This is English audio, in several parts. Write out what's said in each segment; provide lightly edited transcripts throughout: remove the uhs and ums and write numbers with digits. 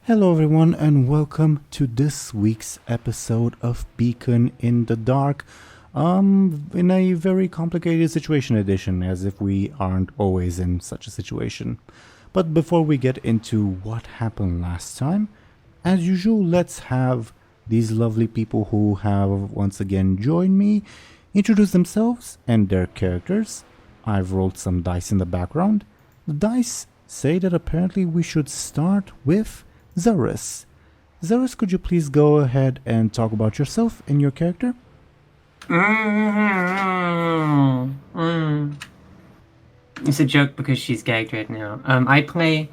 Hello, everyone, and welcome to this week's episode of Beacon in the Dark. In a very complicated situation edition, as if we aren't always in such a situation. But before we get into what happened last time, as usual, let's have these lovely people who have once again joined me introduce themselves and their characters. I've rolled some dice in the background. The dice say that apparently we should start with Zelris. Zelris, could you please go ahead and talk about yourself and your character? It's a joke because she's gagged right now. I play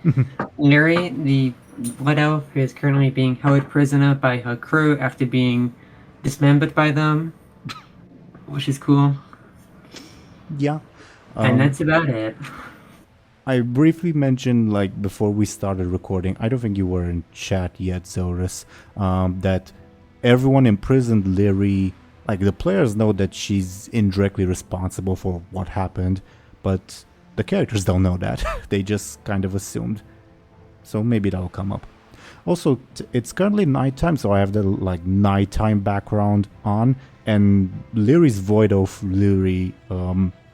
Lyri, the Blood Elf who is currently being held prisoner by her crew after being dismembered by them, which is cool. Yeah. And that's about it. I briefly mentioned, before we started recording, I don't think you were in chat yet, Zelris, that everyone imprisoned Lyri, the players know that she's indirectly responsible for what happened, but the characters don't know that. They just kind of assumed. So maybe that'll come up. Also, it's currently nighttime, so I have the, nighttime background on, and Lyri's void of Lyri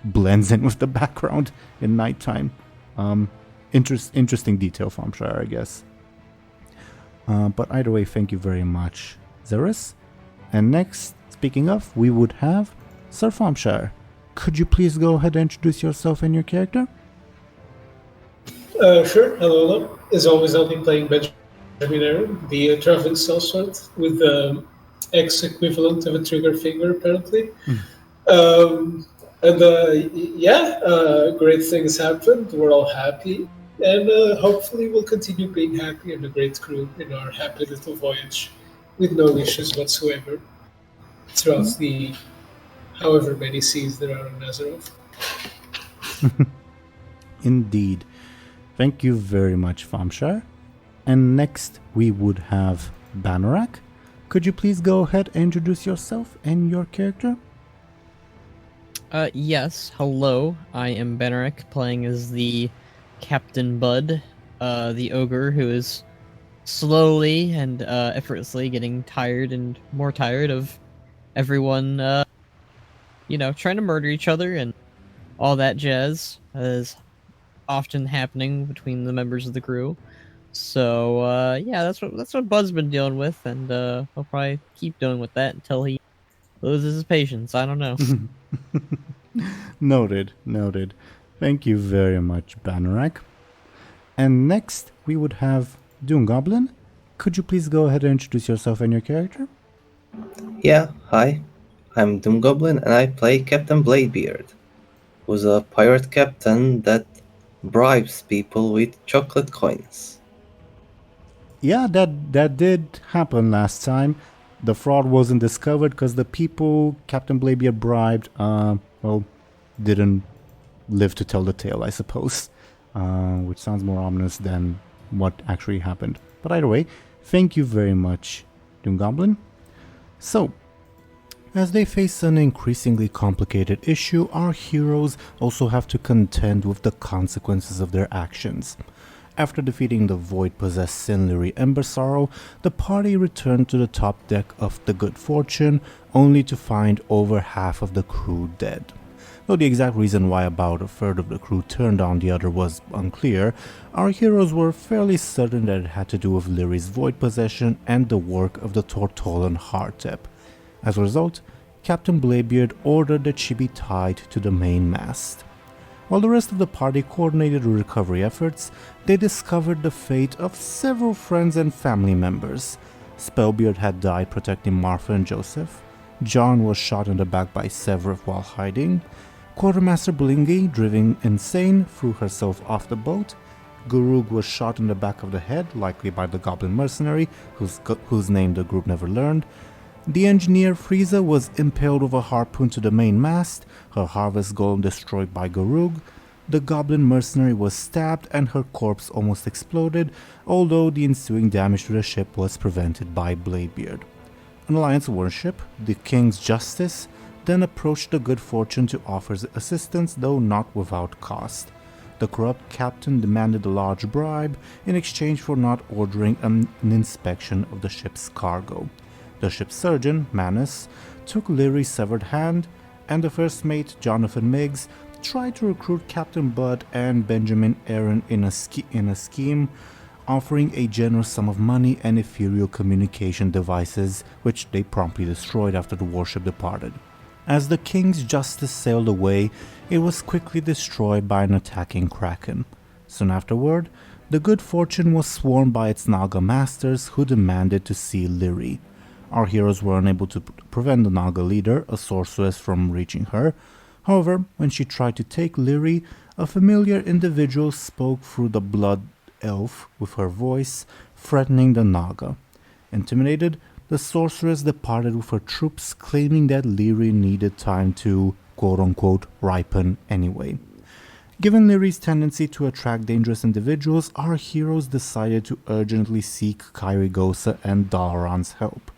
blends in with the background in nighttime. Interesting detail, Thompshire, I guess. But either way, thank you very much, Zelris. And next, speaking of, we would have Sir Thompshire. Could you please go ahead and introduce yourself and your character? Sure. Hello. As always, I'll be playing Benjamin Aaran, the traveling sellsword with the X equivalent of a trigger finger, apparently. Great things happened. We're all happy. And hopefully we'll continue being happy and a great crew in our happy little voyage with no issues whatsoever throughout the however many seas there are in Azeroth. Indeed. Thank you very much, Thompshire. And next we would have Banorak. Could you please go ahead and introduce yourself and your character? Yes. Hello, I am Banorak, playing as the Captain Buhd, the ogre who is slowly and effortlessly getting tired and more tired of everyone, trying to murder each other and all that jazz, as often happening between the members of the crew. So, that's what Bud's been dealing with, and he'll probably keep dealing with that until he loses his patience. I don't know. Noted. Thank you very much, Banorak. And next, we would have DoomGoblin. Could you please go ahead and introduce yourself and your character? Yeah, hi. I'm DoomGoblin and I play Captain Bladebeard, who's a pirate captain that bribes people with chocolate coins. Yeah, that did happen last time. The fraud wasn't discovered because the people Captain Bladebeard bribed, didn't live to tell the tale, I suppose. Which sounds more ominous than what actually happened. But either way, thank you very much, DoomGoblin. So, as they face an increasingly complicated issue, our heroes also have to contend with the consequences of their actions. After defeating the void-possessed Sin Lyri Embersorrow, the party returned to the top deck of the Good Fortune, only to find over half of the crew dead. Though the exact reason why about a third of the crew turned on the other was unclear, our heroes were fairly certain that it had to do with Lyri's void possession and the work of the Tortollan Hardtep. As a result, Captain Bladebeard ordered that she be tied to the main mast. While the rest of the party coordinated recovery efforts, they discovered the fate of several friends and family members. Spellbeard had died protecting Martha and Joseph. John was shot in the back by Severith while hiding. Quartermaster Blingy, driven insane, threw herself off the boat. Gurug was shot in the back of the head, likely by the Goblin mercenary, whose name the group never learned. The engineer Frieza was impaled with a harpoon to the main mast, her harvest golem destroyed by Gurug. The Goblin mercenary was stabbed and her corpse almost exploded, although the ensuing damage to the ship was prevented by Bladebeard. An Alliance warship, the King's Justice, then approached the Good Fortune to offer assistance, though not without cost. the corrupt captain demanded a large bribe in exchange for not ordering an inspection of the ship's cargo. The ship's surgeon, Manus, took Lyri's severed hand, and the first mate, Jonathan Miggs, tried to recruit Captain Buhd and Benjamin Aaran in a scheme offering a generous sum of money and ethereal communication devices, which they promptly destroyed after the warship departed. As the King's Justice sailed away, it was quickly destroyed by an attacking kraken. Soon afterward, the Good Fortune was swarmed by its Naga masters who demanded to see Lyri. Our heroes were unable to prevent the Naga leader, a sorceress, from reaching her. However, when she tried to take Lyri, a familiar individual spoke through the blood elf with her voice, threatening the Naga. Intimidated, the sorceress departed with her troops, claiming that Lyri needed time to quote-unquote ripen anyway. Given Lyri's tendency to attract dangerous individuals, our heroes decided to urgently seek Kairigosa and Dalran's help.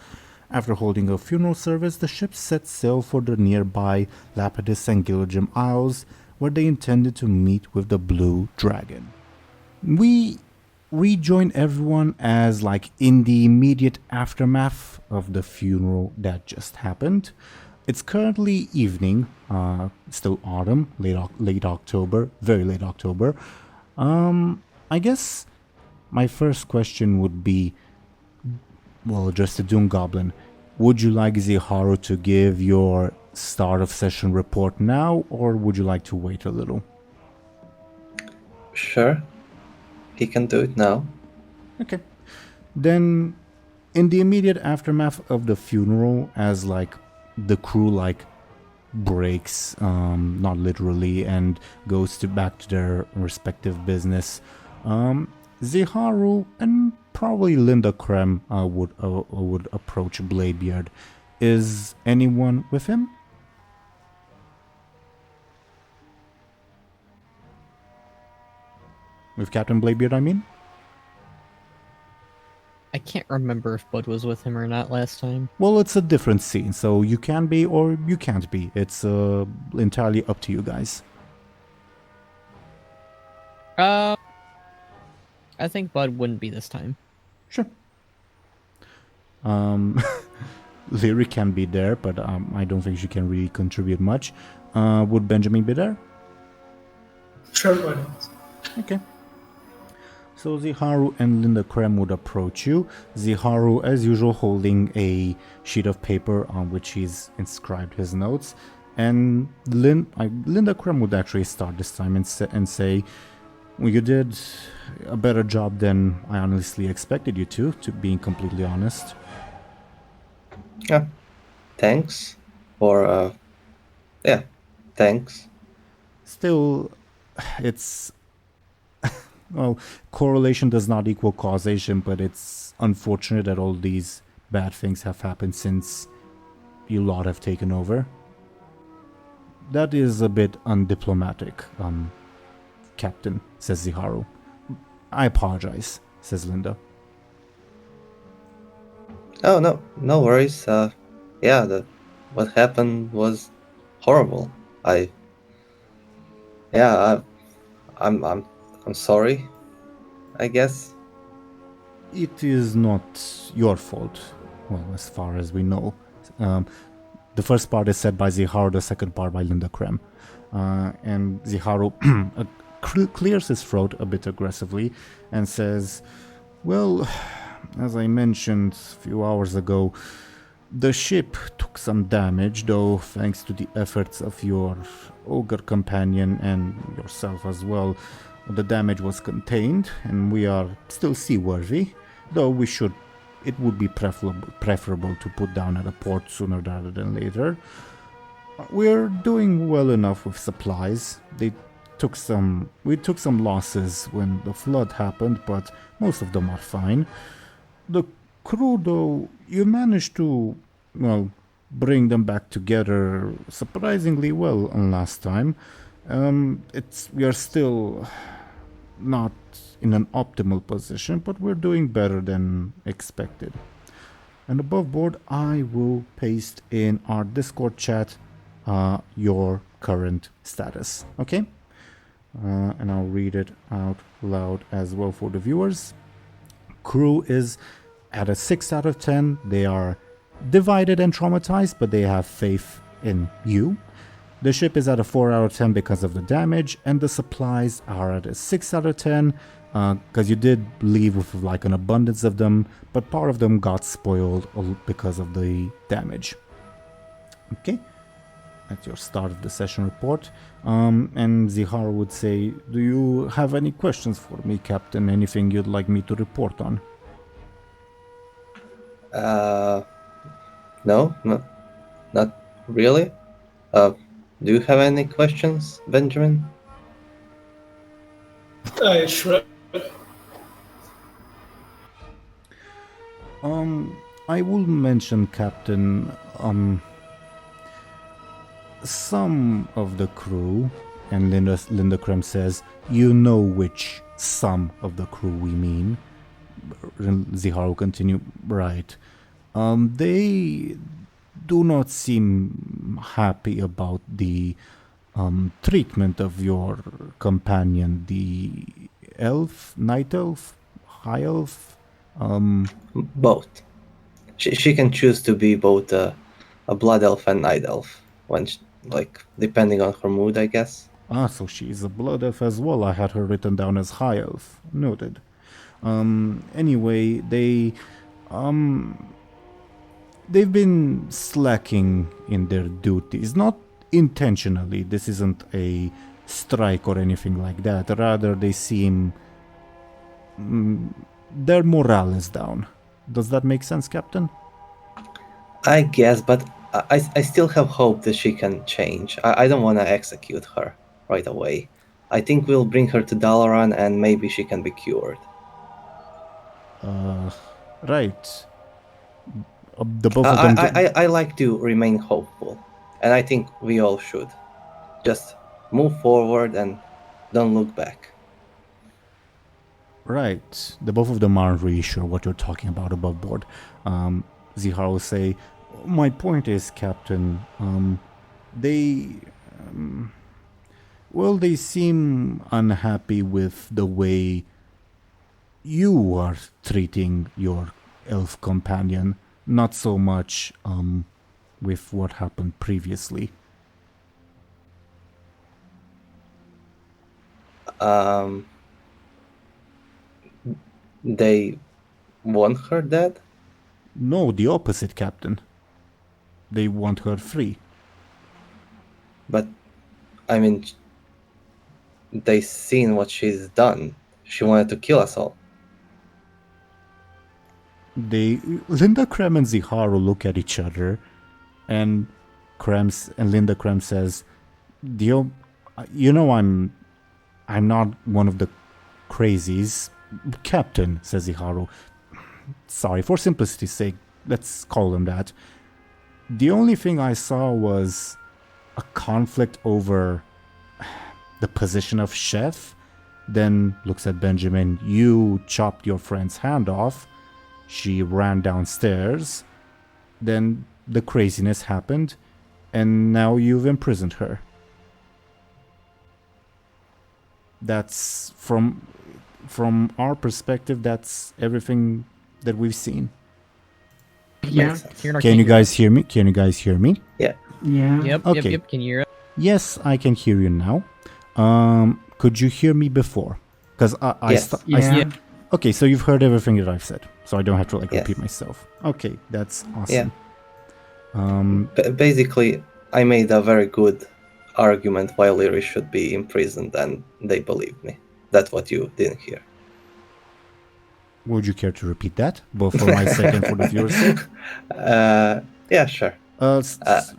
After holding a funeral service, the ship set sail for the nearby Lapidus and Gilligim Isles, where they intended to meet with the Blue Dragon. We rejoin everyone as in the immediate aftermath of the funeral that just happened. It's currently evening, still autumn, late October, very late October. I guess my first question would be, addressed to DoomGoblin. Would you like Ziharu to give your start of session report now, or would you like to wait a little? Sure. He can do it now. Okay. Then, in the immediate aftermath of the funeral, as the crew breaks, not literally, and goes back to their respective business, Ziharu and probably Linda Krem would approach Bladebeard. Is anyone with him? With Captain Bladebeard, I mean? I can't remember if Buhd was with him or not last time. Well, it's a different scene, so you can be or you can't be. It's entirely up to you guys. I think Buhd wouldn't be this time. Sure. Lyri can be there, but I don't think she can really contribute much. Would Benjamin be there? Sure, why not? Okay. So Ziharu and Linda Krem would approach you. Ziharu, as usual, holding a sheet of paper on which he's inscribed his notes. And Linda Krem would actually start this time and say, well, you did a better job than I honestly expected you to being completely honest. Yeah. Thanks. Or, thanks. Still, it's... Well, correlation does not equal causation, but it's unfortunate that all these bad things have happened since you lot have taken over. That is a bit undiplomatic, Captain, says Ziharu. I apologize, says Linda. Oh, no worries. What happened was horrible. I'm sorry, I guess. It is not your fault, well, as far as we know. The first part is said by Ziharu, the second part by Linda Krem. And Ziharu clears his throat a bit aggressively and says, well, as I mentioned a few hours ago, the ship took some damage, though thanks to the efforts of your ogre companion and yourself as well, the damage was contained, and we are still seaworthy, though it would be preferable to put down at a port sooner rather than later. We're doing well enough with supplies. We took some losses when the flood happened, but most of them are fine. The crew, though, you managed to, bring them back together surprisingly well last time. We are still not in an optimal position, but we're doing better than expected. And above board, I will paste in our Discord chat your current status. Okay? and I'll read it out loud as well for the viewers. Crew is at a 6 out of 10. They are divided and traumatized, but they have faith in you. The ship is at a 4 out of 10 because of the damage, and the supplies are at a 6 out of 10 because you did leave with like an abundance of them, but part of them got spoiled because of the damage. Okay, that's your start of the session report. And Zihar would say, do you have any questions for me, Captain? Anything you'd like me to report on? No, not really. Do you have any questions, Benjamin? I shrug. I will mention, Captain, some of the crew, and Linda Krem says, you know which some of the crew we mean. Zihar will continue, right. They do not seem happy about the treatment of your companion, the elf, night elf, high elf. Both. She can choose to be both a blood elf and night elf, when depending on her mood, I guess. So she is a blood elf as well. I had her written down as high elf. Noted. Anyway, they've been slacking in their duties, not intentionally. This isn't a strike or anything like that. Rather, they seem their morale is down. Does that make sense, Captain? I guess, but I still have hope that she can change. I don't want to execute her right away. I think we'll bring her to Dalaran and maybe she can be cured. Right. The both of them. I like to remain hopeful, and I think we all should. Just move forward and don't look back. Right. The both of them aren't really sure what you're talking about above board. Zihar will say, my point is, Captain, they seem unhappy with the way you are treating your elf companion, not so much with what happened previously. They want her dead? No, the opposite, Captain. They want her free. But, I mean, they seen what she's done. She wanted to kill us all. Linda Krem and Ziharu look at each other, and Linda Krem says, you know I'm not one of the crazies. Captain, says Ziharu. Sorry, for simplicity's sake, let's call them that. The only thing I saw was a conflict over the position of chef. Then looks at Benjamin. You chopped your friend's hand off. She ran downstairs. Then the craziness happened, and now you've imprisoned her. That's from our perspective, that's everything that we've seen. Yeah. Can you guys hear me? Yeah. Yeah. Yep, Okay. yep. Can you hear it? Yes, I can hear you now. Could you hear me before? Because Yes. Yeah. Okay, so you've heard everything that I've said, so I don't have to Yes. repeat myself. Okay, that's awesome. Basically, I made a very good argument why Lyri should be imprisoned, and they believed me. That's what you didn't hear. Would you care to repeat that, both for my sake and for the viewers' sake? Yeah, sure.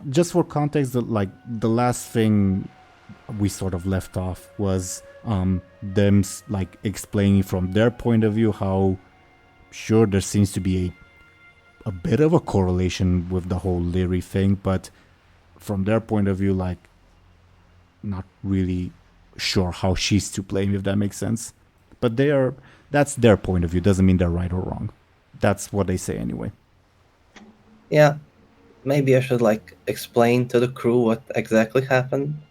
Just for context, the last thing we sort of left off was them explaining from their point of view how sure there seems to be a bit of a correlation with the whole Lyri thing, but from their point of view, not really sure how she's to blame, if that makes sense. But that's their point of view. Doesn't mean they're right or wrong. That's what they say anyway. Yeah, maybe I should explain to the crew what exactly happened.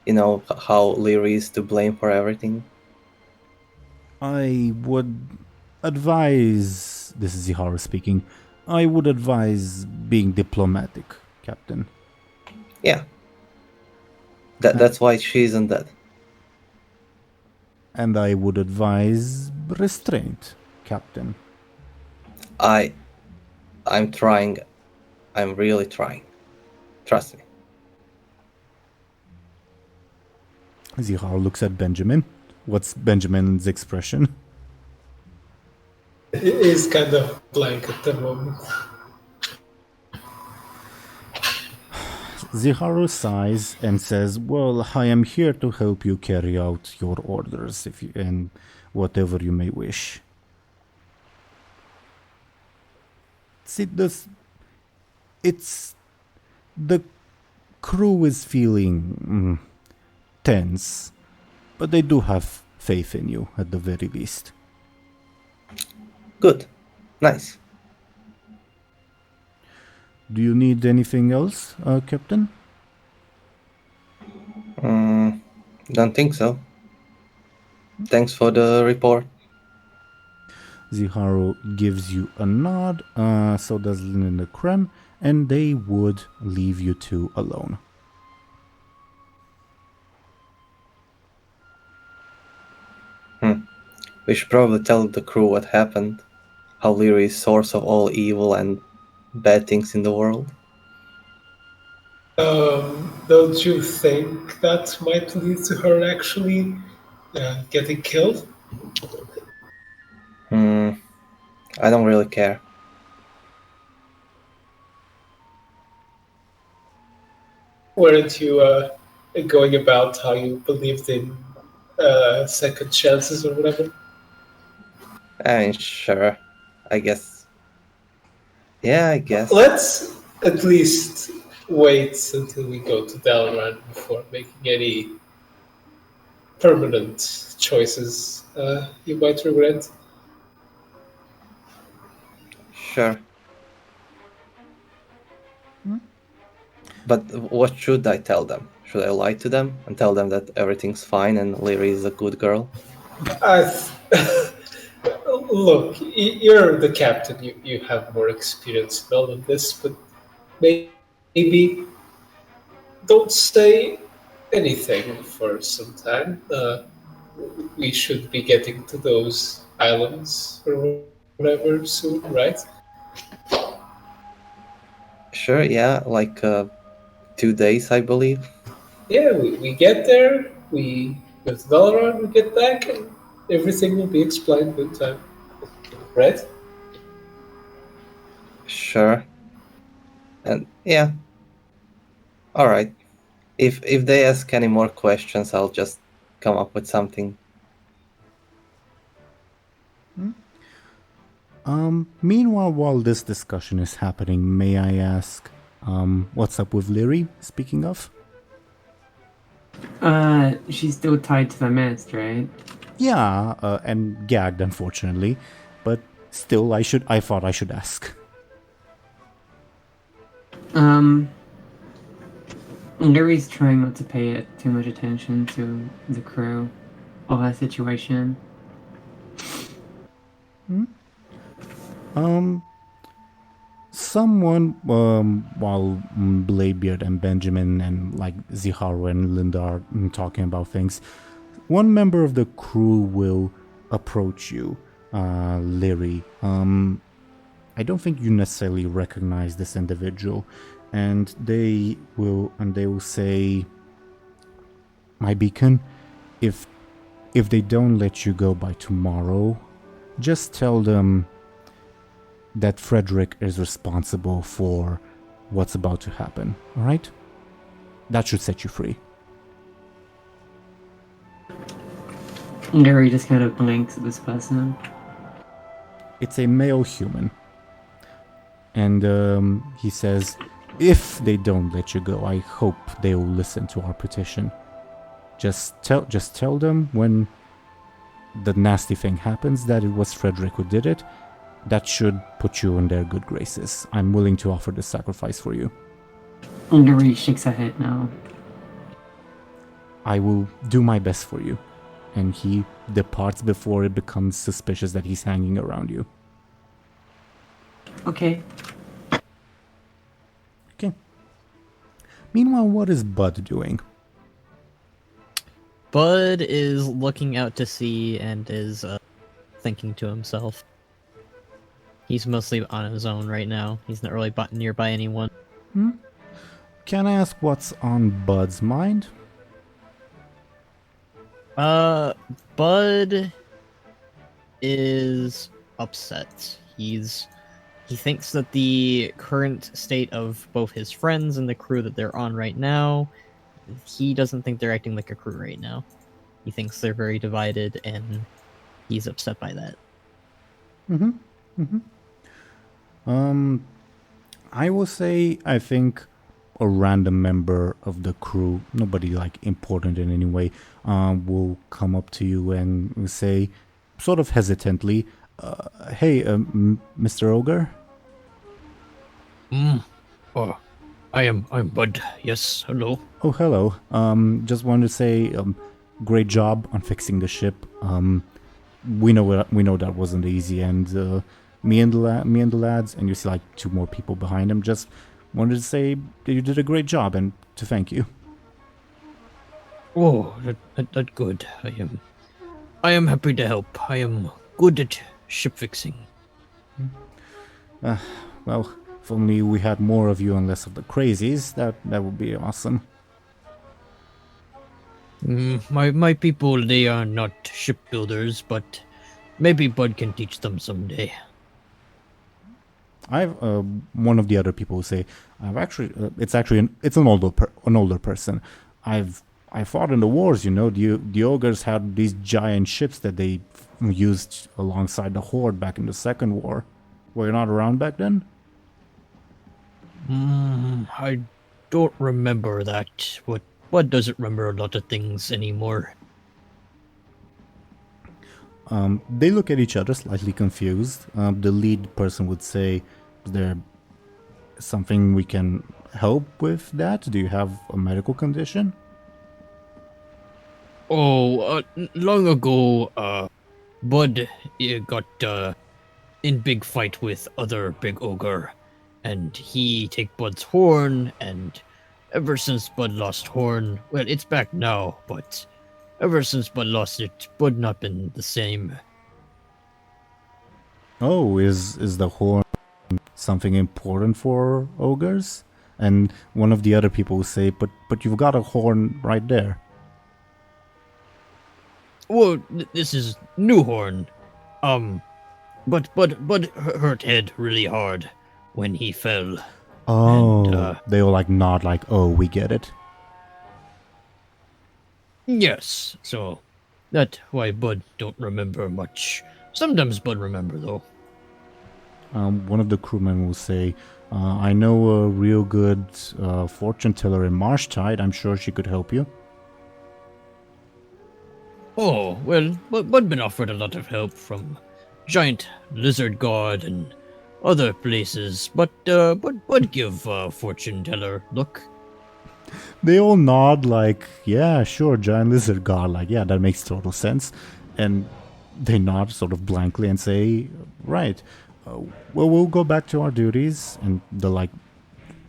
You know, how Lyri is to blame for everything? I would advise, this is Ziharu speaking, I would advise being diplomatic, Captain. Yeah. That's why she isn't dead. And I would advise restraint, Captain. I'm trying. I'm really trying. Trust me. Ziharu looks at Benjamin. What's Benjamin's expression? It is kind of blank at the moment. Ziharu sighs and says, well, I am here to help you carry out your orders and whatever you may wish. See, the crew is feeling tense, but they do have faith in you at the very least. Good. Nice. Do you need anything else, Captain? Don't think so. Thanks for the report. Ziharu gives you a nod, so does Lin and the Krem, and they would leave you two alone. We should probably tell the crew what happened. How Lyri is source of all evil and bad things in the world. Don't you think that might lead to her actually getting killed? I don't really care. Weren't you going about how you believed in second chances or whatever? I mean, sure. I guess. Yeah, I guess. Let's at least wait until we go to Aaran before making any permanent choices you might regret. Sure. But what should I tell them? Should I lie to them and tell them that everything's fine and Lyri is a good girl? Look, you're the captain. You have more experience in all of this, but maybe don't say anything for some time. We should be getting to those islands or whatever soon, right? Sure, yeah, like 2 days, I believe. Yeah, we get there, we go to Aaran, we get back, and everything will be explained in time. Right? Sure. And yeah. Alright. If they ask any more questions, I'll just come up with something. Meanwhile, while this discussion is happening, may I ask, what's up with Lyri, speaking of? She's still tied to the mast, right? Yeah, and gagged, unfortunately. But still, I thought I should ask. Lyri's trying not to pay too much attention to the crew or her situation. Someone, while Bladebeard and Benjamin and like Ziharu and Linda are talking about things, one member of the crew will approach you, Lyri. I don't think you necessarily recognize this individual, and they will say, "My beacon, if they don't let you go by tomorrow, just tell them that Frederick is responsible for what's about to happen, alright? That should set you free." Lyri just kind of blinks at this person. It's a male human. And he says, if they don't let you go, I hope they will listen to our petition. Just tell them when the nasty thing happens that it was Frederick who did it. That should put you in their good graces. I'm willing to offer this sacrifice for you. Lyri shakes her head now. I will do my best for you. And he departs before it becomes suspicious that he's hanging around you. Okay. Okay. Meanwhile, what is Buhd doing? Buhd is looking out to sea and is thinking to himself. He's mostly on his own right now. He's not really nearby anyone. Can I ask what's on Buhd's mind? Buhd is upset. He thinks that the current state of both his friends and the crew that they're on right now, he doesn't think they're acting like a crew right now. He thinks they're very divided, and he's upset by that. I will say I think a random member of the crew, nobody like important in any way, will come up to you and say, sort of hesitantly, "Hey, Mr. Ogre." Oh, I'm Buhd. Yes, hello. Oh, hello. Just wanted to say, great job on fixing the ship. We know that wasn't easy, and me and the lads, and you see like two more people behind him. Just wanted to say that you did a great job and to thank you. Oh, that good. I am happy to help. I am good at ship fixing. Well, if only we had more of you and less of the crazies, that would be awesome. My people, they are not shipbuilders, but maybe Buhd can teach them someday. I've one of the other people say I've actually it's an older person. I fought in the wars, you know. The ogres had these giant ships that they used alongside the horde back in the Second War. Were you not around back then? I don't remember that. What doesn't remember a lot of things anymore? They look at each other slightly confused. The lead person would say, "Is there something we can help with that? Do you have a medical condition?" Oh, long ago, Buhd got in big fight with other big ogre, and he take Bud's horn, and ever since Buhd lost horn, well, it's back now, but ever since Buhd lost it, Buhd not been the same. Oh, is the horn something important for ogres? And one of the other people will say, but you've got a horn right there. Well, this is new horn. But hurt head really hard when he fell. Oh, And, they all like nod like, oh, we get it. Yes, so that's why Buhd don't remember much. Sometimes Buhd remember though. One of the crewmen will say, I know a real good fortune teller in Marshtide. I'm sure she could help you. Oh, well, Buhd been offered a lot of help from giant lizard god and other places, but Buhd give fortune teller look. They all nod like, yeah, sure, giant lizard god. Like, yeah, that makes total sense. And they nod sort of blankly and say, right, well, we'll go back to our duties. And the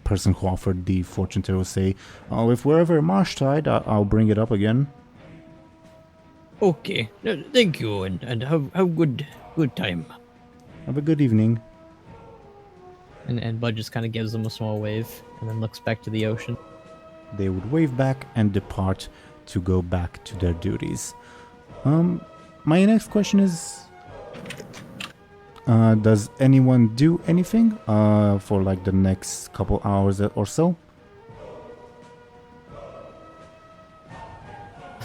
person who offered the fortune teller will say, oh, if we're ever in Marshtide, I'll bring it up again. Okay, thank you, and have good time. Have a good evening. And Buhd just kind of gives them a small wave and then looks back to the ocean. They would wave back and depart to go back to their duties. My next question is, does anyone do anything for like the next couple hours or so?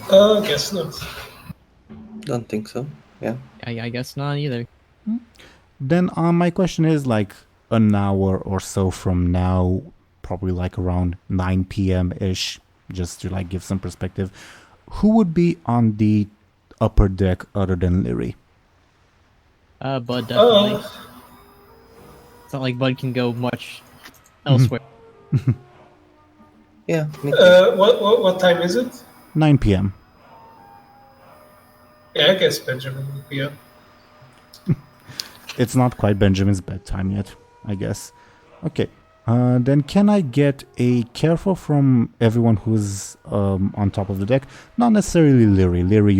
Guess not. Don't think so. Yeah. I guess not either. Then my question is like an hour or so from now, probably like around 9 p.m.-ish, just to like give some perspective, who would be on the upper deck other than Lyri? Buhd definitely. It's not like Buhd can go much elsewhere. Yeah, me too. What time is it? 9 p.m. Yeah, I guess Benjamin would be up. It's not quite Benjamin's bedtime yet, I guess. Okay. Then can I get a careful from everyone who's on top of the deck? Not necessarily Lyri. Lyri,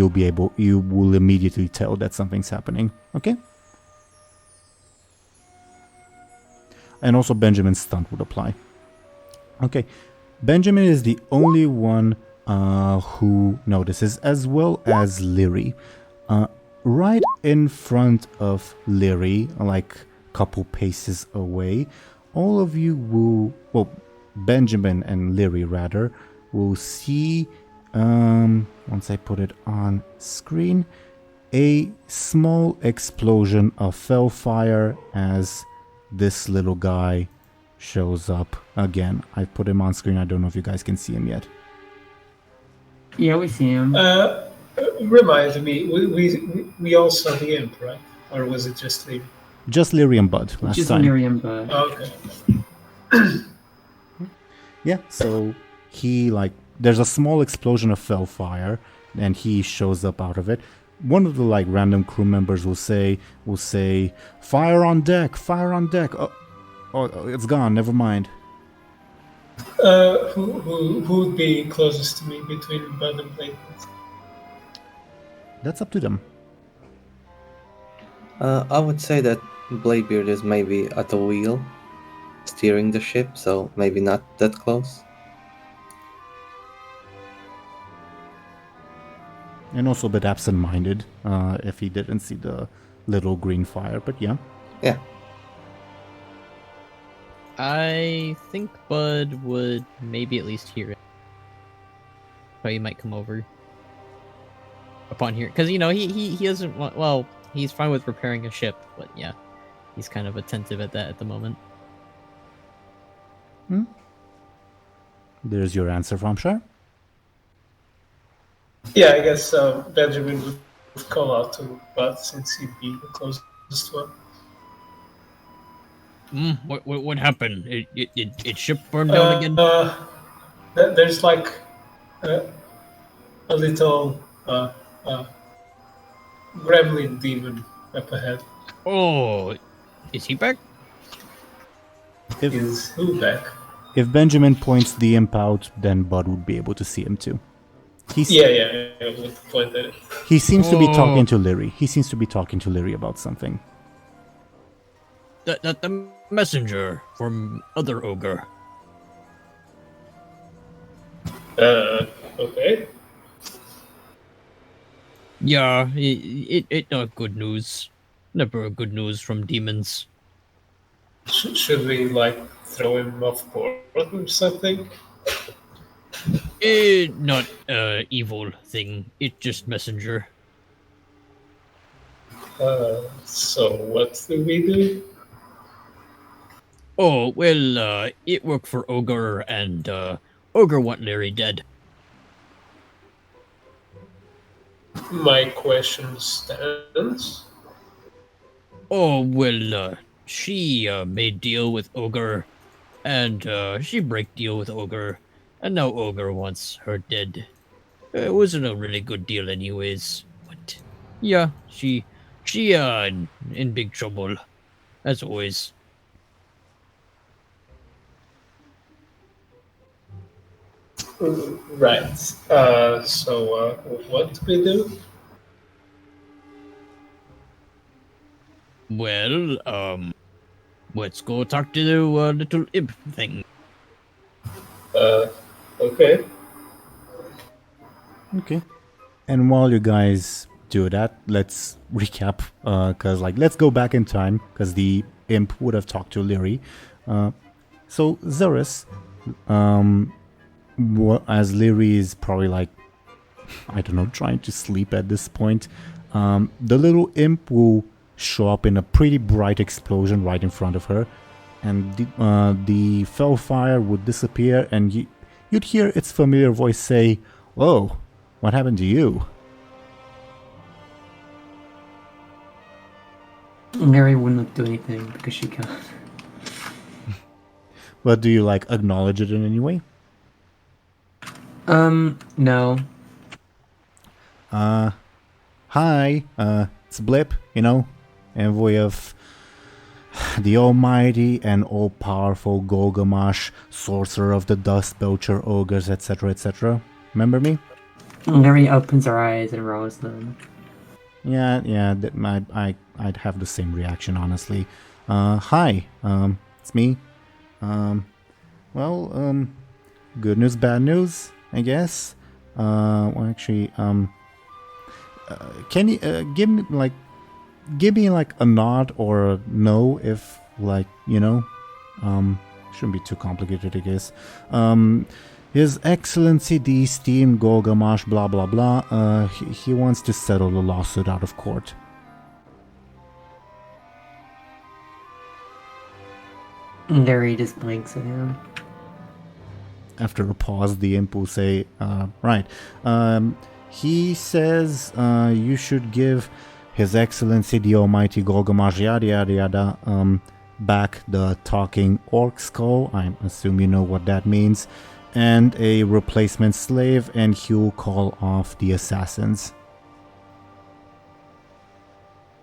you will immediately tell that something's happening. Okay? And also Benjamin's stunt would apply. Okay. Benjamin is the only one who notices, as well as Lyri. Right in front of Lyri, like a couple paces away, all of you will, well, Benjamin and Lyri rather, will see, once I put it on screen, a small explosion of fellfire as this little guy shows up again. I put him on screen. I don't know if you guys can see him yet. Yeah, we see him. Remind me, we all saw the imp, right? Or was it just Lyri? Just Lyri and Buhd last Just time. Miriam, but Oh, okay. Yeah, so he, like, there's a small explosion of fellfire, and he shows up out of it. One of the, like, random crew members will say, fire on deck, fire on deck. Oh, it's gone, never mind. Who would be closest to me between Buhd and Bladebeard? That's up to them. I would say that Bladebeard is maybe at the wheel, steering the ship, so maybe not that close. And also a bit absent-minded, if he didn't see the little green fire, but yeah. Yeah. I think Buhd would maybe at least hear it. So he might come over upon here, because he doesn't want. Well, he's fine with repairing a ship, but yeah, he's kind of attentive at that at the moment. There's your answer, Thompshire. Yeah, I guess Benjamin would call out to Buhd since he'd be the closest one. What happened? It ship burned down again? There's like a little gremlin demon up ahead. Oh, is he back? Is who back? If Benjamin points the imp out, then Buhd would be able to see him too. Yeah, I would point at it. He seems to be talking to Lyri. He seems to be talking to Lyri about something. The messenger from other ogre. Okay. Yeah, it not good news. Never good news from demons. Should we like throw him off board or something? Not evil thing. It just messenger. So what do we do? Oh well, it worked for ogre, and ogre want Lyri dead. My question stands. Oh well, she made deal with ogre, and she break deal with ogre, and now ogre wants her dead. It wasn't a really good deal, anyways. But yeah, she in big trouble, as always. Right. So what do we do? Well, let's go talk to the little imp thing. Okay. Okay. And while you guys do that, let's recap, because let's go back in time, because the imp would have talked to Lyri. So Zelris, as Lyri is probably I don't know, trying to sleep at this point, the little imp will show up in a pretty bright explosion right in front of her, and the fellfire would disappear, and you'd hear its familiar voice say, "Whoa, what happened to you?" Mary wouldn't do anything because she can't. But do you acknowledge it in any way? No. Hi, it's Blip, envoy of the almighty and all-powerful Golgamash, sorcerer of the Dust Belcher Ogres, etc., etc. Remember me? Lyri opens her eyes and rolls them. Yeah, I'd have the same reaction, honestly. Hi, it's me. Good news, bad news, I guess. Can you give me a nod or a no if shouldn't be too complicated, I guess. His Excellency the esteemed Golgamash blah blah blah, he wants to settle the lawsuit out of court. Lyri just blinks at him. After a pause, the imp will say, right. He says you should give His Excellency the Almighty Golgamash yada yada yada back the talking orc skull. I assume you know what that means. And a replacement slave, and he'll call off the assassins.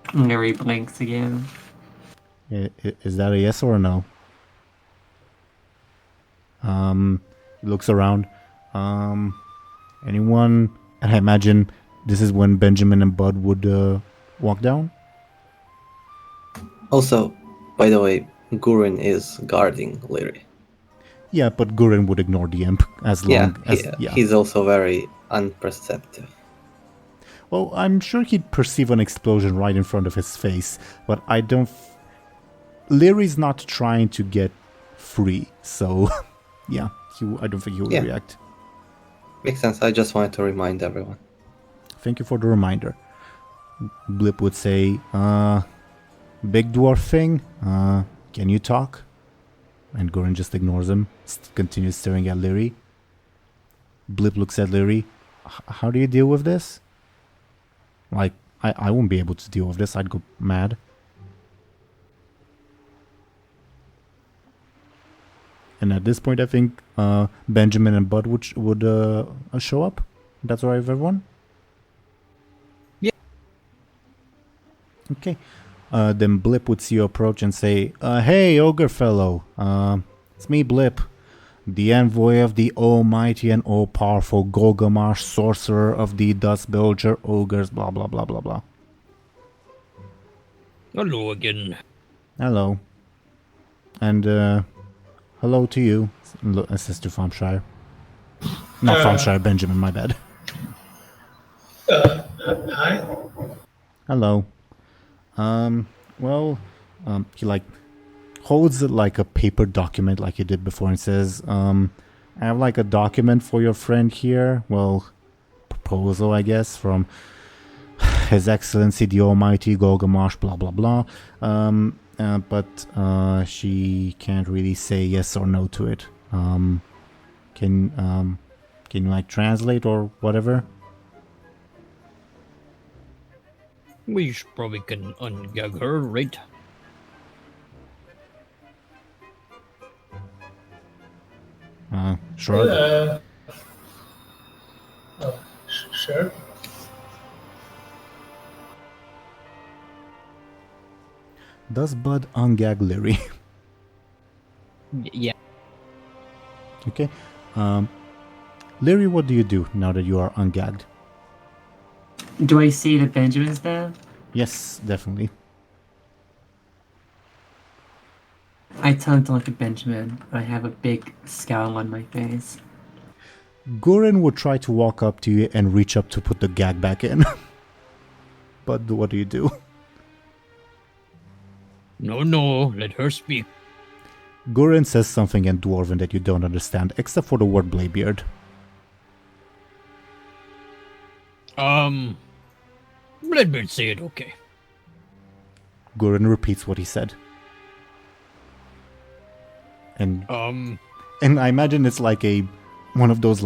Lyri blinks again. Is that a yes or a no? He looks around. Anyone? And I imagine this is when Benjamin and Buhd would walk down. Also, by the way, Gurren is guarding Lyri. Yeah, but Gurren would ignore the imp as long as... Yeah, he's also very unperceptive. Well, I'm sure he'd perceive an explosion right in front of his face, but I don't... Lyri's not trying to get free, so... yeah, I don't think he will react. Makes sense, I just wanted to remind everyone. Thank you for the reminder. Blip would say, big dwarf thing, can you talk? And Gurren just ignores him, continues staring at Lyri. Blip looks at Lyri. How do you deal with this? Like, I won't be able to deal with this. I'd go mad. And at this point, I think Benjamin and Buhd would show up. That's all right with everyone? Yeah. Okay. Then Blip would see you approach and say, hey, ogre fellow, it's me, Blip, the envoy of the almighty and all-powerful Golgamash, sorcerer of the Dust Belcher Ogres, blah, blah, blah, blah, blah. Hello again. Hello. And, hello to you, says to Thompshire. Not Thompshire, Benjamin, my bad. Hi. Hello. He holds it like a paper document like he did before and says, I have a document for your friend here. Well, proposal, I guess, from His Excellency the Almighty Golgamash, blah, blah, blah. But she can't really say yes or no to it. Can you translate or whatever? We probably can ungag her, right? Sure. Sure. Does Buhd ungag Lyri? Yeah. Okay. Lyri, what do you do now that you are ungagged? Do I see that Benjamin's there? Yes, definitely. I turn to look at Benjamin. I have a big scowl on my face. Gurren would try to walk up to you and reach up to put the gag back in. But what do you do? No, let her speak. Gurren says something in Dwarven that you don't understand, except for the word Bladebeard. Bladebeard say it, okay. Gurren repeats what he said. And I imagine it's like one of those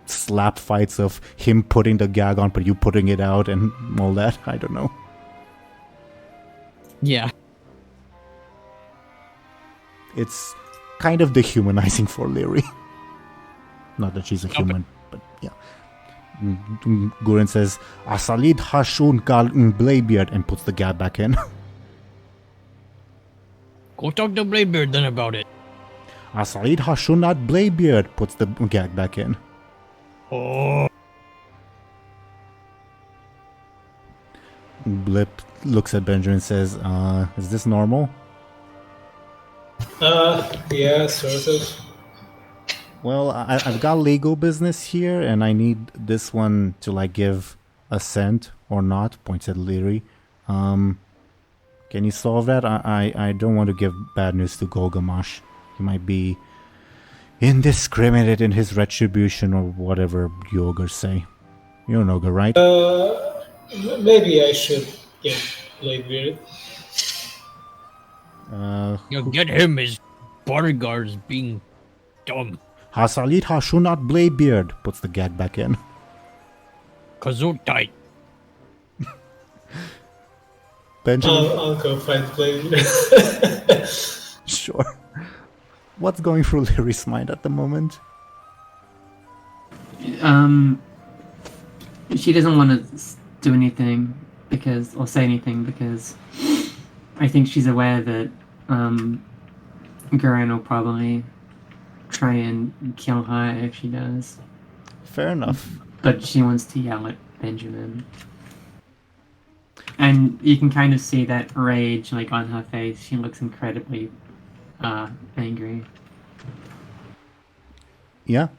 slap fights of him putting the gag on but you putting it out and all that. I don't know. Yeah. It's kind of dehumanizing for Lyri. Not that she's a human, but yeah. Guren says, Asalid Hashun Kal Bladebeard, and puts the gag back in. Go talk to Bladebeard then about it. Asalid Hashunat Bladebeard, puts the gag back in. Oh. Blip looks at Benjamin and says, is this normal? Yeah, sort of. Well, I've got legal business here, and I need this one to, like, give assent or not, points at Lyri. Can you solve that? I don't want to give bad news to Golgamash. He might be indiscriminate in his retribution or whatever you ogres say. You're an ogre, right? Maybe I should get Bladebeard. You get him, his bodyguard's being dumb. Hasalit Hashunat Bladebeard, puts the gag back in. Kazutai. Benjamin? I'll go find Bladebeard. Sure. What's going through Lyri's mind at the moment? She doesn't want to do anything or say anything because I think she's aware that Gurren will probably try and kill her if she does. Fair enough. But she wants to yell at Benjamin. And you can kind of see that rage like on her face. She looks incredibly angry. Yeah.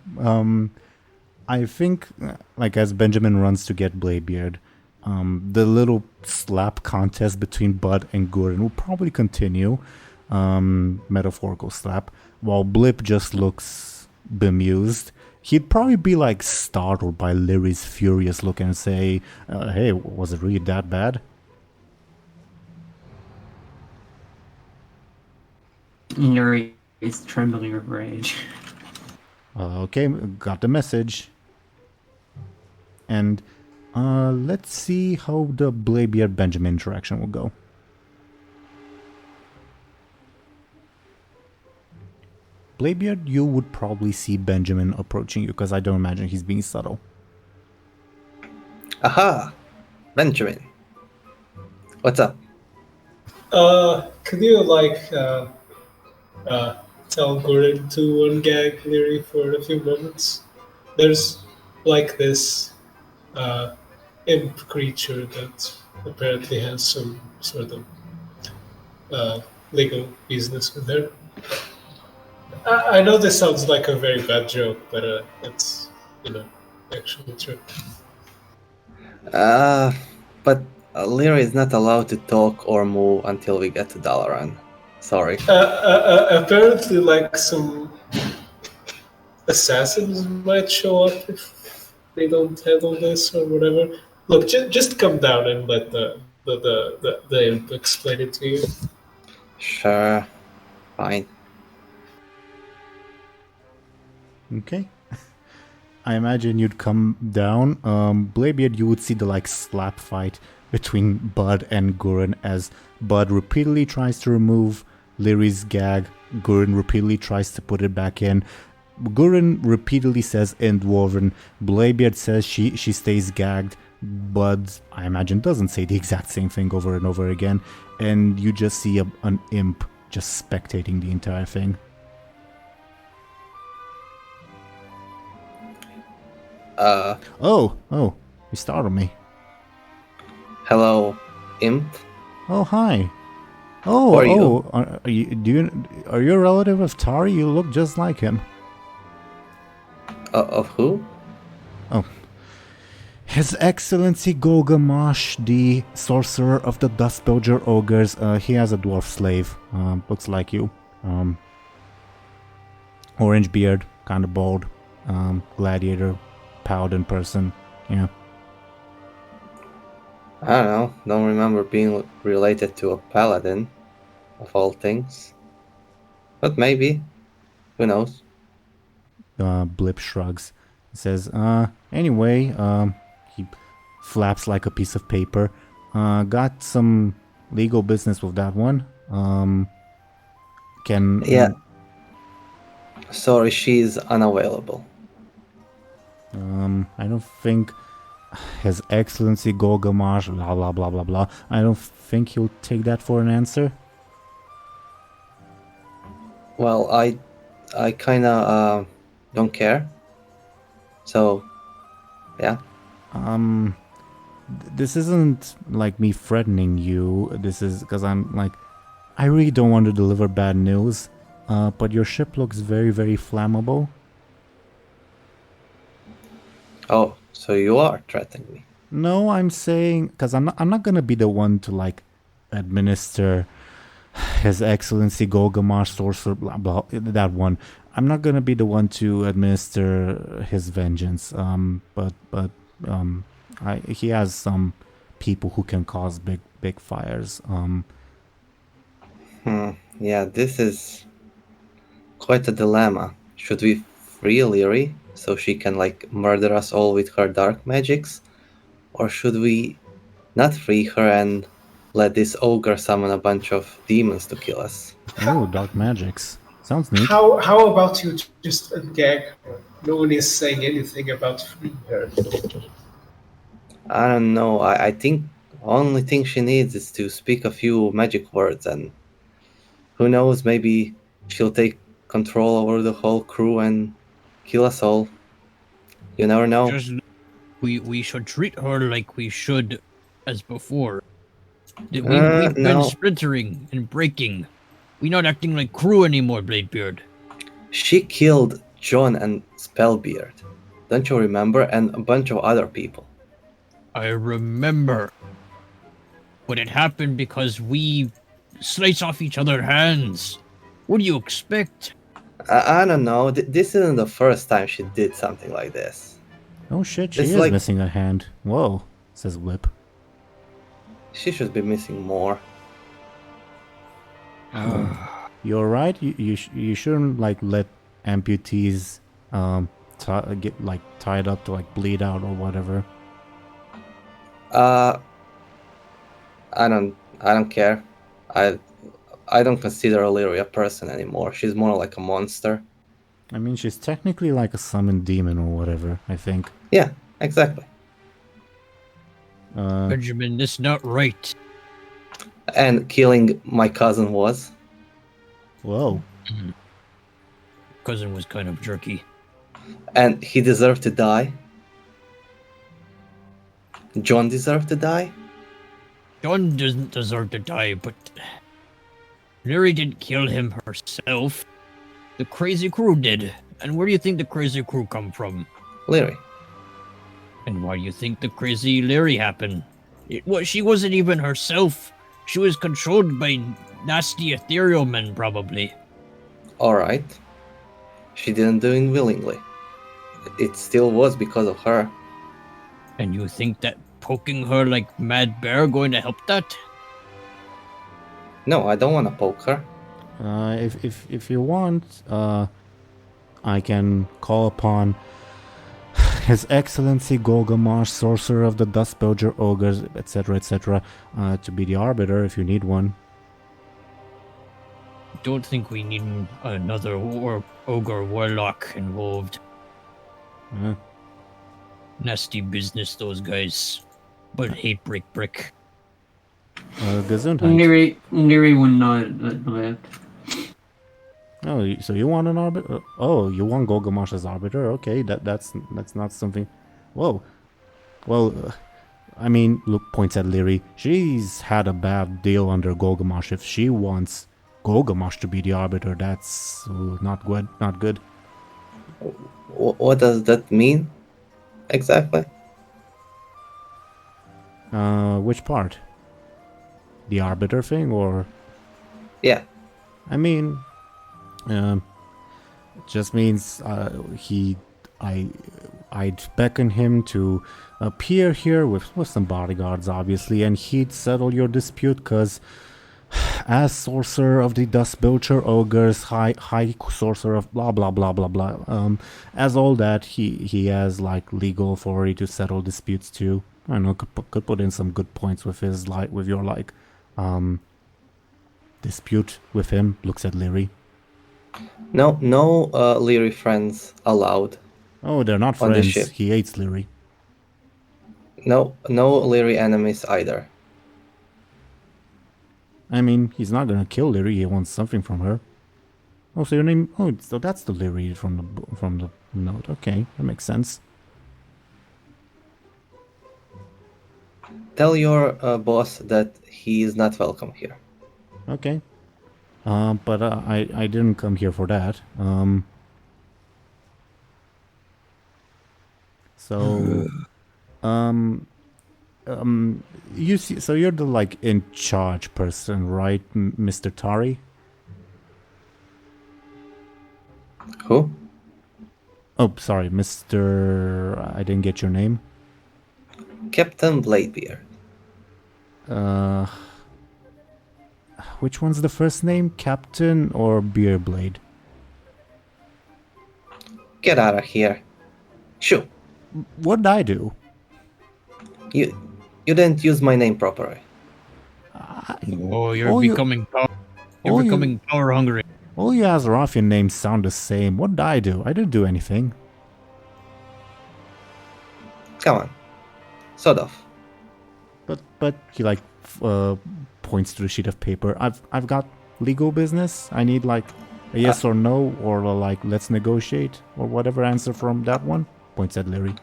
I think, like, as Benjamin runs to get Bladebeard, the little slap contest between Buhd and Gurren will probably continue. Metaphorical slap. While Blip just looks bemused. He'd probably be, like, startled by Lyri's furious look and say, hey, was it really that bad? Lyri is trembling with rage. Okay, got the message. And let's see how the Bladebeard Benjamin interaction will go. Bladebeard, you would probably see Benjamin approaching you because I don't imagine he's being subtle. Aha! Benjamin. What's up? Could you, like, tell Gurren to ungag Lyri for a few moments? There's, like, this imp creature that apparently has some sort of legal business with her. I know this sounds like a very bad joke, but it's, actually true. But Lyri is not allowed to talk or move until we get to Dalaran. Sorry. Apparently, like, some assassins might show up if they don't handle this or whatever. Look, just come down and let the imp explain it to you. Sure. Fine. Okay. I imagine you'd come down. Bladebeard, you would see the, like, slap fight between Buhd and Gurren as Buhd repeatedly tries to remove Lyri's gag. Gurren repeatedly tries to put it back in. Gurren repeatedly says in Dwarven. Bladebeard says she stays gagged. Buhd, I imagine, doesn't say the exact same thing over and over again. And you just see an imp just spectating the entire thing. Oh, you startled me. Hello, imp. Oh, hi. Who are you? Are you a relative of Tari? You look just like him. Of who? Oh. His Excellency Golgamash, the sorcerer of the Dustbelger Ogres. He has a dwarf slave. Looks like you. Orange beard, kind of bald. Gladiator, paladin person. Yeah. I don't know. Don't remember being related to a paladin, of all things. But maybe. Who knows? Blip shrugs. He says, anyway, he flaps like a piece of paper. Got some legal business with that one. Yeah. Sorry, she's unavailable. I don't think His Excellency Golgamash, blah blah blah blah blah. I don't think he'll take that for an answer. Well, I kind of don't care. So, yeah. This isn't like me threatening you. This is because I'm like, I really don't want to deliver bad news. But your ship looks very, very flammable. Oh, so you are threatening me. No, I'm saying because I'm not gonna be the one to like administer His Excellency Golgamash Sorcerer, blah blah, that one. I'm not gonna be the one to administer his vengeance. He has some people who can cause big fires. Yeah, this is quite a dilemma. Should we free Lyri so she can like murder us all with her dark magics? Or should we not free her and let this ogre summon a bunch of demons to kill us? Oh, dark magics. Sounds neat. How about you just gag her? No one is saying anything about freeing her. I don't know. I think only thing she needs is to speak a few magic words, and who knows, maybe she'll take control over the whole crew and kill us all. You never know. Just, we should treat her like we should as before. We've been No. splintering and breaking. We're not acting like crew anymore, Bladebeard. She killed John and Spellbeard. Don't you remember? And a bunch of other people. I remember. But it happened because we slice off each other's hands. What do you expect? I don't know. This isn't the first time she did something like this. Oh shit, she It's is like- missing a hand. Whoa, says Whip. She should be missing more. You're right. You shouldn't like let amputees get like tied up to like bleed out or whatever. I don't care. I don't consider Lyri a person anymore. She's more like a monster. I mean, she's technically like a summoned demon or whatever. I think. Yeah, exactly. Benjamin, that's not right. And killing my cousin was. Whoa. Cousin was kind of jerky. And he deserved to die. John deserved to die. John doesn't deserve to die, but Lyri didn't kill him herself. The crazy crew did. And where do you think the crazy crew come from? Lyri. And why do you think the crazy Lyri happened? She wasn't even herself. She was controlled by nasty ethereal men, probably. Alright. She didn't do it willingly. It still was because of her. And you think that poking her like Mad Bear going to help that? No, I don't want to poke her. If you want, I can call upon His Excellency Golgamash, Sorcerer of the Dustbelcher Ogres, etc., etc., to be the arbiter if you need one. Don't think we need another ogre warlock involved. Uh, Nasty business, those guys. But hate brick. Gesundheit. Lyri will not live. Oh, so you want an arbiter? Oh, you want Golgamash as arbiter? Okay, that's not something. Whoa. Well, I mean, look, points at Lyri. She's had a bad deal under Golgamash. If she wants Golgamash to be the arbiter, that's not good. Not good. What does that mean? Exactly. Which part? The arbiter thing, or? Yeah. I mean, it just means I'd beckon him to appear here with some bodyguards, obviously, and he'd settle your dispute, because as sorcerer of the Dustbelcher Ogres, high sorcerer of blah blah blah blah blah, as all that, he has like legal authority to settle disputes too. I don't know, could put in some good points with his with your dispute with him. Looks at Lyri. No Lyri friends allowed. Oh, they're not on the friends. ship. He hates Lyri. No Lyri enemies either. I mean, he's not gonna kill Lyri. He wants something from her. Oh, so your name? Oh, so that's the Lyri from the note. Okay, that makes sense. Tell your boss that he is not welcome here. Okay. But I didn't come here for that. So, you see, so you're the like in charge person, right, Mr. Tari? Who? Oh, sorry, Mr. I didn't get your name. Captain Bladebeard. Which one's the first name? Captain or Beerblade? Get out of here. Shoo. What did I do? You didn't use my name properly. Oh, you're Oh, you- becoming power. Oh, You're you- becoming power hungry. All you Azerothian names sound the same. What did I do? I didn't do anything. Come on. Sort of. But he like points to the sheet of paper. I've got legal business. I need like a yes or no or like let's negotiate or whatever answer from that one. Points at Lyri.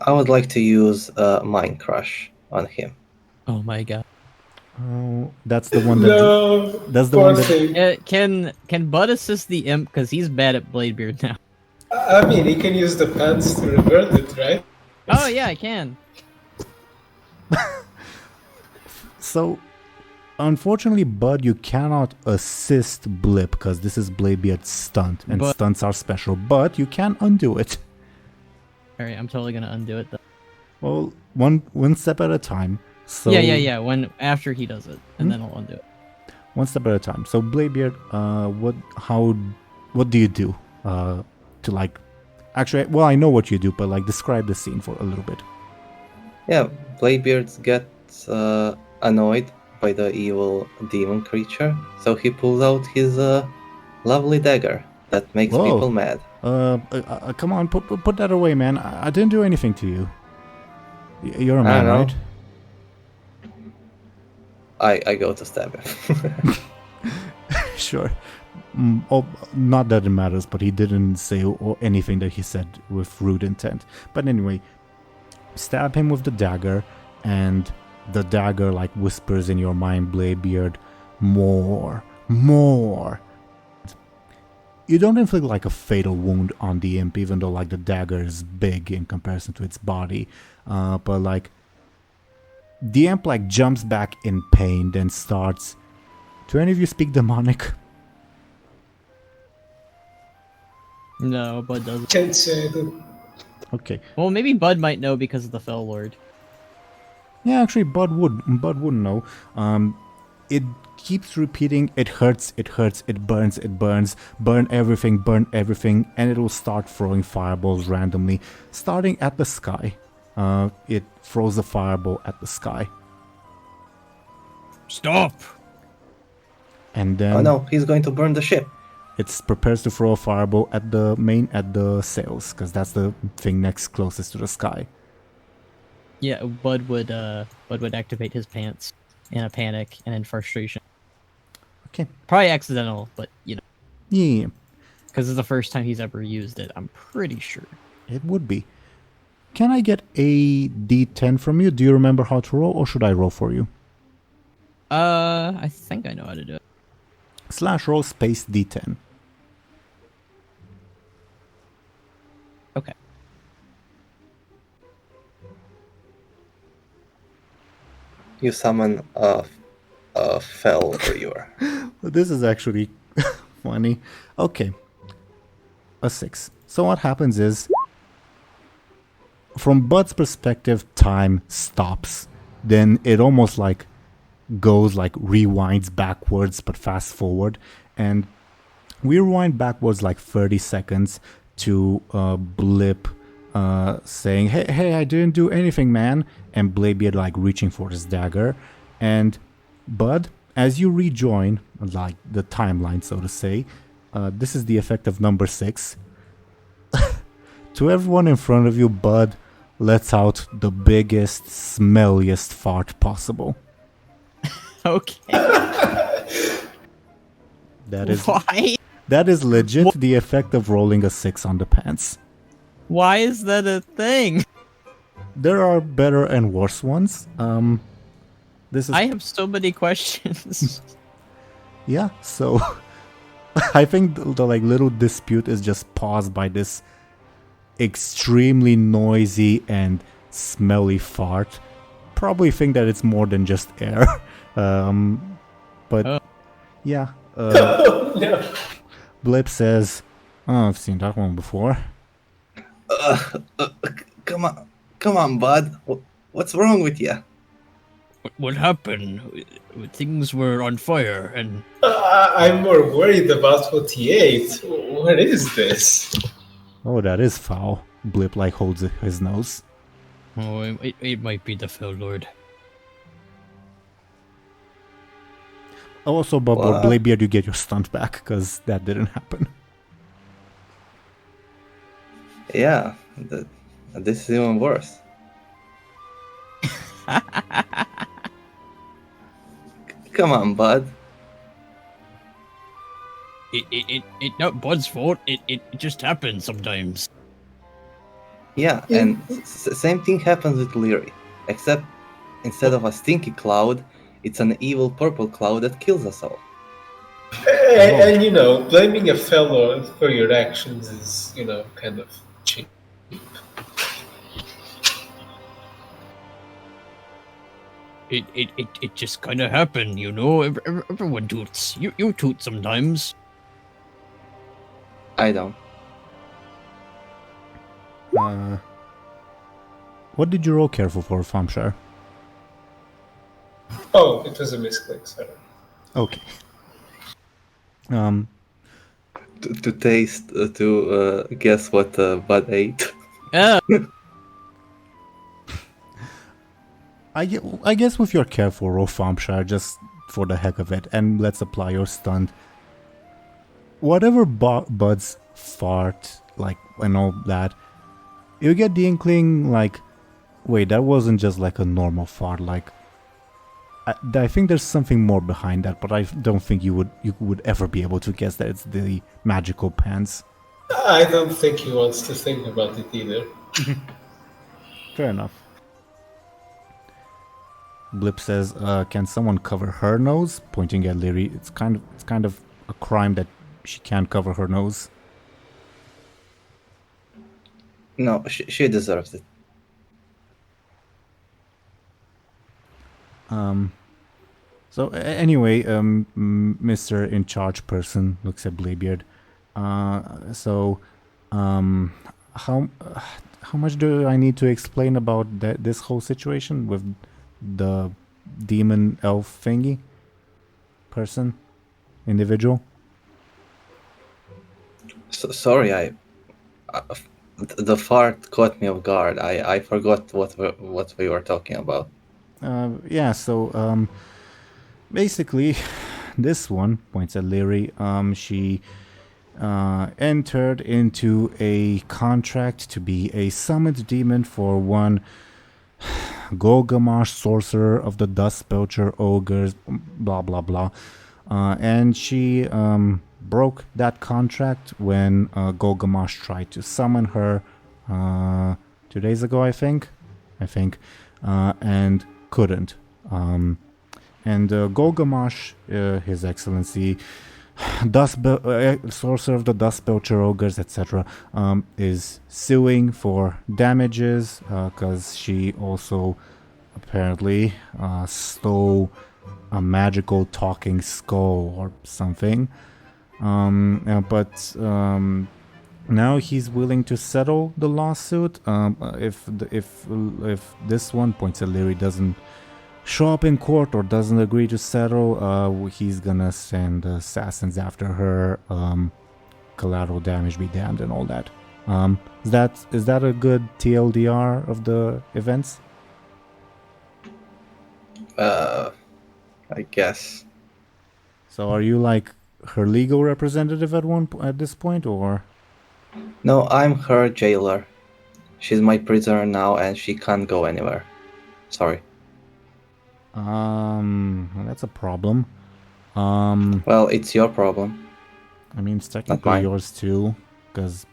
I would like to use Mind Crush on him. Oh my god. Oh, that's the one that. No, That's the poor one that. thing. Can Bud assist the imp because he's bad at Bladebeard now? I mean, he can use the pants to revert it, right? Oh yeah, I can. So, unfortunately, Bud, you cannot assist Blip because this is Bladebeard's stunt, and But- stunts are special. But you can undo it. All right, I'm totally gonna undo it. Though. Well, one step at a time. So Yeah. When after he does it, and then I'll undo it. One step at a time. So Bladebeard, what do you do to like? Actually, well, I know what you do, but like describe the scene for a little bit. Yeah, Bladebeard gets annoyed by the evil demon creature, so he pulls out his lovely dagger that makes Whoa. people mad. Come on, put that away, man. I didn't do anything to you. You're a I man, know. right? I go to stab him. Sure. Not that it matters, but he didn't say anything that he said with rude intent. But anyway, stab him with the dagger, and the dagger like whispers in your mind, Bladebeard, more. You don't inflict like a fatal wound on the imp, even though like the dagger is big in comparison to its body. But like the imp like jumps back in pain, then starts. Do any of you speak demonic? No, Bud doesn't. Can't say that. Okay. Well, maybe Bud might know because of the Fell Lord. Yeah, actually, Bud would know. It keeps repeating. It hurts. It burns. Burn everything, and it will start throwing fireballs randomly, starting at the sky. It throws a fireball at the sky, Stop! and then Oh no, he's going to burn the ship. it prepares to throw a fireball at the sails, because that's the thing next closest to the sky. Yeah, Bud would activate his pants in a panic and in frustration. Okay. Probably accidental, but you know, Yeah, because it's the first time he's ever used it. I'm pretty sure. it would be. Can I get a D10 from you? Do you remember how to roll, or should I roll for you? I think I know how to do it. /roll space D10. Okay. You summon a fell reaver. This is actually funny. Okay. A 6. So what happens is, from Bud's perspective, time stops. Then it almost like goes like rewinds backwards but fast forward. And we rewind backwards like 30 seconds to Blip saying, hey, I didn't do anything, man. And Bladebeard like reaching for his dagger. And Bud, as you rejoin like the timeline, so to say, this is the effect of number 6. To everyone in front of you, Buhd lets out the biggest, smelliest fart possible. Okay. Why? That is legit the effect of rolling a 6 on the pants. Why is that a thing? There are better and worse ones. This is I have so many questions. yeah. So I think the like little dispute is just paused by this extremely noisy and smelly fart. Probably think that it's more than just air. But Oh. yeah. No. Blip says, "Oh, I've seen that one before." Come on, Buhd. What's wrong with you? What happened? Things were on fire, and I'm more worried about what he ate. What is this? Oh, that is foul. Blip like holds his nose. oh, it might be the Fell Lord. Also, but What? Bladebeard, you get your stunt back because that didn't happen. Yeah, this is even worse. Come on, Buhd. It not Bud's fault. It just happens sometimes. Yeah, and same thing happens with Lyri, except instead of a stinky cloud, it's an evil purple cloud that kills us all. And you know, blaming a fellow for your actions is, you know, kind of cheap. It just kind of happened, you know. Everyone toots. You toot sometimes. I don't. What did you roll careful for, Thompshire? Oh, it was a misclick, sorry. Okay. To taste, to guess what Buhd ate. Oh, I guess with your careful roll, Thompshire, just for the heck of it, and let's apply your stunt. Whatever Bud's fart, like, and all that, you get the inkling, like, wait, that wasn't just like a normal fart, like, I think there's something more behind that, but I don't think you would ever be able to guess that it's the magical pants. I don't think he wants to think about it either. Fair enough. Blip says, "Can someone cover her nose?" Pointing at Lyri. It's kind of a crime that she can't cover her nose. No, she deserves it. So anyway, Mr. In Charge person looks at Bladebeard. How much do I need to explain about this whole situation with the demon elf thingy person, individual? Sorry, the fart caught me off guard. I forgot what we were talking about. Yeah. So basically, this one points at Lyri. She entered into a contract to be a summoned demon for one Golgamash, sorcerer of the Dust Belcher ogres, blah blah blah, and she broke that contract when Golgamash tried to summon her 2 days ago, I think, and couldn't. And Golgamash, His Excellency, sorcerer of the Dust Belcher ogres, etc., is suing for damages because she also apparently stole a magical talking skull or something. But now he's willing to settle the lawsuit if this one, points at Lyri, doesn't show up in court or doesn't agree to settle. He's gonna send assassins after her. Collateral damage be damned and all that. Is that a good TLDR of the events? I guess. So are you like her legal representative at this point, or? No, I'm her jailer. She's my prisoner now and she can't go anywhere. Sorry. That's a problem. Well, it's your problem. I mean, it's technically mine. yours too, because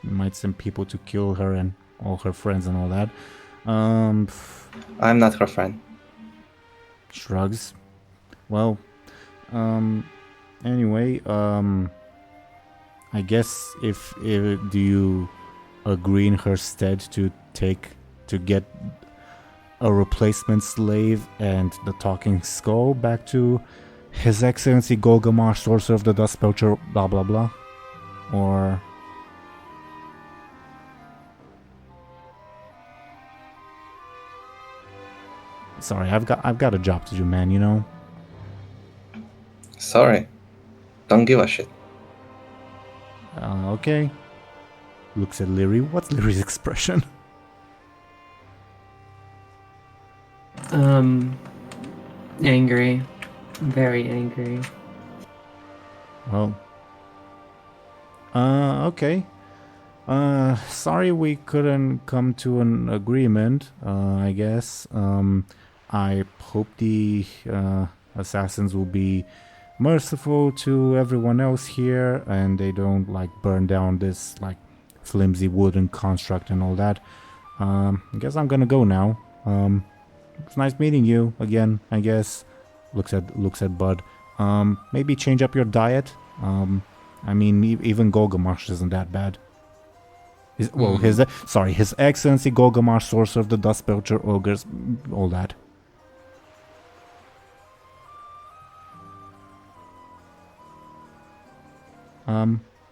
you might send people to kill her and all her friends and all that. I'm not her friend. Shrugs. Well, anyway, I guess if do you agree in her stead to get a replacement slave and the talking skull back to His Excellency Golgamar, Sorcerer of the Dust Belcher, blah blah blah, or sorry, I've got a job to do, man. You know. Sorry. Don't give a shit. Okay. Looks at Lyri. What's Lyri's expression? Angry. Very angry. Well. Okay. Sorry we couldn't come to an agreement, I guess. I hope the assassins will be merciful to everyone else here and they don't like burn down this like flimsy wooden construct and all that. I guess I'm gonna go now. It's nice meeting you again, I guess. Looks at Buhd. Maybe change up your diet. I mean, even Golgamarsh isn't that bad. His Excellency Golgamar, Sorcerer of the Dust Belcher, Ogres, all that.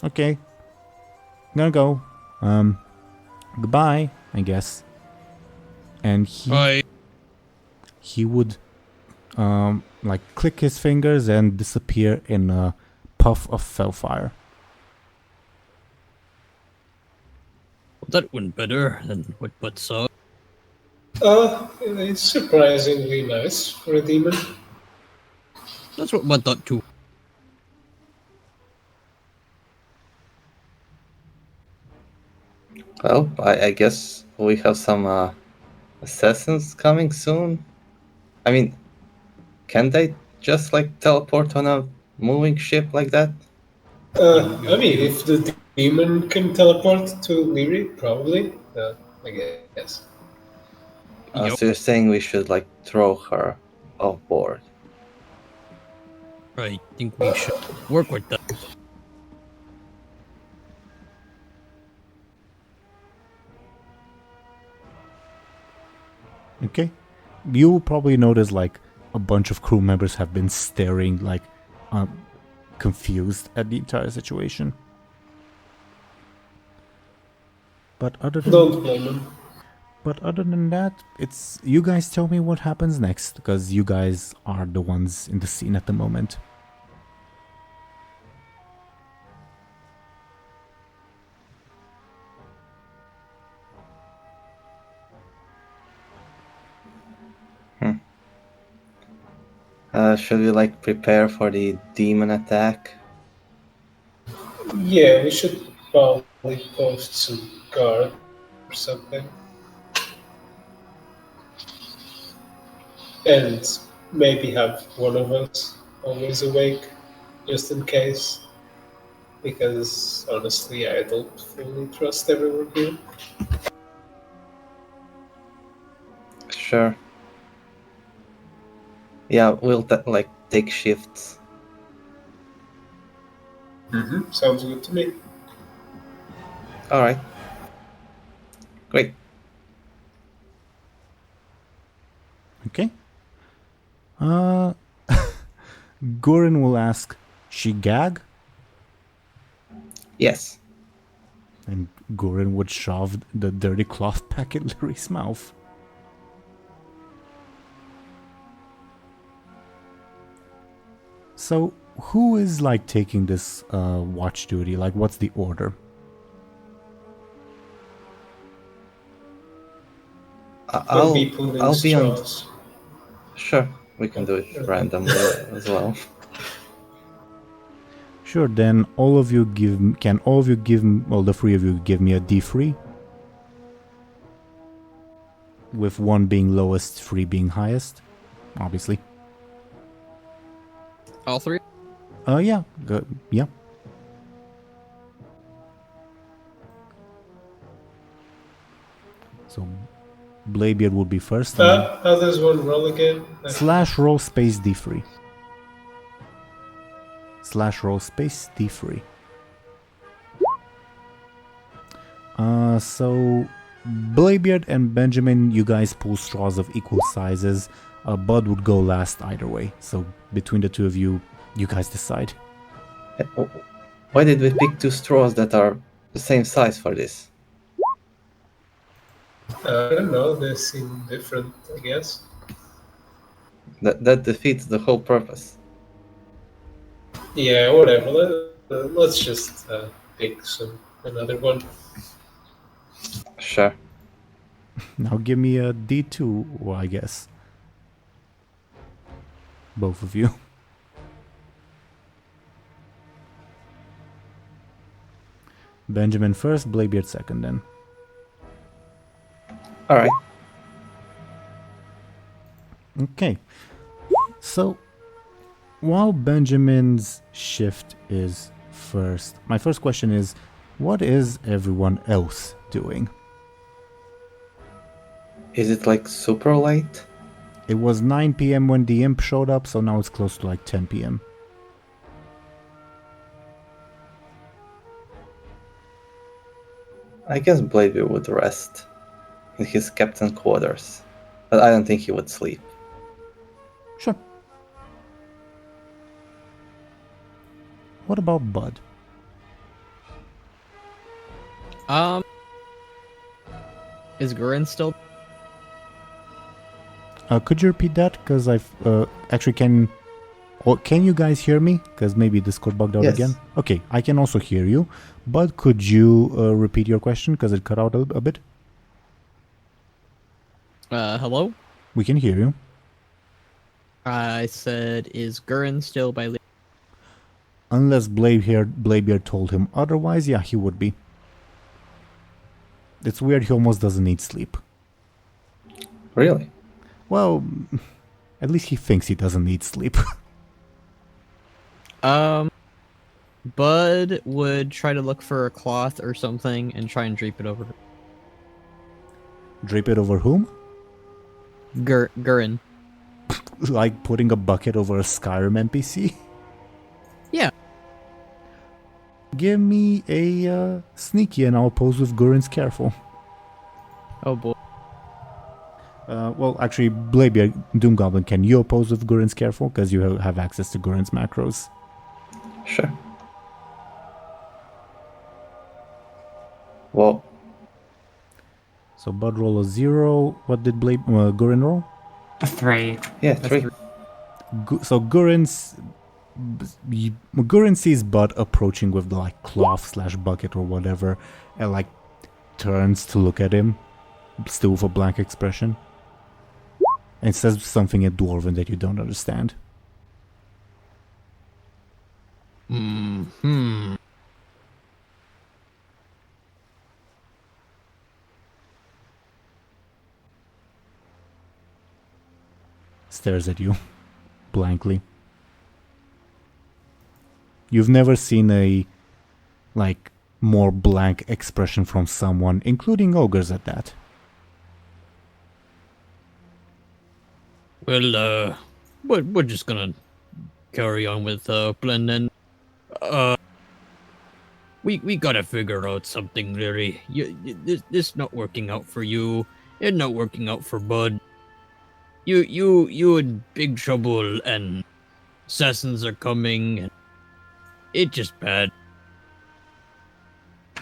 Okay. I'm gonna go. Goodbye, I guess. And he would like click his fingers and disappear in a puff of fellfire. Well, that went better than what Bud saw. It's surprisingly nice for a demon. That's what Bud thought too. Well, I guess we have some assassins coming soon. I mean, can they just like teleport on a moving ship like that? I mean, if the demon can teleport to Lyri, probably. I guess. Yup. So you're saying we should like throw her off board? I think we should work with that. Okay. You will probably notice like a bunch of crew members have been staring like confused at the entire situation. But other than that, it's you guys tell me what happens next because you guys are the ones in the scene at the moment. Should we like prepare for the demon attack? Yeah, we should probably post some guard or something. And maybe have one of us always awake, just in case. Because honestly, I don't fully trust everyone here. Sure. Yeah, we'll like take shifts. Sounds good to me. All right. Great. Okay. Gorin will ask, she gag? Yes. And Gorin would shove the dirty cloth back in Lyri's mouth. So, who is like taking this watch duty? Like, what's the order? I'll Be on. Sure, we can do it randomly as well. Sure, then all of you can all of you give, well, the three of you give me a D3? With 1 being lowest, 3 being highest, obviously. All three? Yeah, yeah. So, Bladebeard would be first. How does one roll again? Slash roll space D3. Slash roll space D3. So Bladebeard and Benjamin, you guys pull straws of equal sizes. Buhd would go last either way. So between the two of you, you guys decide. Why did we pick 2 straws that are the same size for this? I don't know. They seem different, I guess. That defeats the whole purpose. Yeah, whatever. Let's just pick another one. Sure. Now give me a D2, well, I guess. Both of you. Benjamin first, Bladebeard second then. Alright. Okay. So, while Benjamin's shift is first, my first question is, what is everyone else doing? Is it like super late? It was 9 p.m. when the imp showed up, so now it's close to like 10 p.m. I guess Bladebeard would rest in his captain quarters, but I don't think he would sleep. Sure. What about Buhd? Is Gurin still? Could you repeat that? Because I've actually can you guys hear me? Because maybe Discord bugged out Yes. again. Okay, I can also hear you. But could you repeat your question? Because it cut out a bit. Hello? We can hear you. I said, is Gurin still by? Unless Bladebeard told him otherwise, yeah, he would be. It's weird, he almost doesn't need sleep. Really? Well, at least he thinks he doesn't need sleep. Buhd would try to look for a cloth or something and try and drape it over Drape it over whom? Gurin. Like putting a bucket over a Skyrim NPC? Yeah. Give me a sneaky and I'll pose with Gurin's careful. Oh boy. Well, actually, Bladebeard, DoomGoblin, can you oppose with Gurin's careful? Because you have access to Gurin's macros. Sure. Well, So Buhd roll a 0. What did Gurin roll? A 3. yeah, 3. So Gurin sees Buhd approaching with the like cloth/bucket or whatever, and like turns to look at him, still with a blank expression, and says something in Dwarven that you don't understand. Stares at you blankly. You've never seen a like more blank expression from someone, including ogres at that. Well, we're just gonna carry on with Blend and we gotta figure out something, Lyri. This not working out for you. It's not working out for Buhd. You in big trouble, and assassins are coming, and it's just bad.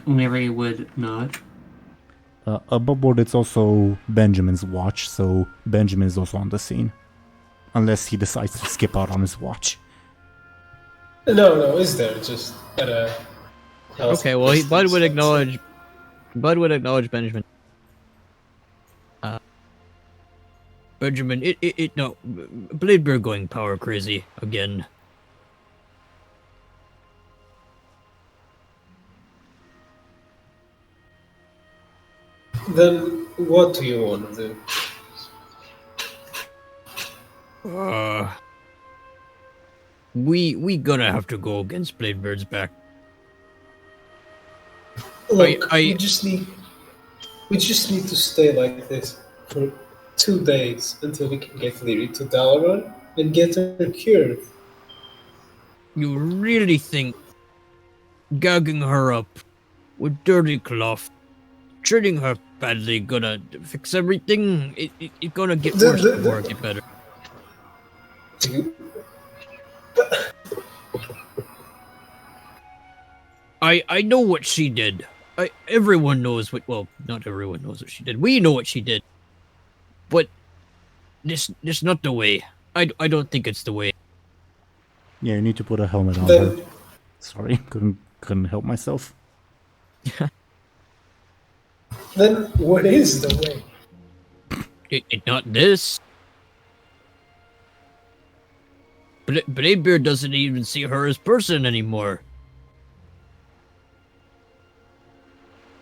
Lyri would not. Above board, it's also Benjamin's watch, so Benjamin is also on the scene. Unless he decides to skip out on his watch. No, it's there. Just gotta. Okay, well, Buhd would acknowledge. Buhd would acknowledge Benjamin. Benjamin, no, Bladebeard going power crazy again. Then what do you want to do? We gonna have to go against Bladebeard's back. Look, I- we just need to stay like this for 2 days until we can get Lyri to Dalaran and get her cured. You really think gagging her up with dirty cloth, treating her badly, gonna fix everything? It gonna get worse before it get better. Do you- I know what she did. Everyone knows what. Well, not everyone knows what she did. We know what she did, but this not the way. I don't think it's the way. Yeah, you need to put a helmet on Then- her. Sorry, couldn't help myself. Then what is the way? It not this. Bladebeard doesn't even see her as person anymore.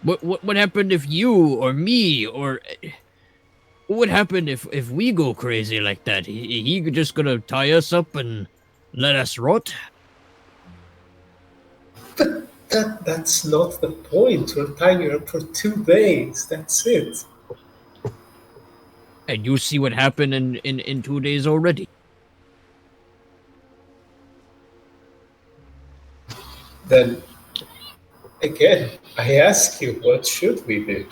What happened if you or me or what would happen if we go crazy like that? He just gonna tie us up and let us rot? That's not the point. We're tying her up for 2 days. That's it. And you see what happened in 2 days already. Then, again, I ask you, what should we do?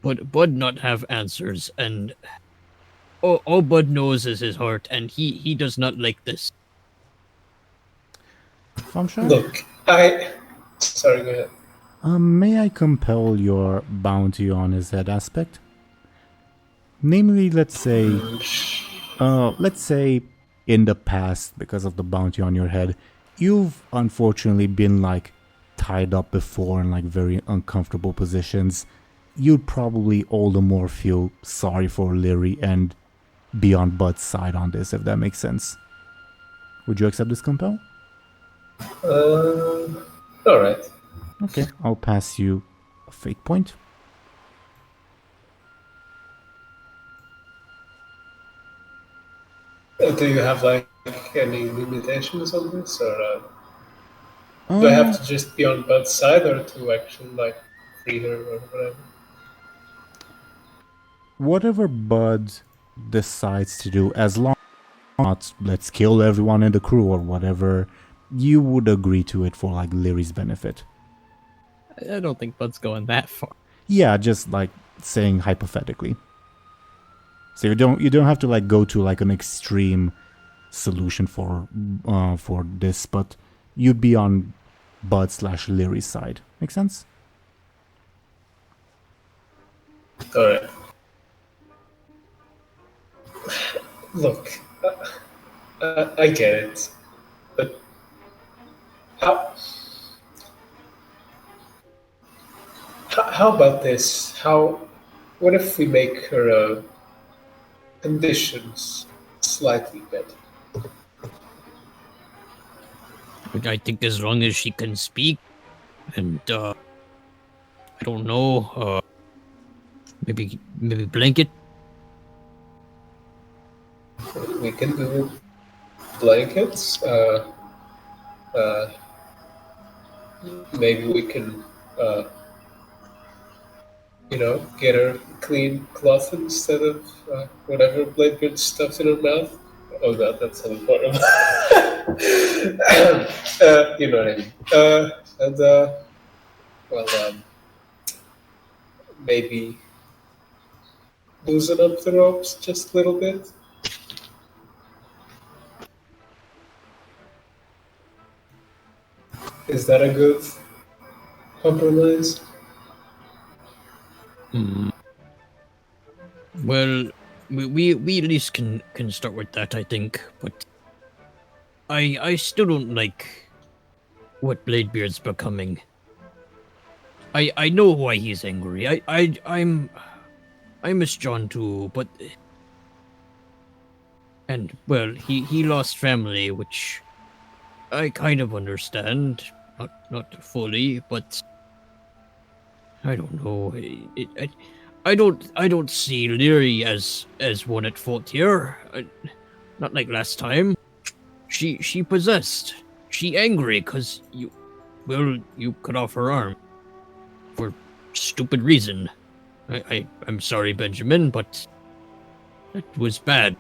But Buhd not have answers, and all Buhd knows is his heart, and he does not like this. Thompshire? Look, Sorry, go ahead. May I compel your bounty on his head aspect? Namely, let's say in the past, because of the bounty on your head, you've unfortunately been like tied up before in like very uncomfortable positions. You'd probably all the more feel sorry for Lyri and be on Buhd's side on this, if that makes sense. Would you accept this compel? Alright. Okay, I'll pass you a fate point. Do you have like any limitations on this, or do I have to just be on Bud's side, or to actually like free her or whatever? Whatever Buhd decides to do, as long as not let's kill everyone in the crew or whatever, you would agree to it for like Lyri's benefit. I don't think Bud's going that far. Yeah, just like saying hypothetically. So you don't have to like go to like an extreme solution for this, but you'd be on Buhd/Lyri's side. Make sense? Alright. Look, I get it, but how about this? What if we make her conditions slightly better? But I think as long as she can speak, and I don't know, maybe blanket. We can do blankets. Maybe we can, get her clean cloth instead of whatever Bladebeard stuffs in her mouth. Oh god, that's so important. You know what I mean. Maybe loosen up the ropes just a little bit. Is that a good compromise? Well, we at least can start with that, I think. But I still don't like what Bladebeard's becoming. I know why he's angry. I miss John too, but and well, he lost family, which I kind of understand, not fully, but I don't know. I don't see Lyri as one at fault here. Not like last time. She possessed. She angry because you cut off her arm for stupid reason. I'm sorry, Benjamin, but it was bad.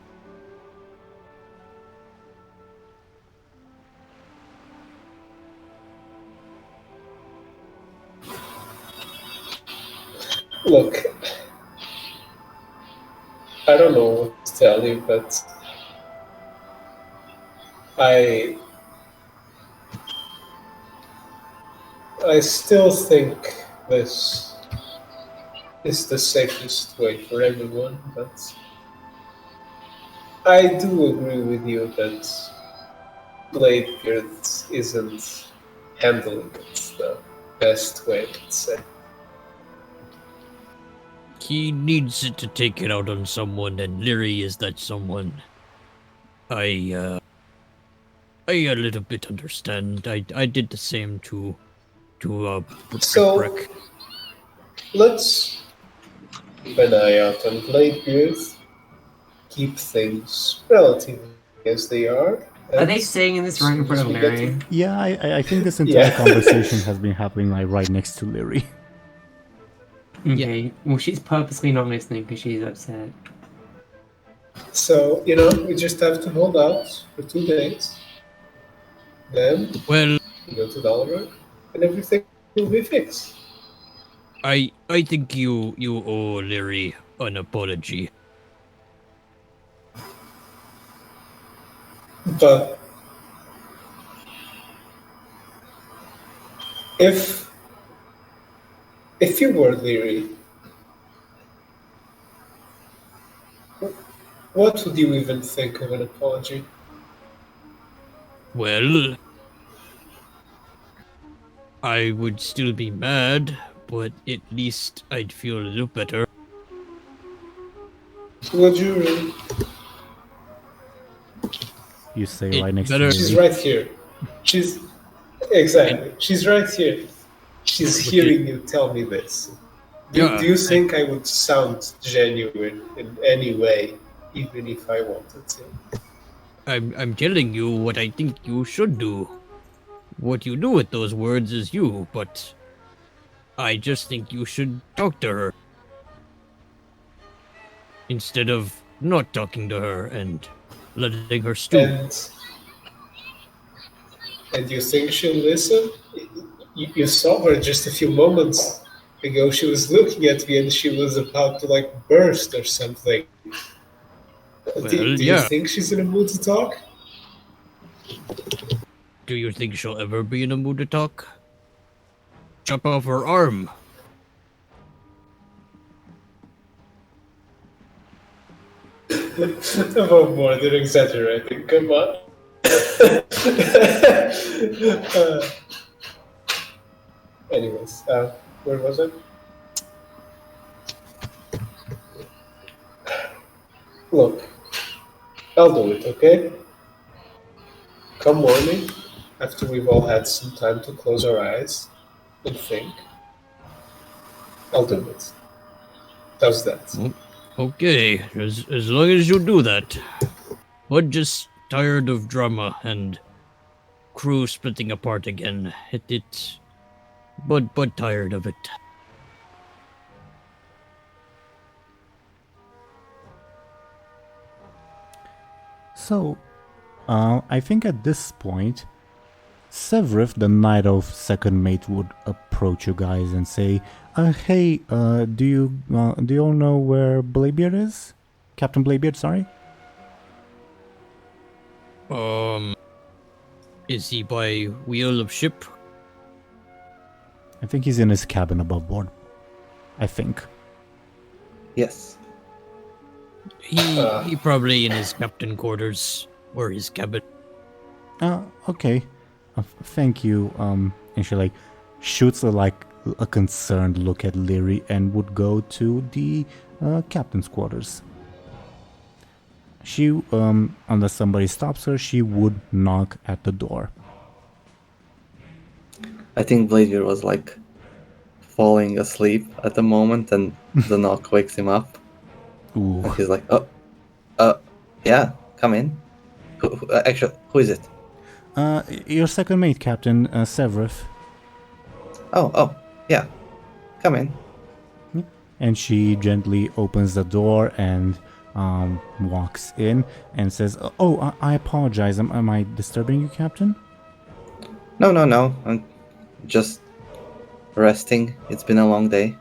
Look, I don't know what to tell you, but I still think this is the safest way for everyone, but I do agree with you that Bladebeard isn't handling it the best way, let's say. He needs to take it out on someone, and Lyri is that someone. I a little bit understand. I did the same to So, Brick. let's keep an eye out on Bladebeard, keep things relatively as they are. Are they staying in this right in front of Lyri? Yeah, I think this entire Yeah. conversation has been happening like right next to Lyri. Okay, well, she's purposely not listening because she's upset. So, we just have to hold out for 2 days. Then Well, we go to Dalrog, and everything will be fixed. I think you owe Lyri an apology. But if you were Lyri, what would you even think of an apology? Well, I would still be mad, but at least I'd feel a little better. Would you really? You say It right next better- to She's Lyri. right here. Exactly. She's right here. She's hearing you tell me this. Do you think I would sound genuine in any way, even if I wanted to? I'm telling you what I think you should do. What you do with those words is you, but I just think you should talk to her. Instead of not talking to her and letting her stew. And you think she'll listen? You saw her just a few moments ago. She was looking at me and she was about to burst or something. Do you think she's in a mood to talk? Do you think she'll ever be in a mood to talk? Chop off her arm. About more than exaggerating. Come on. Anyways, where was I? Look, I'll do it, okay? Come morning, after we've all had some time to close our eyes and think, I'll do it. How's that? Okay, as long as you do that. But just tired of drama and crew splitting apart again. But tired of it. So, I think at this point, Severith, the Knight of Second Mate, would approach you guys and say, "Hey, do you all know where Bladebeard is? Captain Bladebeard, sorry." Is he by wheel of ship? I think he's in his cabin above board. I think. Yes. He probably in his captain quarters or his cabin. Okay. Thank you. And she shoots a concerned look at Lyri and would go to the captain's quarters. She, unless somebody stops her, she would knock at the door. I think Bladebeard was like falling asleep at the moment, and the knock wakes him up. Ooh. And he's like, yeah, come in. Actually, who is it? Your second mate, Captain Severith. Oh, yeah, come in. And she gently opens the door and walks in and says, "Oh, I apologize. Am I disturbing you, Captain?" No. I'm just resting. It's been a long day.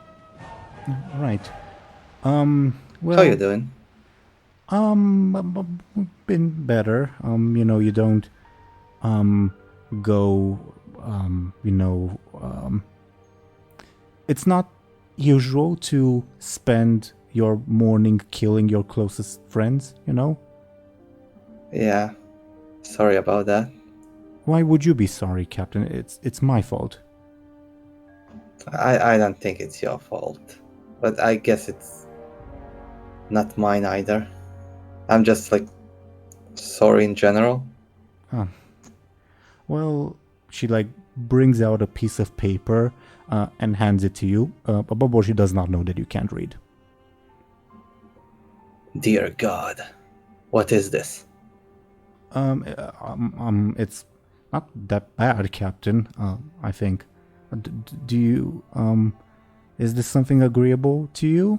Right. Well, How you doing? Been better. You don't go it's not usual to spend your morning killing your closest friends, Yeah, sorry about that. Why would you be sorry, Captain? It's my fault. I don't think it's your fault, but I guess it's not mine either. I'm just like sorry in general. Huh. Well, she brings out a piece of paper and hands it to you. Above all, she does not know that you can't read. Dear God, what is this? It's not that bad, Captain. I think. Do you is this something agreeable to you?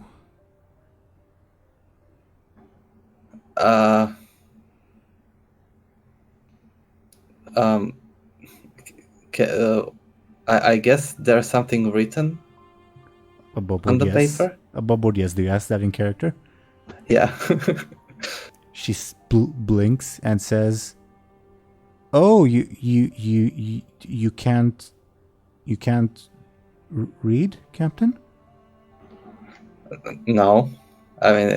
I guess there's something written on the paper. Buhd, yes. Do you ask that in character? Yeah. She blinks and says, "Oh, you can't read, Captain?" No, I mean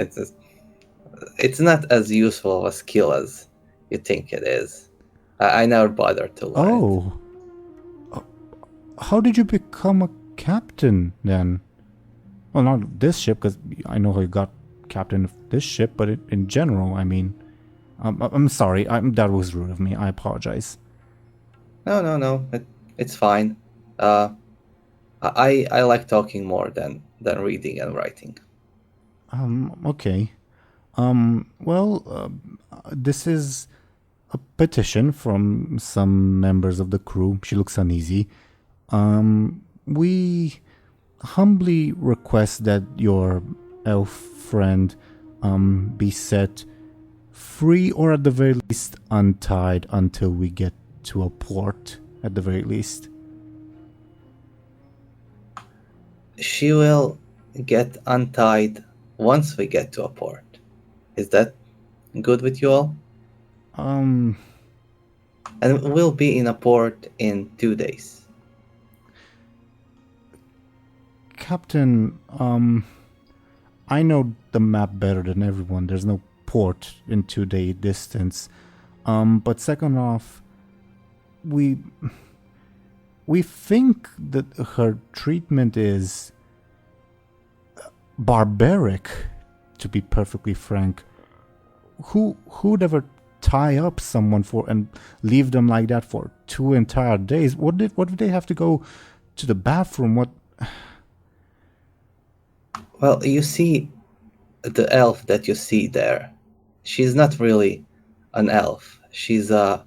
it's not as useful of a skill as you think it is. I never bothered to learn. Oh, how did you become a captain then? Well, not this ship, because I know how you got captain of this ship, but in general, I mean, I'm sorry. That was rude of me. I apologize. No. It's fine. I like talking more than reading and writing. Okay. Well, this is a petition from some members of the crew. She looks uneasy. We humbly request that your elf friend be set free, or at the very least untied, until we get to a port, at the very least. She will get untied once we get to a port. Is that good with you all? And we'll be in a port in 2 days. Captain, I know the map better than everyone. There's no port in 2-day distance. But second off, we think that her treatment is barbaric, to be perfectly frank. Who'd ever tie up someone and leave them like that for 2 entire days? What did they have to go to the bathroom? What? Well, you see, the elf that you see there, she's not really an elf. She's a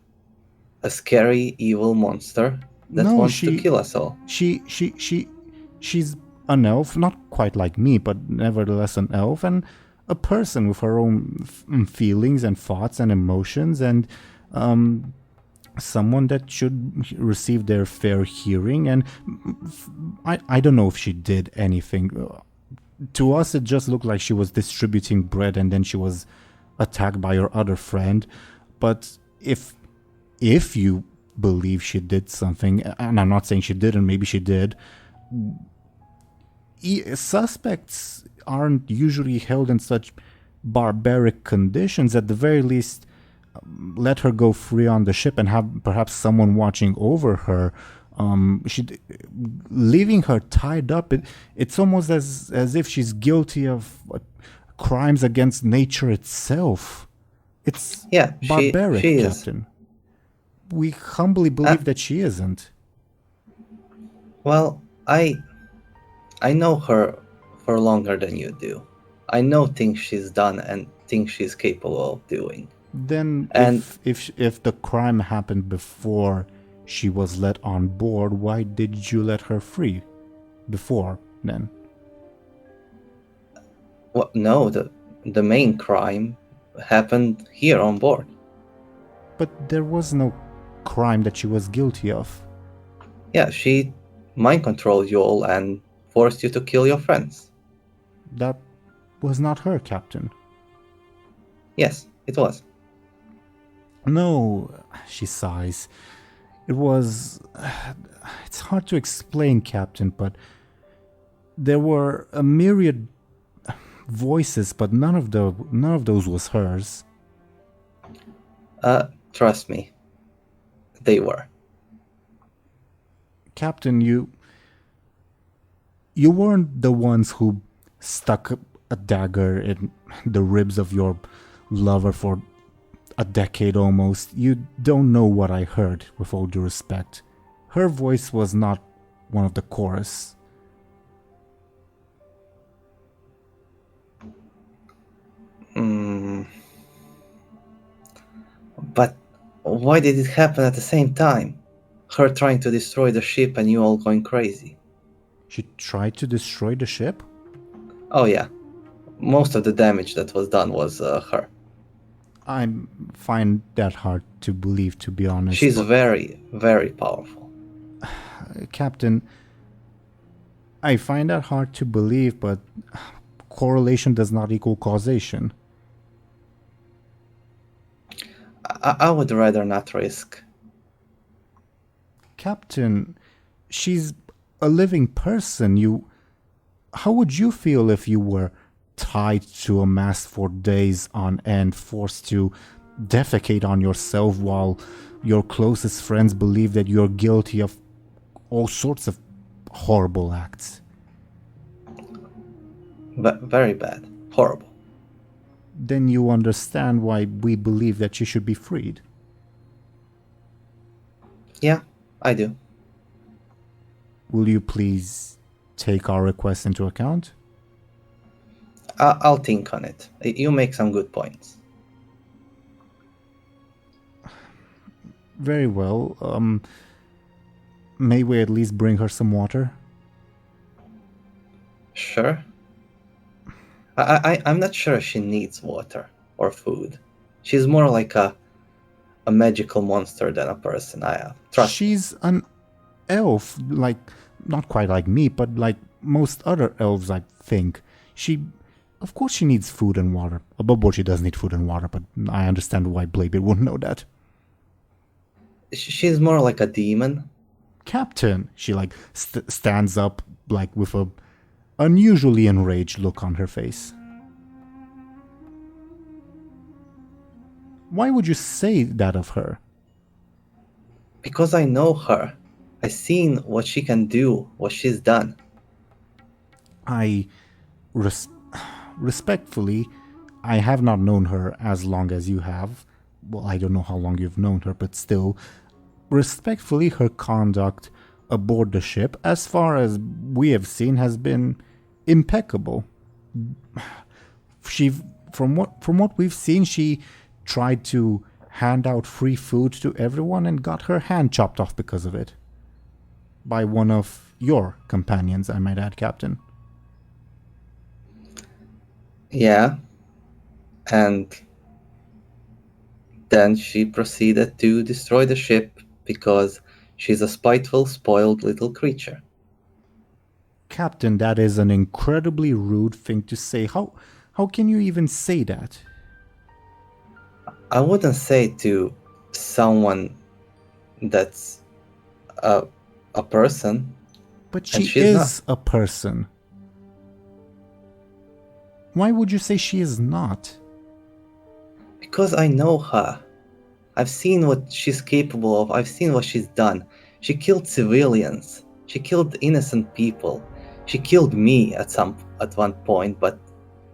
scary, evil monster that wants to kill us all. She's an elf, not quite like me, but nevertheless an elf, and a person with her own feelings and thoughts and emotions, and someone that should receive their fair hearing. And I don't know if she did anything. To us, it just looked like she was distributing bread, and then she was attacked by her other friend. But if you believe she did something, and I'm not saying she didn't, maybe she did, suspects aren't usually held in such barbaric conditions. At the very least, let her go free on the ship and have perhaps someone watching over her. Leaving her tied up, it's almost as if she's guilty of crimes against nature itself. It's barbaric, she Captain. We humbly believe that she isn't. Well, I know her for longer than you do. I know things she's done and things she's capable of doing. Then, And- if the crime happened before she was let on board, why did you let her free before then? Well, no, the main crime happened here on board. But there was no crime that she was guilty of. Yeah, she mind controlled you all and forced you to kill your friends. That was not her, Captain. Yes, it was. No, she sighs. It was... It's hard to explain, Captain, but there were a myriad voices, but none of those was hers. Trust me, they were. Captain, you weren't the ones who stuck a dagger in the ribs of your lover for a decade almost. You don't know what I heard, with all due respect. Her voice was not one of the chorus. But why did it happen at the same time? Her trying to destroy the ship and you all going crazy. She tried to destroy the ship? Oh yeah, most of the damage that was done was her. I find that hard to believe, to be honest. She's very, very powerful. Captain, I find that hard to believe, but correlation does not equal causation. I would rather not risk. Captain, she's a living person. How would you feel if you were tied to a mast for days on end, forced to defecate on yourself while your closest friends believe that you're guilty of all sorts of horrible acts? Very bad. Horrible. Then you understand why we believe that she should be freed. Yeah, I do. Will you please take our request into account? I'll think on it. You make some good points. Very well. May we at least bring her some water? Sure. I'm not sure she needs water or food. She's more like a magical monster than a person. Trust. She's an elf, like, not quite like me, but like most other elves, I think. Of course she needs food and water. Above board she does need food and water, but I understand why Bladebeard wouldn't know that. She's more like a demon. Captain, she like stands up, like with a unusually enraged look on her face. Why would you say that of her? Because I know her. I've seen what she can do, what she's done. Respectfully, I have not known her as long as you have. Well, I don't know how long you've known her, but still, respectfully, her conduct aboard the ship, as far as we have seen, has been impeccable. From what we've seen, she tried to hand out free food to everyone and got her hand chopped off because of it. By one of your companions, I might add, Captain. Yeah. And then she proceeded to destroy the ship because she's a spiteful, spoiled little creature. Captain, that is an incredibly rude thing to say. How can you even say that? I wouldn't say to someone that's a person. But And she is a person. Why would you say she is not? Because I know her. I've seen what she's capable of. I've seen what she's done. She killed civilians. She killed innocent people. She killed me at one point, but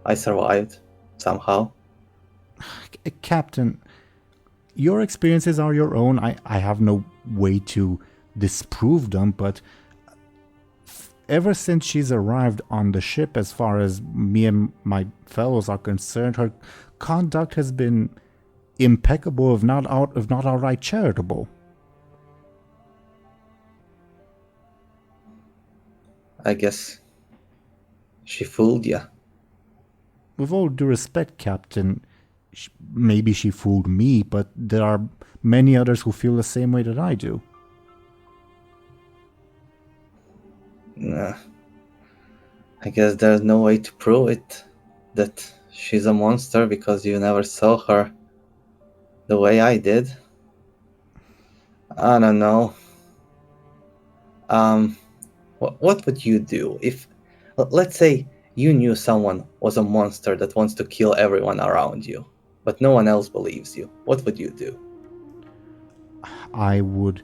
I survived somehow. Captain, your experiences are your own. I have no way to disprove them, but ever since she's arrived on the ship, as far as me and my fellows are concerned, her conduct has been impeccable, if not outright charitable. I guess she fooled ya. With all due respect, Captain, maybe she fooled me, but there are many others who feel the same way that I do. Nah. I guess there's no way to prove it that she's a monster because you never saw her the way I did. I don't know. What would you do if, let's say, you knew someone was a monster that wants to kill everyone around you, but no one else believes you? What would you do? I would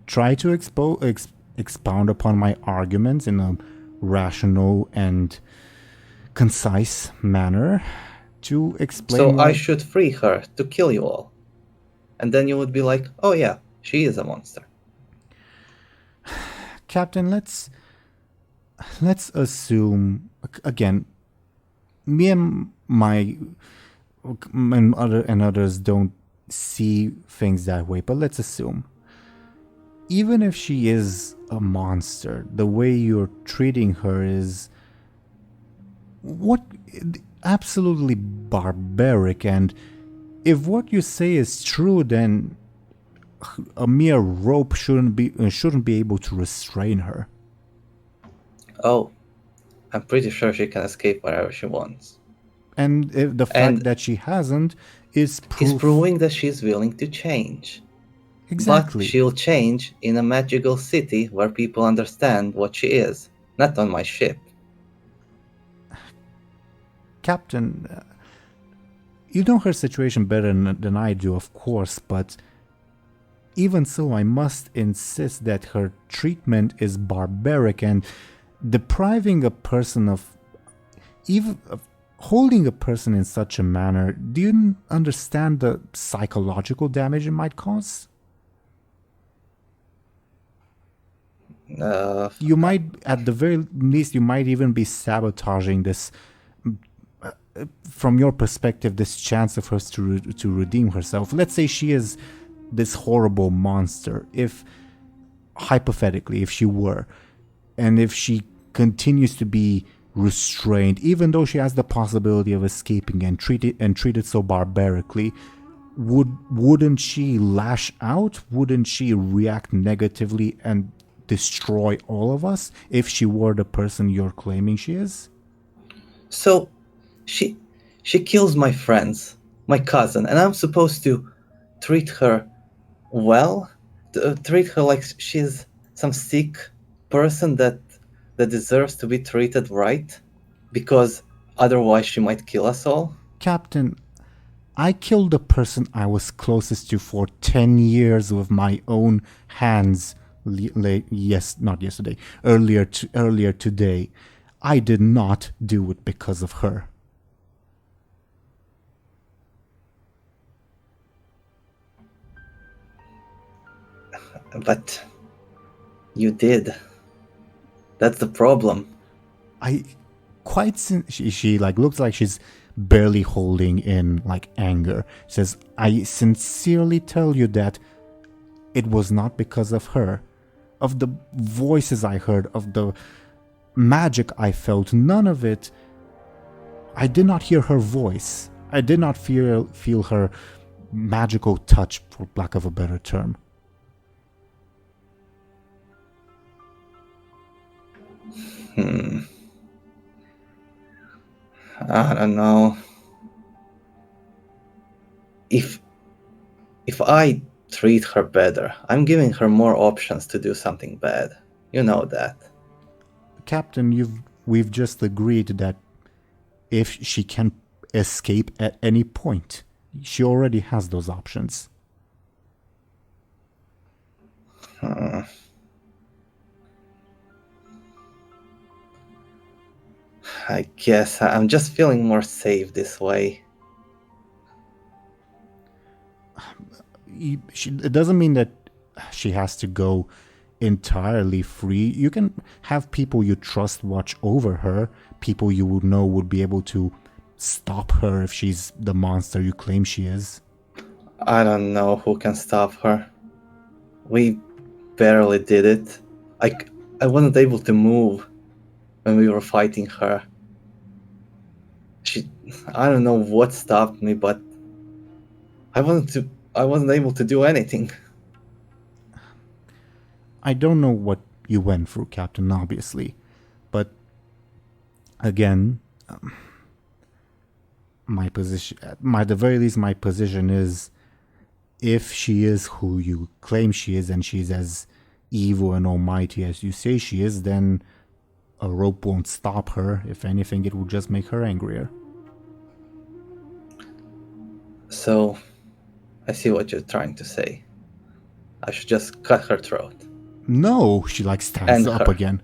try to expound upon my arguments in a rational and concise manner to explain. So why I should free her to kill you all. And then you would be like, oh yeah, she is a monster. Captain, let's assume again, me and others don't see things that way, but let's assume, even if she is a monster, the way you're treating her is absolutely barbaric, and if what you say is true, then a mere rope shouldn't be able to restrain her. Oh, I'm pretty sure she can escape wherever she wants. And if the fact that she hasn't is proof. Is proving that she's willing to change. Exactly. But she'll change in a magical city where people understand what she is, not on my ship. Captain, you know her situation better than I do, of course, but even so, I must insist that her treatment is barbaric, and depriving a person of holding a person in such a manner, do you understand the psychological damage it might cause? You might, at the very least, you might even be sabotaging this, from your perspective, this chance of hers to redeem herself. Let's say she is this horrible monster, if hypothetically, if she were, and if she continues to be restrained, even though she has the possibility of escaping and treated so barbarically, wouldn't she lash out? Wouldn't she react negatively and destroy all of us if she were the person you're claiming she is? So she kills my friends, my cousin, and I'm supposed to treat her well, treat her like she's some sick person that deserves to be treated right, because otherwise she might kill us all? Captain, I killed the person I was closest to for 10 years with my own hands. Not yesterday. Earlier today. I did not do it because of her. But you did. That's the problem. She looks like she's barely holding in anger. Says, I sincerely tell you that it was not because of her. Of the voices I heard, of the magic I felt, none of it. I did not hear her voice. I did not feel her magical touch, for lack of a better term. I don't know. If I treat her better, I'm giving her more options to do something bad. You know that. Captain, we've just agreed that if she can escape at any point, she already has those options. I guess I'm just feeling more safe this way. It doesn't mean that she has to go entirely free. You can have people you trust watch over her, people you would know would be able to stop her if she's the monster you claim she is. I don't know who can stop her. We barely did it. I wasn't able to move when we were fighting her. I don't know what stopped me, but I wasn't able to do anything. I don't know what you went through, Captain, obviously, but again, my position, at the very least, my position is, if she is who you claim she is, and she's as evil and almighty as you say she is, then a rope won't stop her. If anything, it will just make her angrier. So, I see what you're trying to say. I should just cut her throat. No, she stands And up her. again.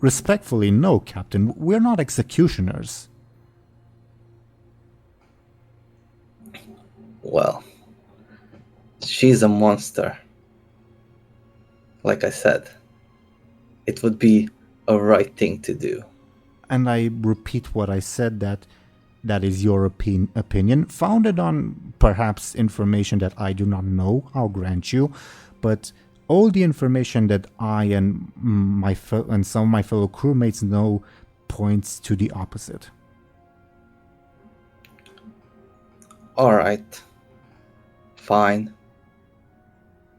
Respectfully, no, Captain. We're not executioners. Well, she's a monster. Like I said, it would be a right thing to do. And I repeat what I said, that is your opinion, founded on perhaps information that I do not know, I'll grant you, but all the information that I and some of my fellow crewmates know points to the opposite. Alright. Fine.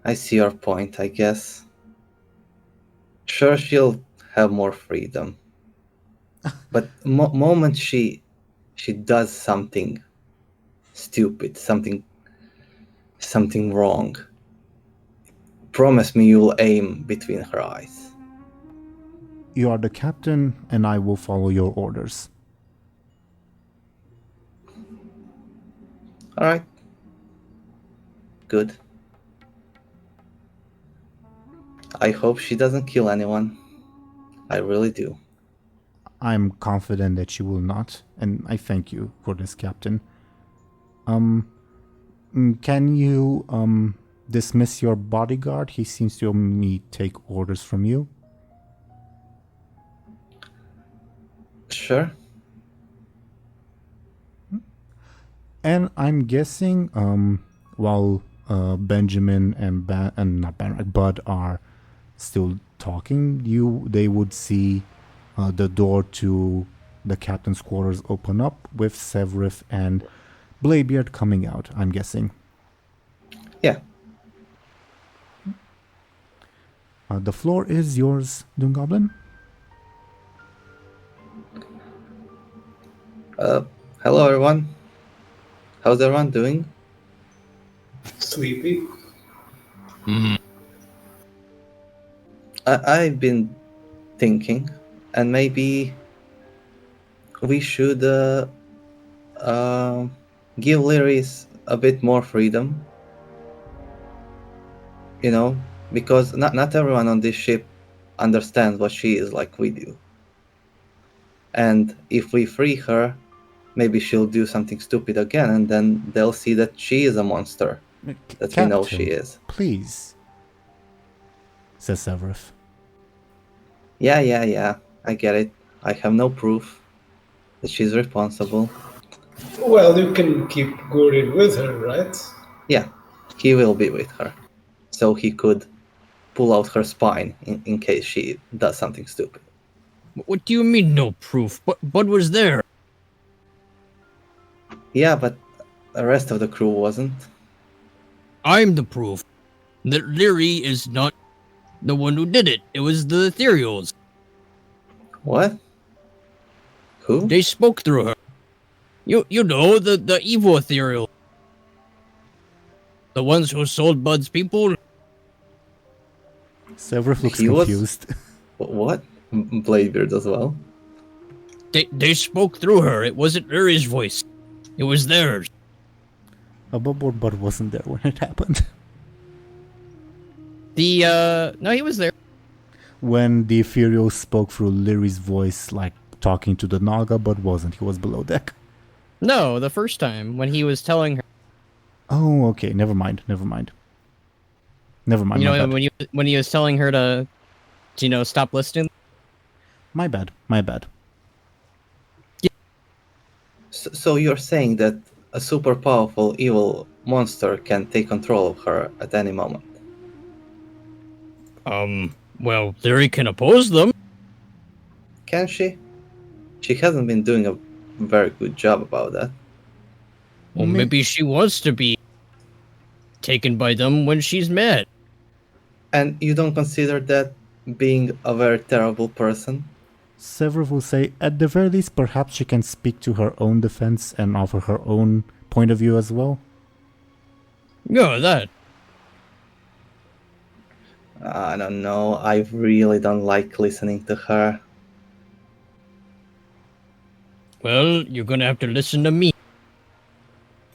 I see your point, I guess. Sure, she'll have more freedom. But moment she does something stupid, something wrong, promise me you'll aim between her eyes. You are the captain, and I will follow your orders. Alright. Good. I hope she doesn't kill anyone. I really do. I'm confident that she will not, and I thank you for this, Captain. Can you dismiss your bodyguard? He seems to only take orders from you. Sure. And I'm guessing, while Benjamin and Buhd are still talking, they would see the door to the captain's quarters open up with Zelris and Bladebeard coming out, I'm guessing. Yeah. The floor is yours, DoomGoblin. Hello everyone. How's everyone doing? Sleepy. I've been thinking, and maybe we should give Lyri a bit more freedom. You know, because not everyone on this ship understands what she is like we do. And if we free her, maybe she'll do something stupid again, and then they'll see that she is a monster. That Captain, we know she is. Please, says Zelris. Yeah. I get it. I have no proof that she's responsible. Well, you can keep Gordon with her, right? Yeah, he will be with her. So he could pull out her spine in case she does something stupid. What do you mean, no proof? Buhd was there. Yeah, but the rest of the crew wasn't. I'm the proof that Lyri is not the one who did it. It was the Ethereals. What? Who? They spoke through her. You know, the evil Ethereal. The ones who sold Buhd's people. Zelris looks He was- confused. What? Bladebeard as well? They spoke through her. It wasn't Lyri's voice. It was theirs. Above but wasn't there when it happened. No, he was there. When the Ethereal spoke through Lyri's voice, like talking to the Naga, but wasn't. He was below deck. No, the first time when he was telling her. Oh, okay. Never mind. Never mind. You My know, bad. when he was telling her to, stop listening. My bad. My bad. So you're saying that a super powerful evil monster can take control of her at any moment? Well, Lyri can oppose them. Can she? She hasn't been doing a very good job about that. Or maybe she wants to be taken by them when she's mad. And you don't consider that being a very terrible person? Several will say, at the very least, perhaps she can speak to her own defense and offer her own point of view as well. Yeah, that. I don't know. I really don't like listening to her. Well, you're gonna have to listen to me.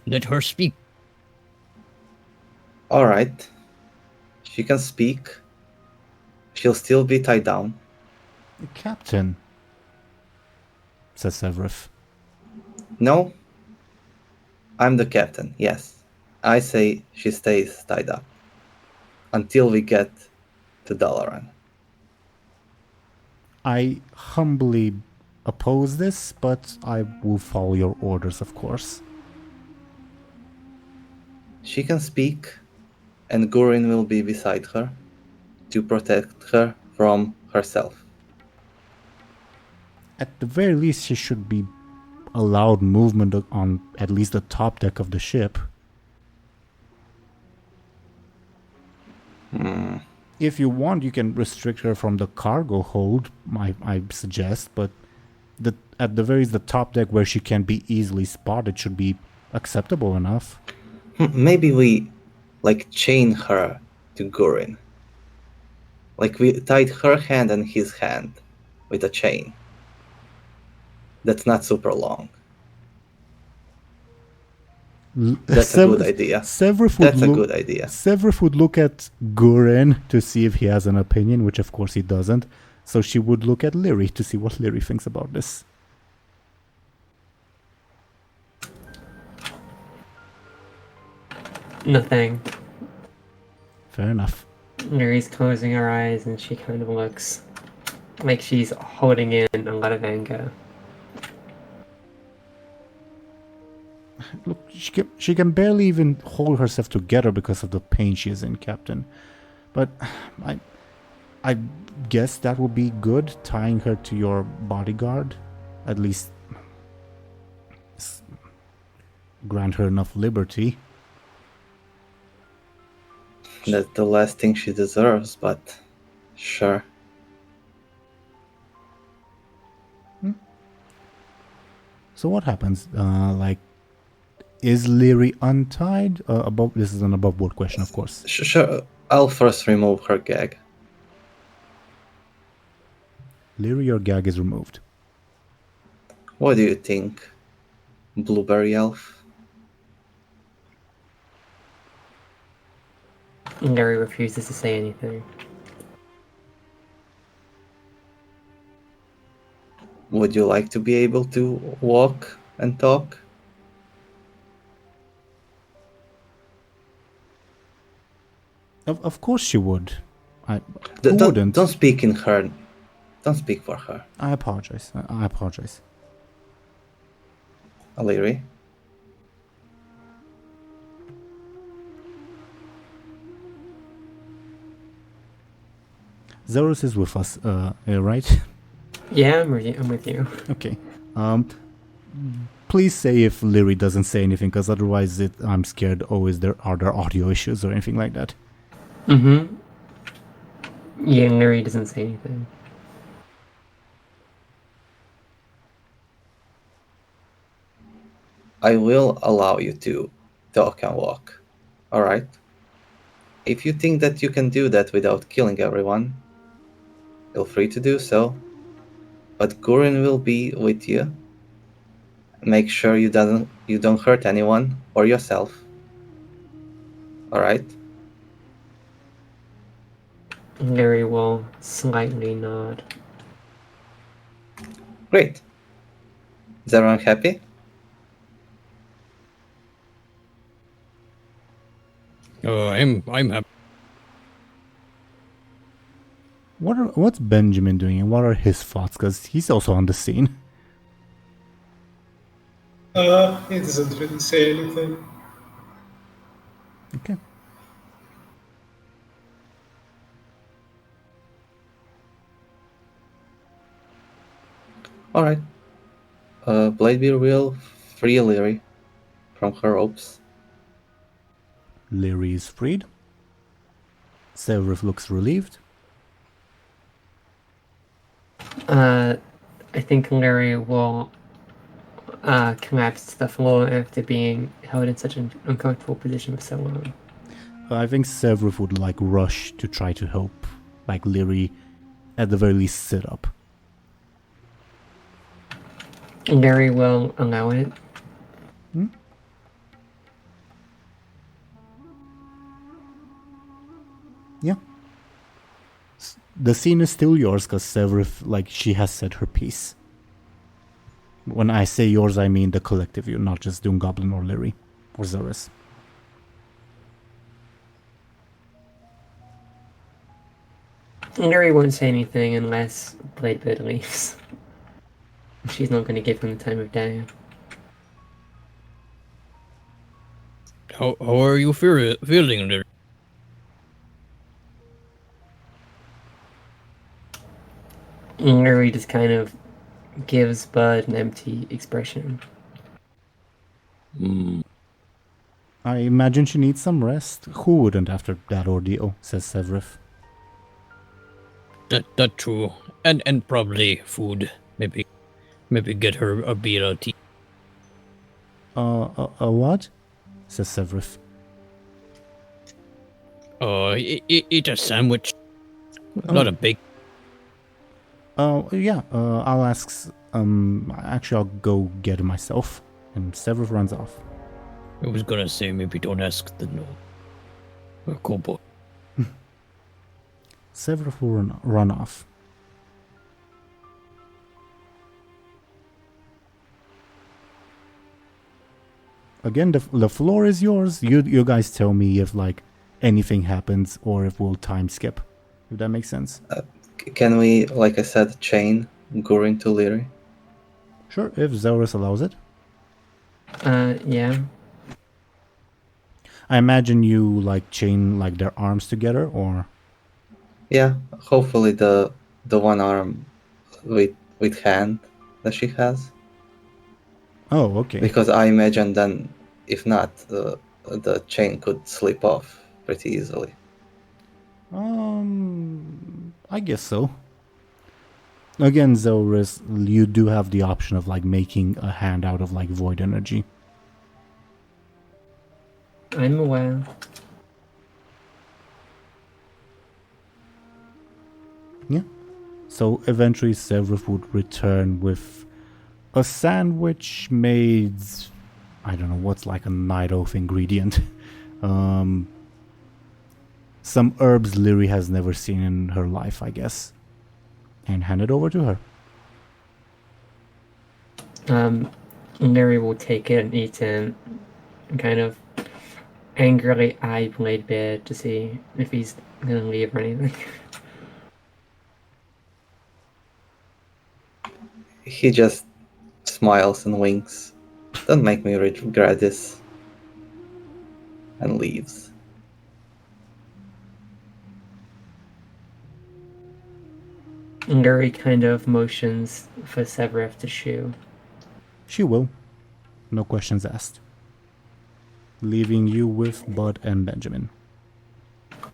Let her speak. Alright. She can speak. She'll still be tied down. Captain, says Severus. No? I'm the captain, yes. I say she stays tied up. Until we get to Dalaran. I humbly oppose this, but I will follow your orders, of course. She can speak, and Gurin will be beside her to protect her from herself. At the very least, she should be allowed movement on at least the top deck of the ship. If you want, you can restrict her from the cargo hold, I suggest, but at the very least, the top deck where she can be easily spotted should be acceptable enough. Maybe we, chain her to Gurin. We tied her hand and his hand with a chain. That's not super long. That's a good idea. That's a good idea. Severus would look at Guren to see if he has an opinion, which of course he doesn't. So she would look at Lyri to see what Lyri thinks about this. Nothing. Fair enough. Lyri's closing her eyes and she kind of looks like she's holding in a lot of anger. Look, she can barely even hold herself together because of the pain she is in, Captain. But I guess that would be good, tying her to your bodyguard. At least grant her enough liberty. That's the last thing she deserves, but sure. So what happens? Is Lyri untied? This is an above-board question, of course. Sure. I'll first remove her gag. Lyri, your gag is removed. What do you think, Blueberry Elf? Lyri refuses to say anything. Would you like to be able to walk and talk? Of course she would. Who wouldn't? Don't speak in her. Don't speak for her. I apologize. I apologize. Lyri? Zelris is with us, right? Yeah, I'm with you. Okay. Please say if Lyri doesn't say anything, because otherwise I'm scared. Are there audio issues or anything like that? Mm-hmm. Yeah, Lyri doesn't say anything. I will allow you to talk and walk. Alright? If you think that you can do that without killing everyone, feel free to do so. But Gurin will be with you. Make sure you don't hurt anyone or yourself. Alright? Lyri will slightly nod. Great. Is everyone happy? I'm happy. What's Benjamin doing, and what are his thoughts? Because he's also on the scene. He doesn't really say anything. Okay. Alright. Bladebeard will free Lyri from her ropes. Lyri is freed. Zelris looks relieved. I think Lyri will collapse to the floor after being held in such an uncomfortable position for so long. I think Severus would like rush to try to help, like Lyri, at the very least sit up. Lyri will allow it. Yeah. The scene is still yours because Severus, like, she has said her piece. When I say yours, I mean the collective you, not just DoomGoblin or Lyri or Zelris. Lyri won't say anything unless Bladebeard leaves. She's not going to give him the time of day. How are you feeling there? Lyri just kind of gives Buhd an empty expression. I imagine she needs some rest. Who wouldn't after that ordeal, says Severus. That true. And probably food. Maybe get her a beer of tea. A what? Says Severus. Eat a sandwich. Not a big. Yeah, I'll ask, actually I'll go get it myself. And Severus runs off. I was gonna say maybe don't ask the no. A kobold. Severus will run off. Again, the floor is yours. You guys tell me if like anything happens or if we'll time skip. If that makes sense. Can we, like I said, chain Gurin to Lyri? Sure, if Zelris allows it. Yeah. I imagine you like chain like their arms together, or Yeah, hopefully the one arm with hand that she has. oh, okay. Because I imagine then, if not, the chain could slip off pretty easily. I guess so. Again, Zelris, you do have the option of like making a hand out of like void energy. I'm aware. Yeah. So eventually Severus would return with a sandwich made, I don't know what's like a night oath ingredient. Some herbs Lyri has never seen in her life, I guess. And hand it over to her. Lyri will take it and eat it and kind of angrily eye Bladebeard to see if he's gonna leave or anything. He just smiles and winks. Don't make me regret this. And leaves. Lyri kind of motions for Severus to shoo. She will. No questions asked. Leaving you with Buhd and Benjamin.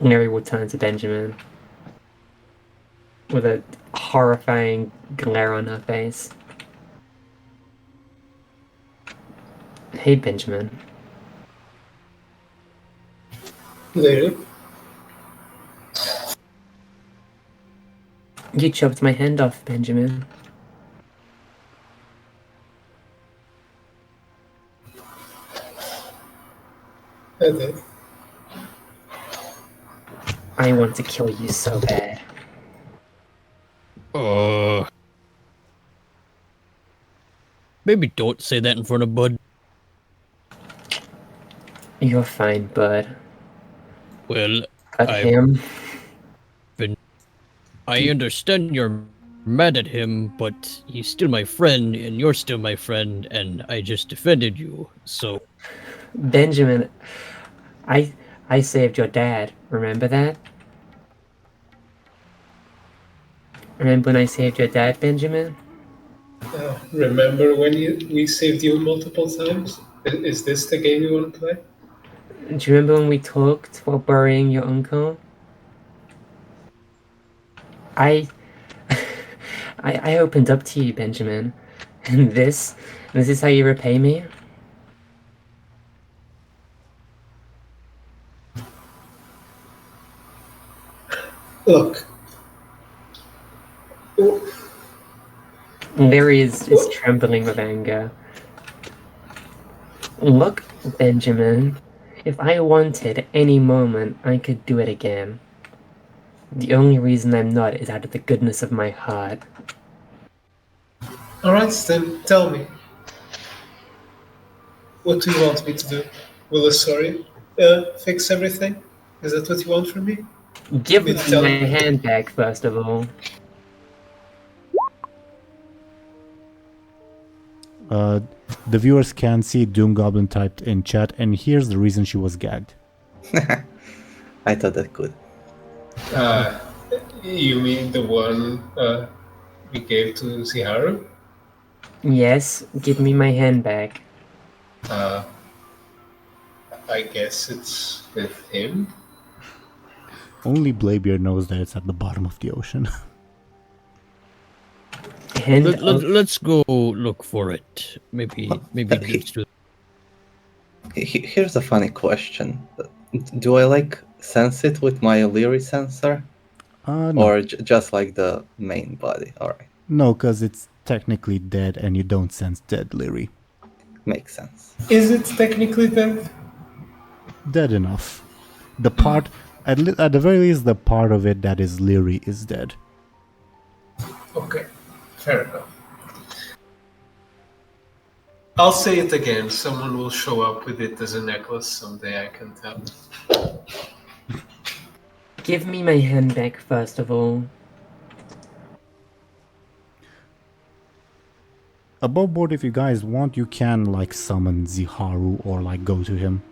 Lyri will turn to Benjamin with a horrifying glare on her face. Hey, Benjamin. Lyri, You chopped my hand off, Benjamin. I did. I want to kill you so bad. Maybe don't say that in front of Buhd. You're fine, bud. Well, Cut I- him. I understand you're mad at him, but he's still my friend, and you're still my friend, and I just defended you. So Benjamin, I saved your dad. Remember that? Remember when I saved your dad, Benjamin? Remember when we saved you multiple times? Is this the game you want to play? Do you remember when we talked while burying your uncle? I opened up to you, Benjamin. And this is how you repay me? Look. Lyri is trembling with anger. Look, Benjamin. If I wanted any moment, I could do it again. The only reason I'm not is out of the goodness of my heart. Alright, then tell me. What do you want me to do? Will a story fix everything? Is that what you want from me? Give me my hand back, first of all. The viewers can see DoomGoblin typed in chat, and here's the reason she was gagged. I thought that could. You mean the one we gave to Ziharu? Yes, give me my hand back. I guess it's with him. Only Bladebeard knows that it's at the bottom of the ocean. let's go look for it. Maybe let's do. Here's a funny question. Do I like sense it with my Lyri sensor? No. Or just like the main body? Alright. No, because it's technically dead and you don't sense dead Lyri. Makes sense. Is it technically dead? Dead enough. The part, at the very least, the part of it that is Lyri is dead. Okay, fair enough. I'll say it again. Someone will show up with it as a necklace someday, I can tell. Give me my hand back, first of all. Above board, if you guys want, you can like summon Ziharu or like go to him.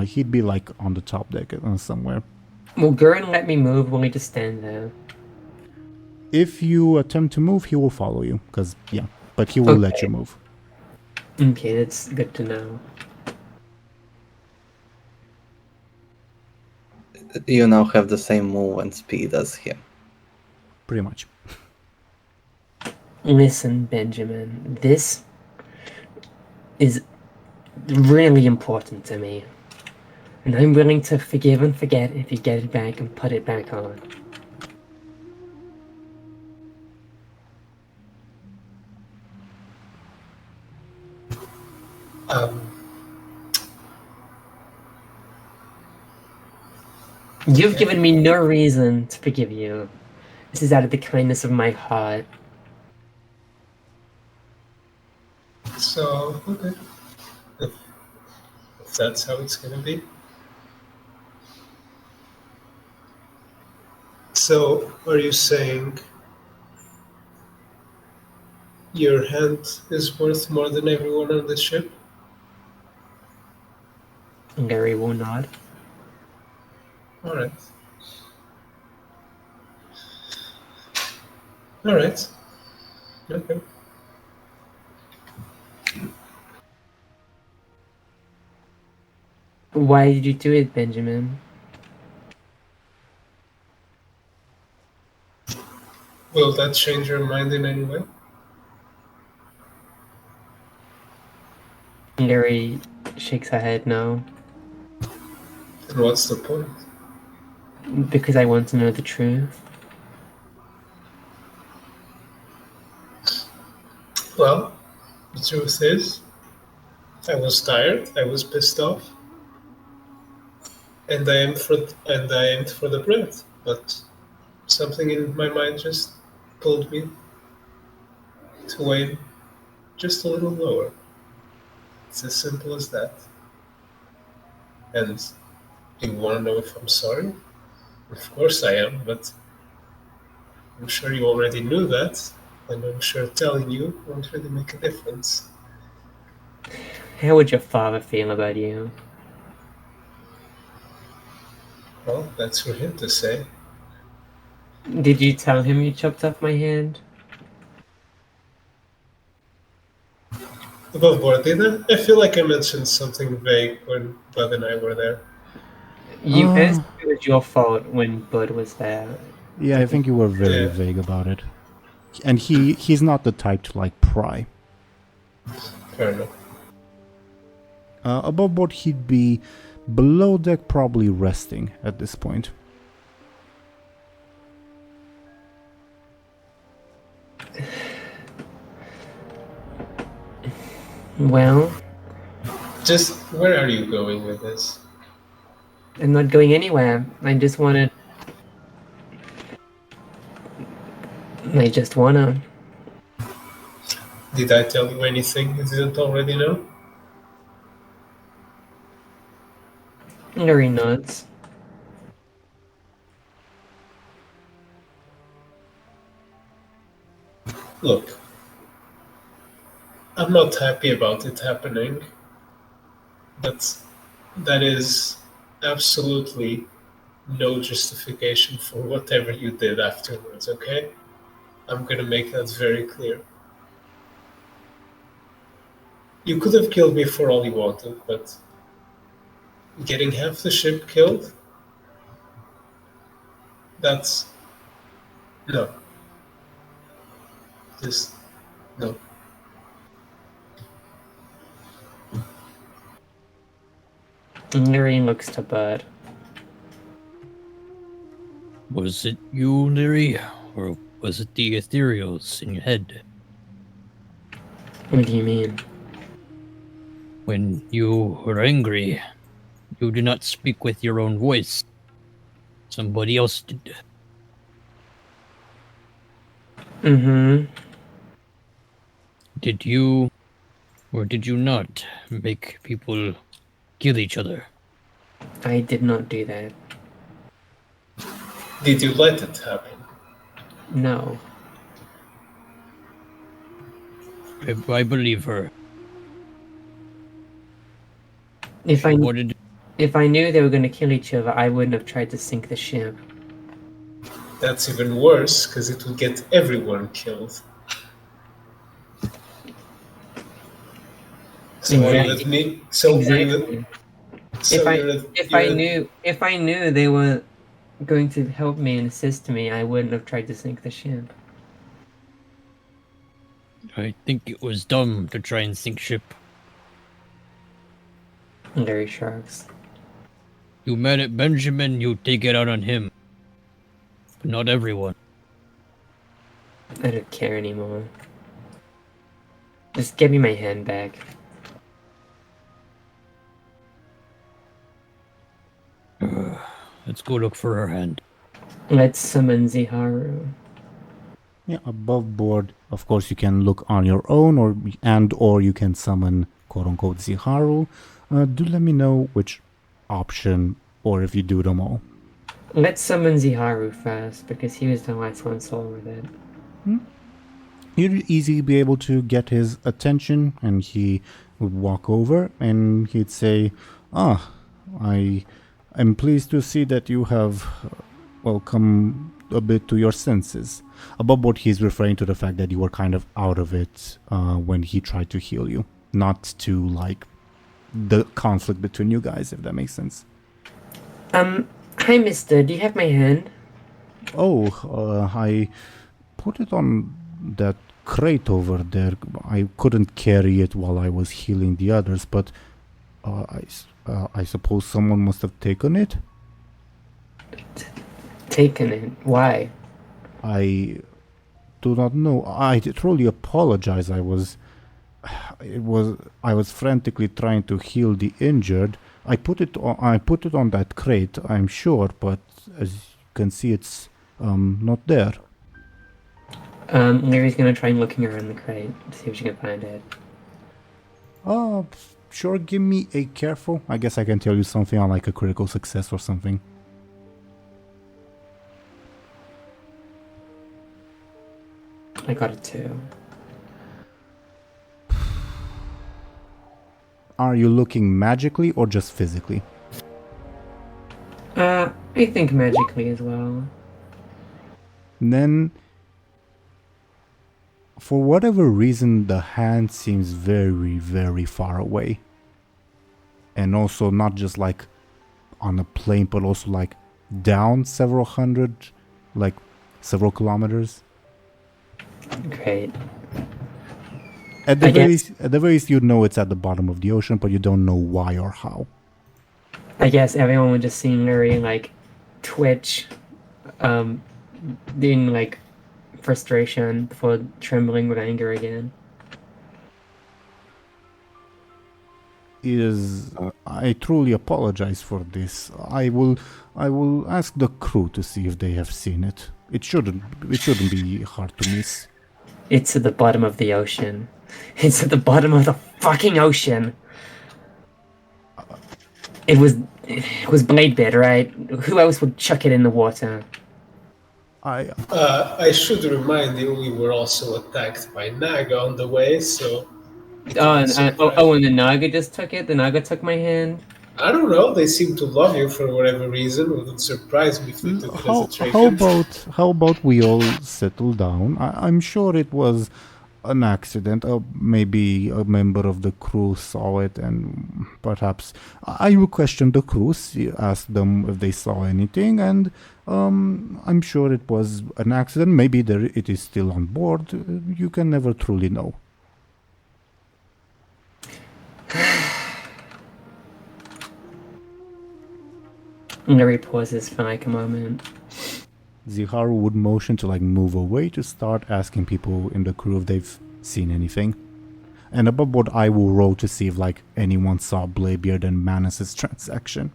He'd be like on the top deck somewhere. Will Gurren let me move? Will he just stand there? If you attempt to move, he will follow you. Because, yeah, but he will let Okay. you move. Okay, that's good to know. You now have the same movement speed as him. Pretty much. Listen, Benjamin, this is really important to me. And I'm willing to forgive and forget if you get it back and put it back on. You've given me no reason to forgive you. This is out of the kindness of my heart. So, okay. If that's how it's gonna be. So, are you saying your hand is worth more than everyone on the ship? Lyri will nod. Alright. Alright. Okay. Why did you do it, Benjamin? Will that change your mind in any way? Lyri shakes her head no. And what's the point? Because I want to know the truth. Well, the truth is, I was tired, I was pissed off, and I aimed for the bread, but something in my mind just pulled me to aim just a little lower. It's as simple as that. And you want to know if I'm sorry? Of course I am, but I'm sure you already knew that, and I'm sure telling you won't really make a difference. How would your father feel about you? Well, that's for him to say. Did you tell him you chopped off my hand? Above board, did I feel like I mentioned something vague when Bud and I were there. You asked if it was your fault when Bud was there. Yeah, I think you were very Yeah. vague about it. And he's not the type to like pry. Fair enough. Above board, he'd be below deck, probably resting at this point. Well, Just, where are you going with this? I'm not going anywhere. I just wanna. Did I tell you anything you didn't already know? Lyri nods. Look, I'm not happy about it happening, but that is absolutely no justification for whatever you did afterwards, okay? I'm gonna make that very clear. You could have killed me for all you wanted, but getting half the ship killed? That's... no. Just... no. Lyri looks to Bud. Was it you, Lyri? Or was it the ethereals in your head? What do you mean? When you were angry, you did not speak with your own voice. Somebody else did. Mm-hmm. Did you, or did you not, make people kill each other? I did not do that. Did you let it happen? No. I believe her. If I What did if I knew they were gonna kill each other, I wouldn't have tried to sink the ship. That's even worse, because it would get everyone killed. So are you with me? So are you with, Exactly. so If I knew they were going to help me and assist me, I wouldn't have tried to sink the ship. I think it was dumb to try and sink ship. Lyri shrugs. You mad at Benjamin, you take it out on him. But not everyone. I don't care anymore. Just give me my hand back. Let's go look for her hand. Let's summon Ziharu. Yeah, above board, of course, you can look on your own, or you can summon quote-unquote Ziharu. Do let me know which option, or if you do them all. Let's summon Ziharu first, because he was the last one soul with it. You'd easily be able to get his attention, and he would walk over, and he'd say, I am pleased to see that you have, come a bit to your senses. Above board, he's referring to the fact that you were kind of out of it when he tried to heal you. Not to, the conflict between you guys, if that makes sense. Hi, mister. Do you have my hand? I put it on that crate over there. I couldn't carry it while I was healing the others, but I suppose someone must have taken it? Taken it? Why? I do not know. I truly apologize. I was frantically trying to heal the injured. I put it on that crate, I'm sure, but as you can see, it's not there. Lyri's gonna try looking around the crate, see if she can find it. Sure, give me a careful. I guess I can tell you something on a critical success or something. I got a 2. Are you looking magically or just physically? I think magically as well. Then, for whatever reason, the hand seems very, very far away. And also not just like on a plane, but also like down several hundred, like several kilometers. Great. At the very least, you know it's at the bottom of the ocean, but you don't know why or how. I guess everyone would just see Lyri like twitch, in like frustration before trembling with anger again. I truly apologize for this. I will ask the crew to see if they have seen it. It shouldn't be hard to miss. It's at the bottom of the ocean. It's at the bottom of the fucking ocean. It was Bladebeard, right? Who else would chuck it in the water? I should remind you, we were also attacked by Naga on the way, so... And the Naga just took it? The Naga took my hand? I don't know, they seem to love you for whatever reason. It wouldn't surprise me if they took it as a trinket. How about we all settle down? I'm sure it was an accident. Maybe a member of the crew saw it, and perhaps I will question the crew, ask them if they saw anything, and I'm sure it was an accident. Maybe it is still on board. You can never truly know. Lyri pauses for like a moment. Ziharu would motion to like move away to start asking people in the crew if they've seen anything. And above board, I will roll to see if like anyone saw Bladebeard and Manus's transaction.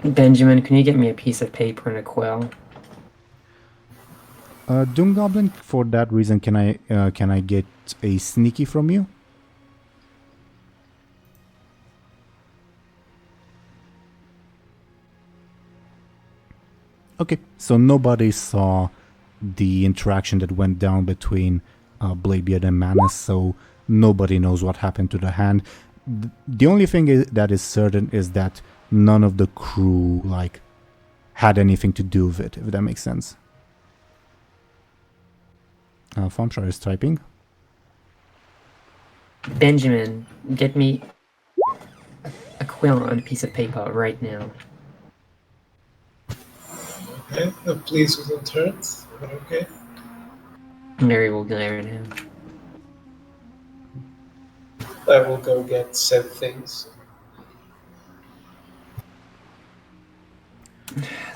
Benjamin, can you get me a piece of paper and a quill? DoomGoblin, for that reason, can I get a sneaky from you? Okay, so nobody saw the interaction that went down between Bladebeard and Manus, so nobody knows what happened to the hand. The only thing that is certain is that none of the crew like had anything to do with it, if that makes sense. Thompshire is typing. Benjamin, get me a quill on a piece of paper right now. Okay, please wouldn't hurt. Okay. Lyri will glare at him. I will go get said things.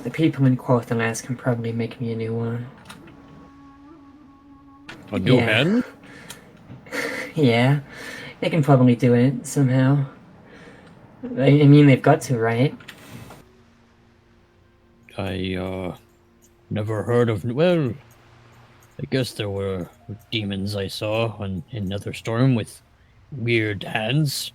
The people in Quarthalas can probably make me a new one. A new hand? Yeah, they can probably do it somehow. I mean, they've got to, right? I never heard of. Well, I guess there were demons I saw in Nether Storm with weird hands.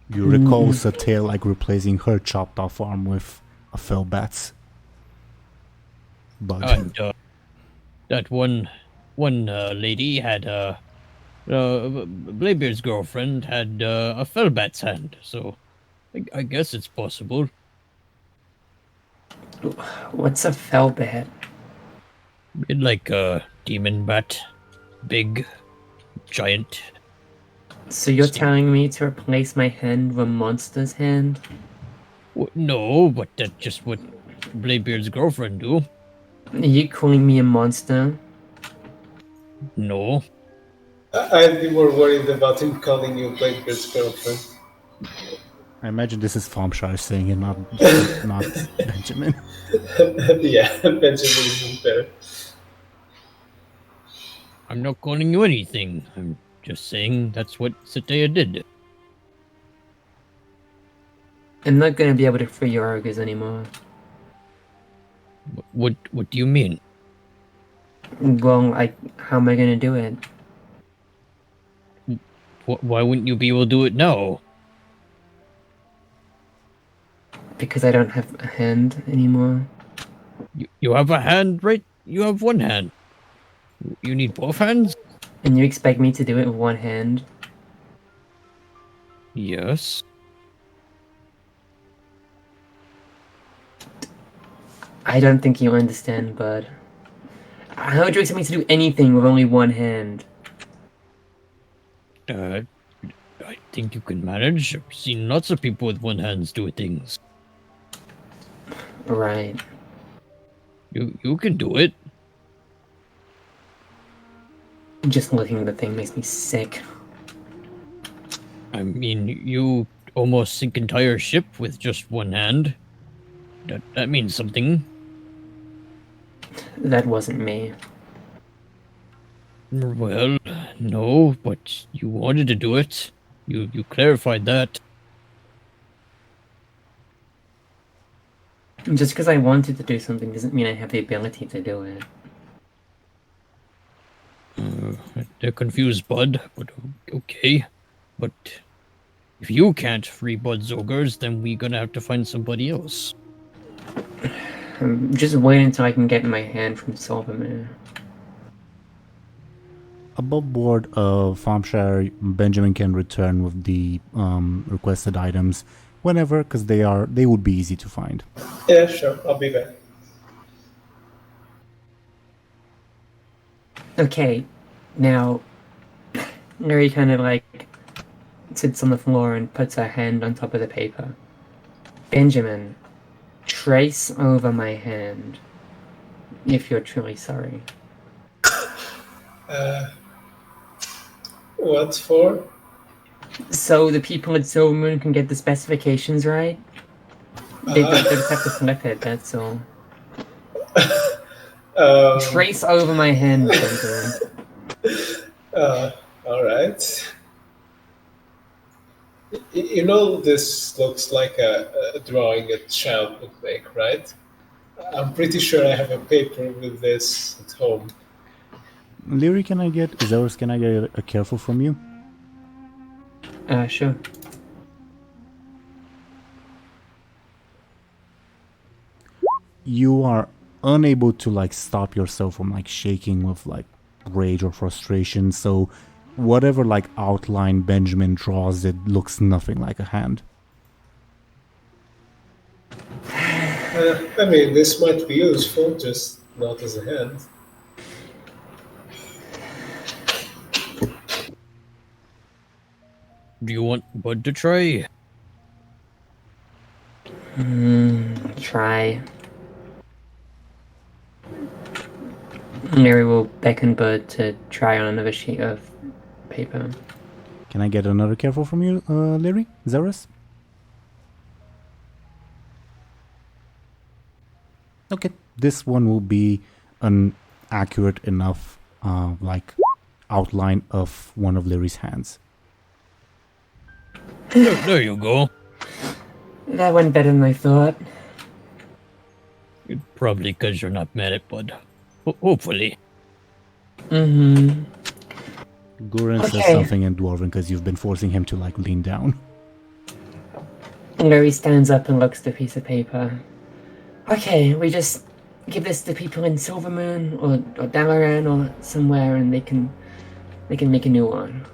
You recall Satale like replacing her chopped off arm with a fell bat's bug. And that one lady had Bladebeard's girlfriend had a fell bat's hand, so I guess it's possible. What's a fellbat? Like a demon bat, big, giant. So you're telling me to replace my hand with a monster's hand? No, but that's just what Bladebeard's girlfriend do. Are you calling me a monster? No. I'd be more worried about him calling you Bladebeard's girlfriend. I imagine this is Thompshire saying it, not Benjamin. Yeah, Benjamin isn't there. I'm not calling you anything. I'm just saying that's what Sataya did. I'm not gonna be able to free your ogres anymore. What do you mean? Well, how am I gonna do it? Why wouldn't you be able to do it now? Because I don't have a hand anymore. You have a hand, right? You have one hand. You need both hands? And you expect me to do it with one hand? Yes. I don't think you understand, bud. How would you expect me to do anything with only one hand? I think you can manage. I've seen lots of people with one hands do things. Right. You can do it. Just looking at the thing makes me sick. I mean, you almost sink entire ship with just one hand. That means something. That wasn't me. Well, no, but you wanted to do it. You clarified that. Just because I wanted to do something doesn't mean I have the ability to do it. They're confused, Bud, but okay. But if you can't free Bud's ogres, then we're gonna have to find somebody else. Just wait until I can get my hand from Solvermere. Above board, Thompshire, Benjamin can return with the requested items whenever, because they would be easy to find. Yeah, sure. I'll be back. Okay, now Lyri kind of like sits on the floor and puts her hand on top of the paper. Benjamin, trace over my hand if you're truly sorry. What for? So the people at Silvermoon can get the specifications right? They just have to flip it, that's all. Trace over my hand, Benjamin. Alright. You know this looks like a drawing a child would make, right? I'm pretty sure I have a paper with this at home. Lyri, Zelris, can I get a careful from you? Sure. You are unable to like stop yourself from like shaking with like rage or frustration, so whatever like outline Benjamin draws, it looks nothing like a hand. I mean, this might be useful, just not as a hand. Do you want Bud to try? Try. Lyri will beckon Bud to try on another sheet of paper. Can I get another careful from you, Lyri? Zelris? Okay, this one will be an accurate enough like outline of one of Lyri's hands. There you go. That went better than I thought. Probably because you're not mad at Bud. Hopefully. Mm-hmm. Guren says something in Dwarven because you've been forcing him to like lean down. Lyri stands up and looks at the piece of paper. Okay, we just give this to people in Silvermoon or Aaran or somewhere, and they can make a new one.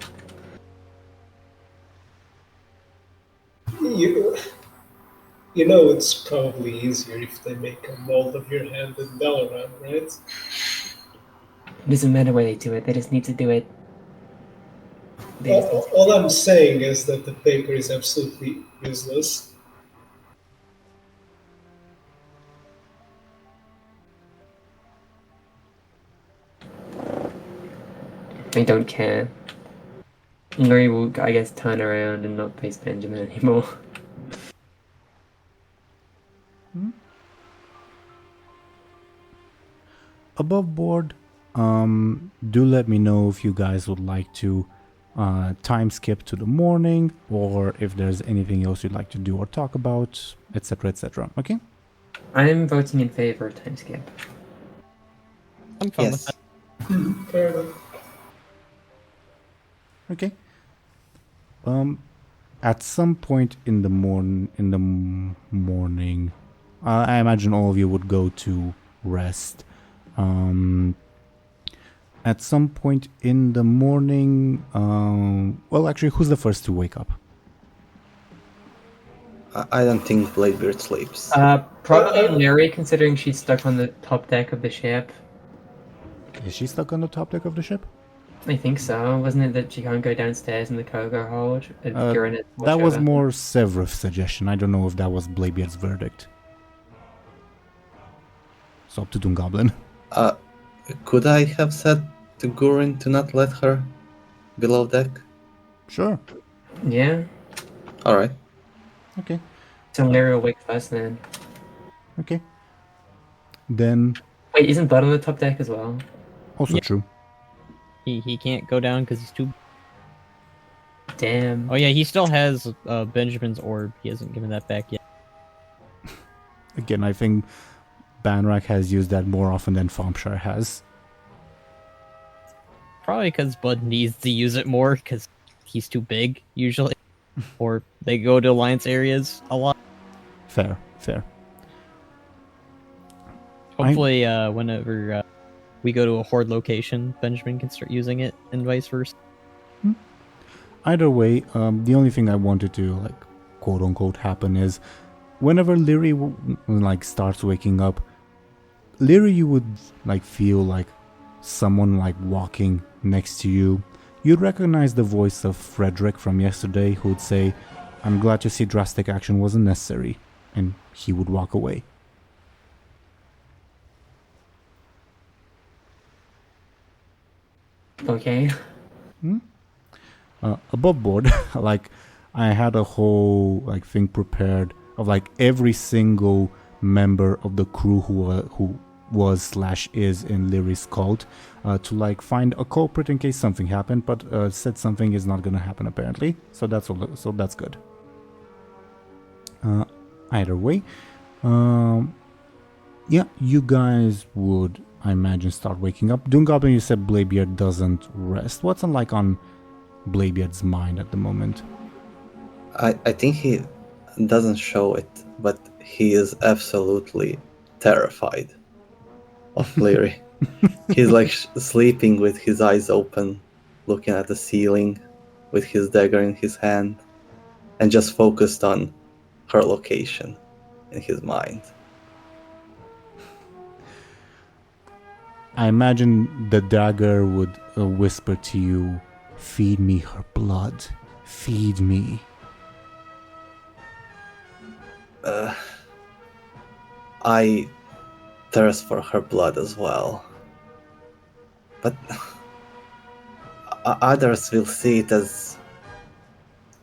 You know it's probably easier if they make a mold of your hand in Dalaran, right? It doesn't matter where they do it, they just need to do it. All I'm saying is that the paper is absolutely useless. I don't care. Lyri will, I guess, turn around and not face Benjamin anymore. Above board, do let me know if you guys would like to time skip to the morning, or if there's anything else you'd like to do or talk about, etc., etc. Okay? I'm voting in favor of time skip. I'm fine Yes. with that. Fair enough. Okay. At some point in the morning, I imagine all of you would go to rest. At some point in the morning, well, actually, who's the first to wake up? I don't think Bladebeard sleeps. Probably Lyri, considering she's stuck on the top deck of the ship. Is she stuck on the top deck of the ship? I think so. Wasn't it that she can't go downstairs in the cargo hold? That was more Severith's suggestion. I don't know if that was Bladebeard's verdict. So up to DoomGoblin. Could I have said to Gurin to not let her below deck? Sure. Yeah. Alright. Okay. So Lyri will wake first then. Okay. Then... Wait, isn't Buhd on the top deck as well? Also Yeah. true. He can't go down because he's too... Damn. Oh yeah, he still has Benjamin's orb. He hasn't given that back yet. Again, I think Banrak has used that more often than Thompshire has. Probably because Buhd needs to use it more because he's too big, usually. Or they go to alliance areas a lot. Fair. Hopefully, whenever we go to a horde location, Benjamin can start using it, and vice versa. Either way, the only thing I wanted to, like, quote-unquote happen is whenever Lyri like starts waking up, Lyri, you would like feel like someone like walking next to you. You'd recognize the voice of Frederick from yesterday, who would say, "I'm glad to see drastic action wasn't necessary," and he would walk away. Okay. Above board, like, I had a whole like thing prepared of like every single member of the crew who was/is in Lyri's cult, to like find a culprit in case something happened, but said something is not gonna happen apparently, so that's all, so that's good. Either way, yeah, you guys would, I imagine, start waking up. DoomGoblin, you said Bladebeard doesn't rest. What's like on Bladebeard's mind at the moment? I think he doesn't show it, but he is absolutely terrified of Lyri. He's like sleeping with his eyes open, looking at the ceiling with his dagger in his hand, and just focused on her location in his mind. I imagine the dagger would whisper to you, "Feed me her blood. Feed me." I thirst for her blood as well. But others will see it as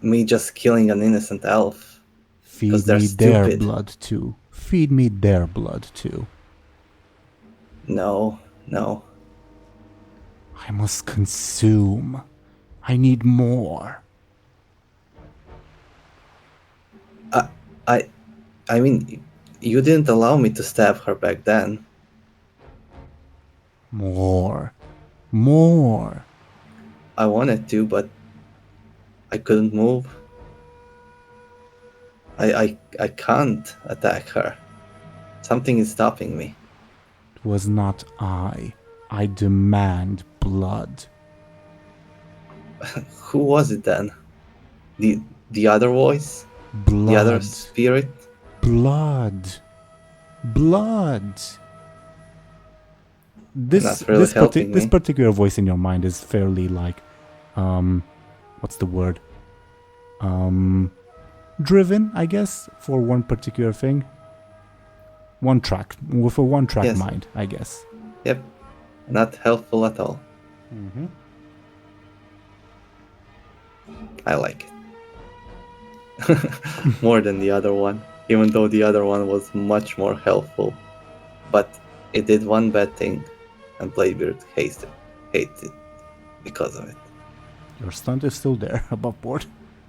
me just killing an innocent elf. Feed 'Cause they're me their stupid. blood too. Feed me their blood too. No. I must consume. I need more. I mean, you didn't allow me to stab her back then. More. I wanted to, but I couldn't move. I can't attack her. Something is stopping me. It was not I. I demand blood. Who was it then? The other voice? Blood. The other spirit? Blood. Not really helping This me. particular voice in your mind is fairly like, what's the word? Driven, I guess, for one particular thing. With a one-track Yes. mind, I guess. Yep. Not helpful at all. Mm-hmm. I like it. More than the other one. Even though the other one was much more helpful. But it did one bad thing, and Bladebeard hated it because of it. Your stunt is still there, above board.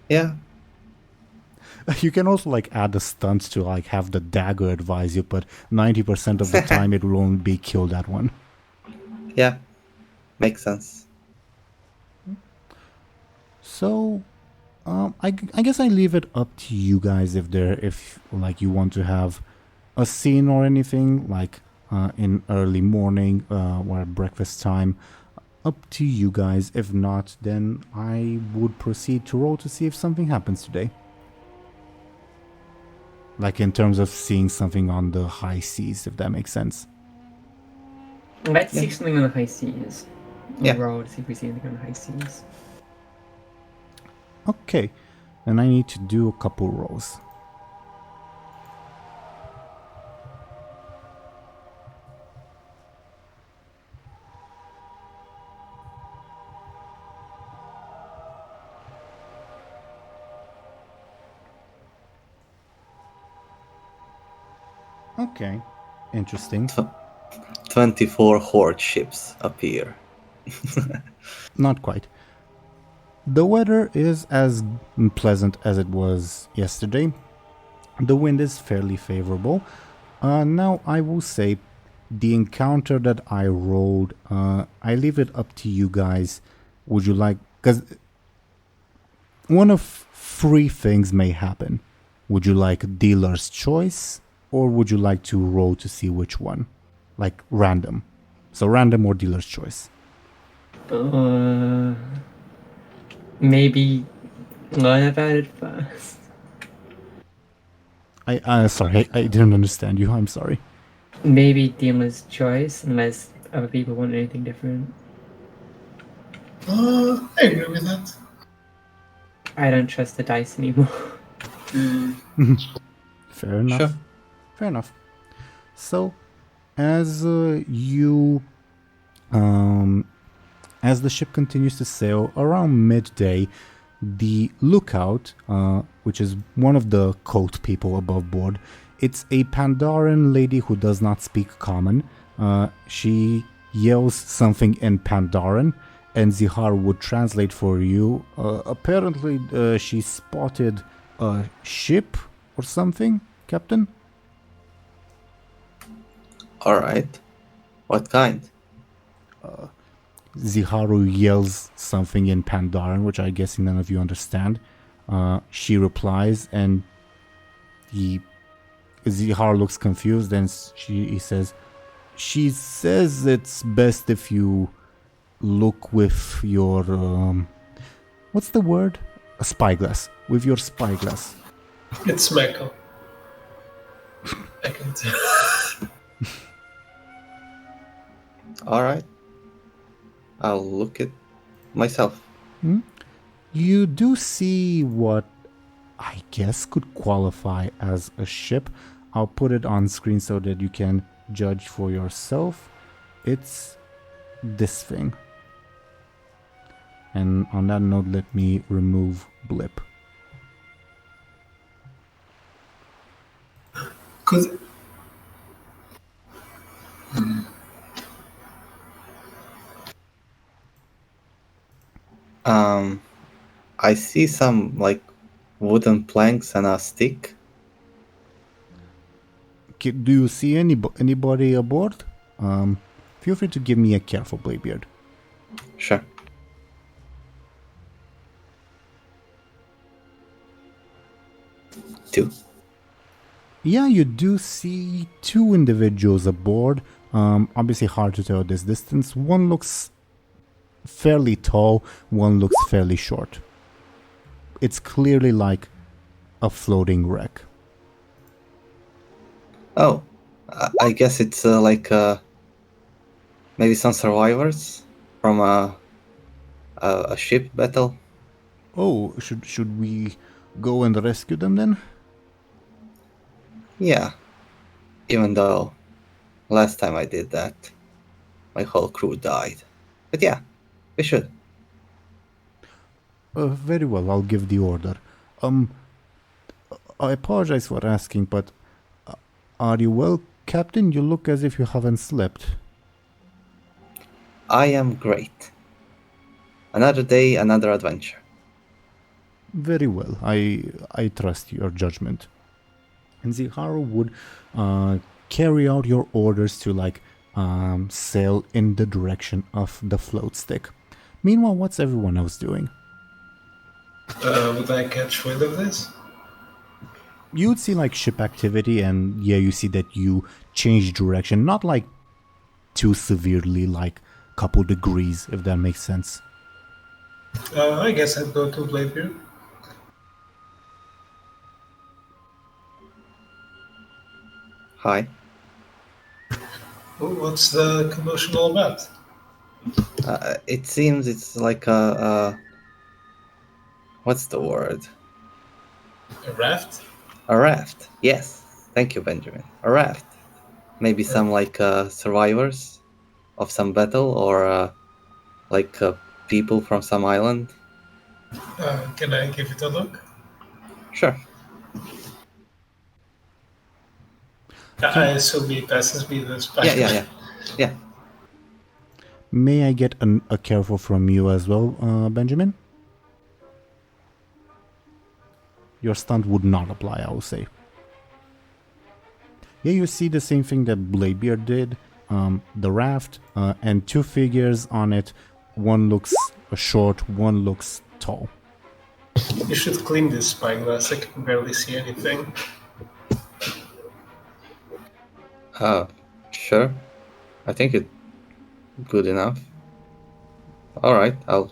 Yeah. You can also like add the stunt to like have the dagger advise you, but 90% of the time it will only be kill that one. Yeah. Makes sense. So, I guess I leave it up to you guys if like you want to have a scene or anything like in early morning or at breakfast time. Up to you guys. If not, then I would proceed to roll to see if something happens today. Like in terms of seeing something on the high seas, if that makes sense. Let's see something on the high seas. Yeah. Roll to see if we see anything on the high seas. Okay, and I need to do a couple rolls. Okay, interesting. 24 horde ships appear. Not quite. The weather is as pleasant as it was yesterday. The wind is fairly favorable. Now I will say the encounter that I rolled, I leave it up to you guys. Would you like, because one of three things may happen. Would you like dealer's choice, or would you like to roll to see which one? Like random. So random or dealer's choice. Maybe learn about it first. Sorry, I didn't understand you. I'm sorry. Maybe dealer's choice, unless other people want anything different. I agree with that. I don't trust the dice anymore. Fair enough. Sure. Fair enough. So, as as the ship continues to sail around midday, the lookout, which is one of the coat people above board, it's a Pandaren lady who does not speak common. She yells something in Pandaren, and Zihar would translate for you. Apparently, she spotted a ship or something, Captain? Alright. What kind? Ziharu yells something in Pandaren, which I guess none of you understand. She replies, and Ziharu looks confused, and he says, she says it's best if you look with your, what's the word? A spyglass. With your spyglass. It's Michael. I can tell. Alright. I'll look at myself. You do see what I guess could qualify as a ship. I'll put it on screen so that you can judge for yourself. It's this thing. And on that note, let me remove blip. Cause I see some like wooden planks and a stick. Do you see anybody aboard? Feel free to give me a careful, Bladebeard. Sure. Two. Yeah, you do see two individuals aboard. Obviously hard to tell at this distance. One looks fairly tall, one looks fairly short. It's clearly like a floating wreck. Oh, I guess it's like maybe some survivors from a ship battle. Oh, should we go and rescue them then? Yeah, even though last time I did that, my whole crew died. But yeah, we should. Very well, I'll give the order. I apologize for asking, but are you well, Captain? You look as if you haven't slept. I am great. Another day, another adventure. Very well, I trust your judgment. And Ziharu would carry out your orders to like sail in the direction of the float stick. Meanwhile, what's everyone else doing? Would I catch wind of this? You would see like ship activity, and yeah, you see that you change direction, not like too severely, like couple degrees, if that makes sense. I guess I'd go to Bladebeard. Hi. What's the commotion all about? It seems it's like what's the word? A raft? A raft. Yes. Thank you, Benjamin. A raft. Maybe some like survivors of some battle, or like people from some island. Can I give it a look? Sure. I assume he passes me the spike. Yeah. May I get a careful from you as well, Benjamin? Your stunt would not apply, I will say. Yeah, you see the same thing that Bladebeard did. The raft and two figures on it. One looks short, one looks tall. You should clean this spyglass. I can barely see anything. Sure. I think it's good enough. Alright, I'll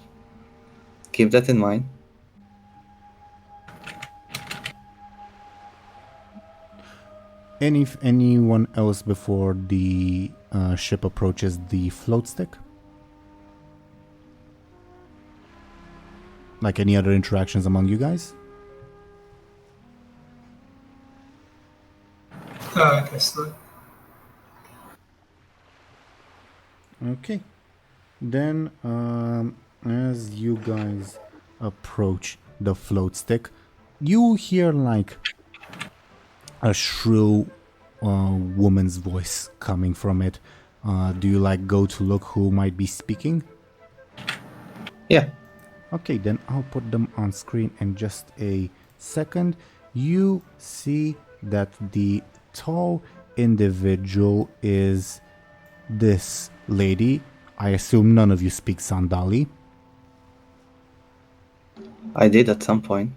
keep that in mind. Anyone else before the ship approaches the float stick? Like any other interactions among you guys? I guess not. Okay. Then, as you guys approach the float stick, you hear like a shrill woman's voice coming from it. Do you like go to look who might be speaking? Yeah. Okay, then I'll put them on screen in just a second. You see that the tall individual is this lady. I assume none of you speak Sandali. I did at some point.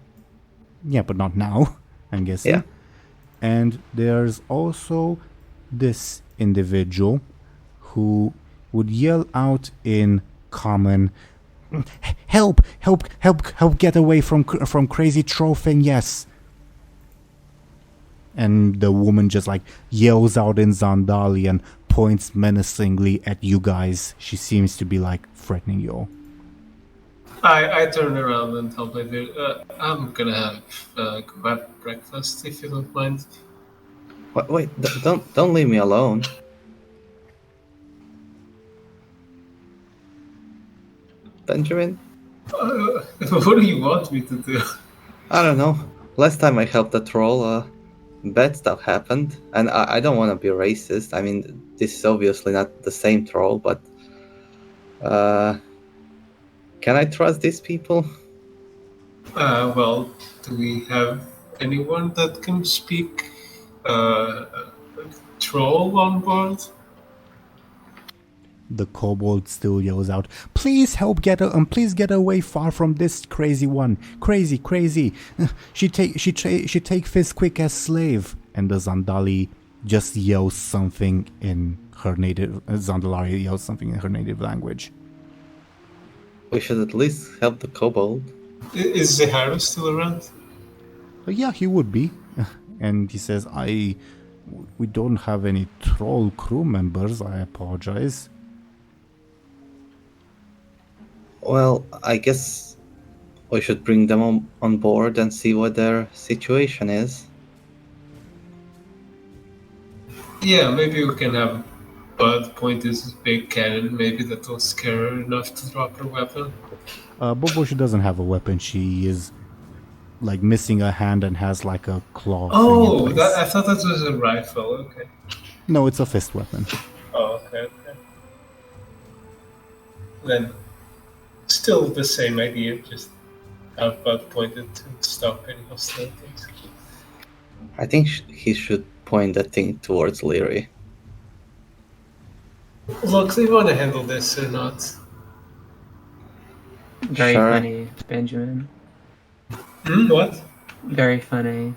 Yeah, but not now, I'm guessing. Yeah. And there's also this individual who would yell out in common, "Help! Help! Help! Help! Get away from crazy troll thing! Yes!" And the woman just like yells out in Zandali and points menacingly at you guys. She seems to be like threatening you all. I turn around and tell Bladebeard, I'm gonna go have breakfast if you don't mind. Wait, don't leave me alone. Benjamin? What do you want me to do? I don't know. Last time I helped a troll, bad stuff happened, and I don't want to be racist. I mean, this is obviously not the same troll, but can I trust these people? Well, do we have anyone that can speak troll on board? The kobold still yells out, "Please help please get away far from this crazy one. Crazy. She take Fizz quick as slave." And the Zandali just yells something in her native Zandalari yells something in her native language. We should at least help the kobold. Is Zahara still around? Yeah, he would be. And he says, we don't have any troll crew members, I apologize. Well, I guess we should bring them on board and see what their situation is. Yeah, maybe we can have Buhd point his big cannon. Maybe that will scare her enough to drop her weapon. Bobo, she doesn't have a weapon. She is like missing a hand and has like a claw. Oh, thing in place. I thought that was a rifle. Okay. No, it's a fist weapon. Oh, okay. Then, still the same idea. Just have Buhd pointed to stop any hostilities. I think he should point that thing towards Lyri. Look, do you want to handle this or not? Very Sure. funny, Benjamin. What? Very funny.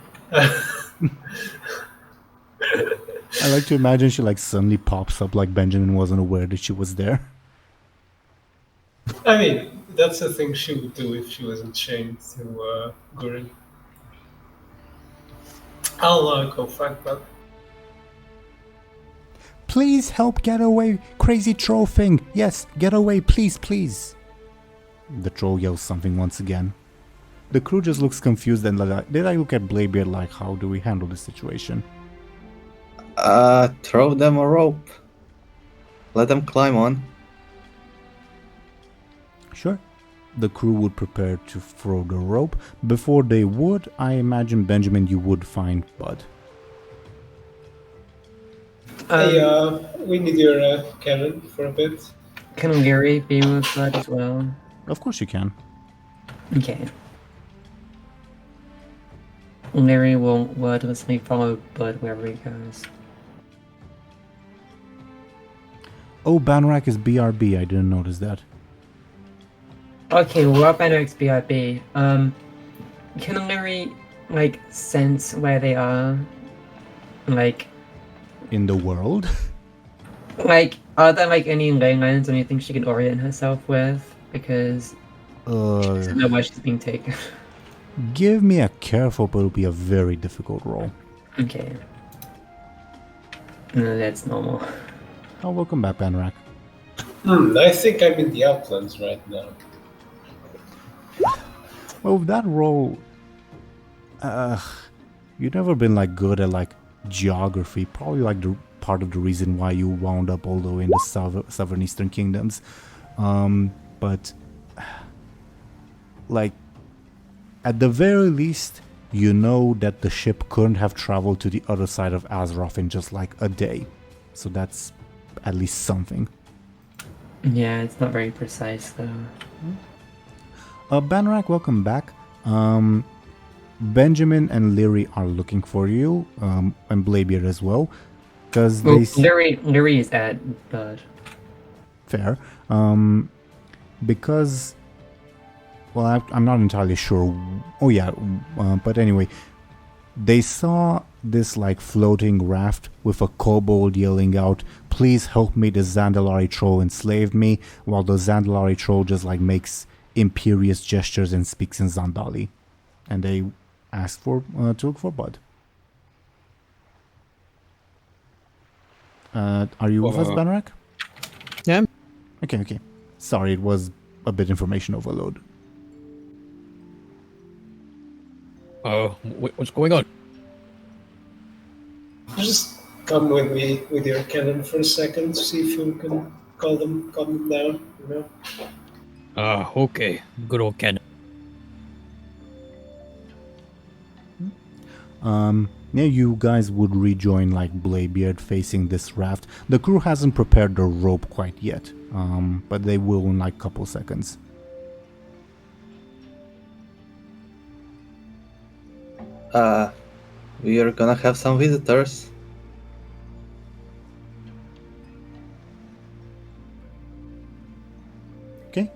I like to imagine she like suddenly pops up like Benjamin wasn't aware that she was there. I mean, that's the thing she would do if she wasn't chained to Gurren. I'll go find Bud. Please help get away, crazy troll thing. Yes, get away, please, please. The troll yells something once again. The crew just looks confused and did I look at Bladebeard like, how do we handle this situation? Throw them a rope. Let them climb on. Sure. The crew would prepare to throw the rope. Before they would, I imagine, Benjamin, you would find Bud. Hey, we need your cannon for a bit. Can Lyri be with Bud as well? Of course you can. Okay. Lyri will wordlessly follow Bud wherever he goes. Oh, Banrak is BRB. I didn't notice that. Okay, we're up at XBRB. Can Lyri, like, sense where they are? Like... In the world? Like, are there, like, any ley lines or anything she can orient herself with? Because... she doesn't know where she's being taken. Give me a careful, but it'll be a very difficult roll. Okay. No, that's normal. Oh, welcome back, Banrak. I think I'm in the Outlands right now. Well, that roll... you've never been, like, good at, like, geography. Probably, like, the part of the reason why you wound up all the way in the southern eastern kingdoms. But... like... At the very least, you know that the ship couldn't have traveled to the other side of Azeroth in just, like, a day. So that's at least something. Yeah, it's not very precise, though. Banrak, welcome back. Benjamin and Lyri are looking for you, and Bladebeard as well, because Well, they... Lyri is at Bud. Fair. Because... Well, I'm not entirely sure. Oh yeah, but anyway, they saw this like floating raft with a kobold yelling out, "Please help me, the Zandalari troll enslaved me," while the Zandalari troll just like makes imperious gestures and speaks in Zandali. And they asked for to look for Bud. Are you with us, Banrak? Yeah. Okay. Sorry, it was a bit information overload. What's going on? Just come with me with your cannon for a second to see if you can calm them down, you know? Okay. Good old Ken. Yeah, you guys would rejoin like Bladebeard facing this raft. The crew hasn't prepared the rope quite yet, but they will in like a couple seconds. We are gonna have some visitors. Okay,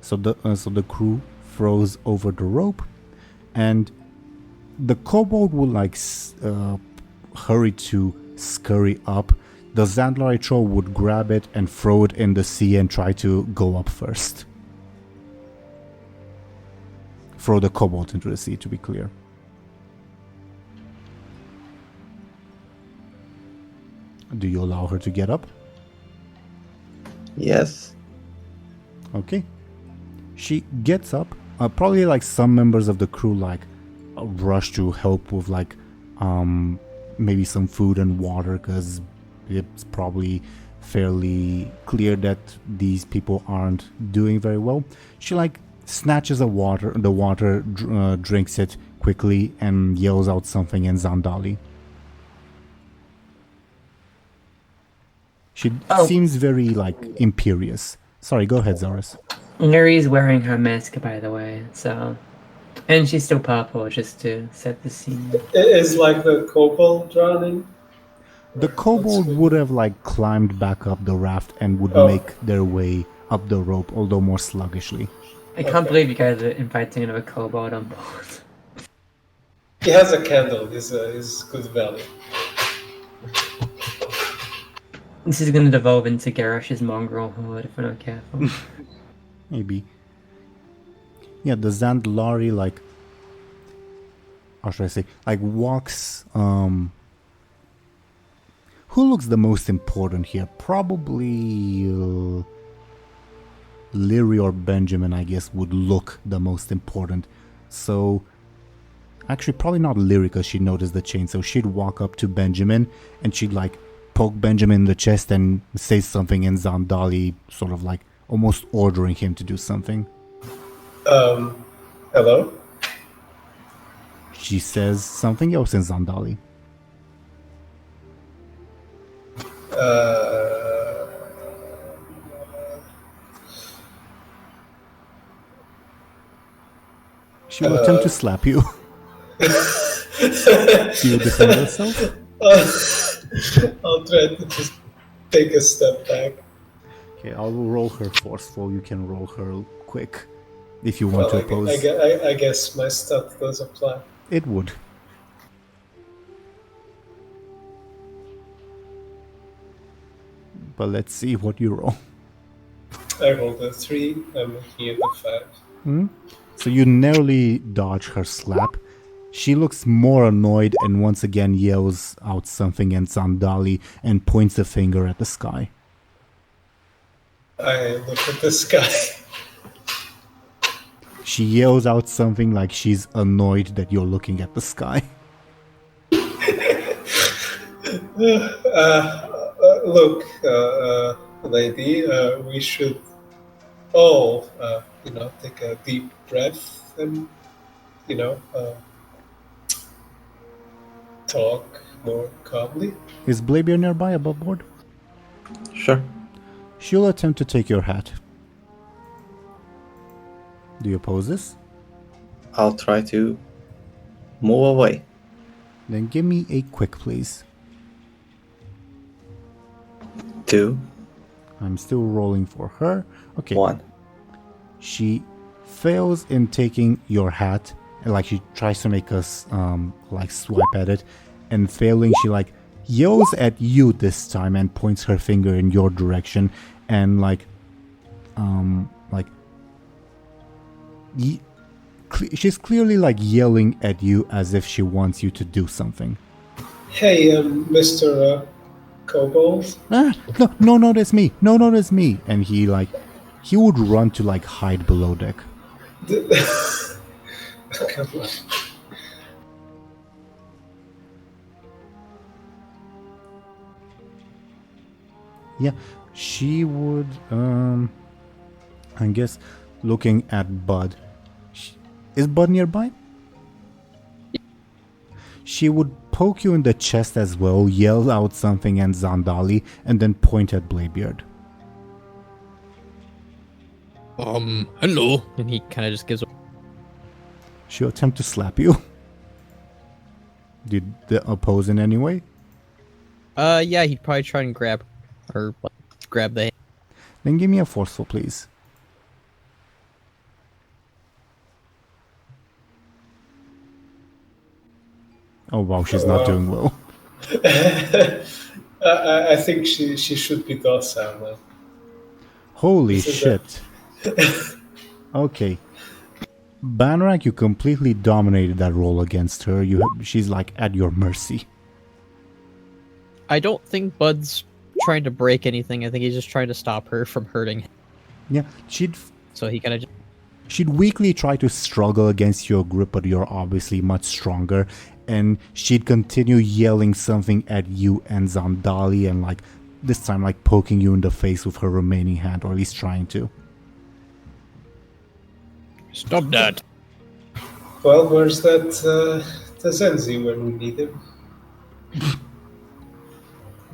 so the crew throws over the rope, and the kobold will like hurry to scurry up. The Zandalari troll would grab it and throw it in the sea and try to go up first. Throw the kobold into the sea, to be clear. Do you allow her to get up? Yes. Okay. She gets up. Probably like some members of the crew like rush to help with like maybe some food and water, because it's probably fairly clear that these people aren't doing very well. She like snatches the water, drinks it quickly and yells out something in Zandali. She seems very like imperious. Sorry, go ahead, Zelris. Lyri's wearing her mask, by the way, so... And she's still purple, just to set the scene. Is like the kobold drowning? The kobold would have like climbed back up the raft and would make their way up the rope, although more sluggishly. I can't believe you guys are inviting another kobold on board. He has a candle. Is good value. This is going to devolve into Garrosh's mongrel horde if we're not careful. Maybe. Yeah, the Zandalari, like, how should I say, like, walks, who looks the most important here? Probably, Lyri or Benjamin, I guess, would look the most important. So, actually, probably not Lyri, because she noticed the chain, so she'd walk up to Benjamin, and she'd, like, poke Benjamin in the chest and say something in Zandali, sort of, like, almost ordering him to do something. Hello? She says something else in Zandali. She will attempt to slap you. Do you defend yourself? I'll try to just take a step back. Okay, I will roll her forceful. You can roll her quick if you want to oppose. I guess my stat does apply. It would. But let's see what you roll. I rolled a 3. I'm looking at a 5. So you narrowly dodge her slap. She looks more annoyed and once again yells out something in Zandali and points a finger at the sky. I look at the sky. She yells out something like she's annoyed that you're looking at the sky. Look, lady, we should all, take a deep breath and, talk more calmly. Is Bladebeard nearby above board? Sure. She'll attempt to take your hat. Do you oppose this? I'll try to move away. Then give me a quick, please. 2, I'm still rolling for her. Okay. 1. She fails in taking your hat, and like she tries to make us like swipe at it, and failing, she like yells at you this time and points her finger in your direction, and she's clearly like yelling at you as if she wants you to do something. Hey, Mr. Kobold. No, that's me. No, that's me. And he would run to like hide below deck. Come on. Yeah, she would, I guess, looking at Buhd. Is Buhd nearby? She would poke you in the chest as well, yell out something in Zandali, and then point at Bladebeard. Hello. And he kind of just gives. She'll attempt to slap you. Did they oppose in any way? Yeah, he'd probably try and grab the hand. Then give me a forceful, please. Oh wow, she's not doing well. I think she should be docile now. Holy shit. Okay. Banrak, you completely dominated that roll against her. She's like at your mercy. I don't think Bud's trying to break anything. I think he's just trying to stop her from hurting. Yeah, So he kind of she'd weakly try to struggle against your grip, but you're obviously much stronger. And she'd continue yelling something at you and Zandali, and like this time like poking you in the face with her remaining hand, or at least trying to. Stop that. Well, where's that Zenzi when we need him?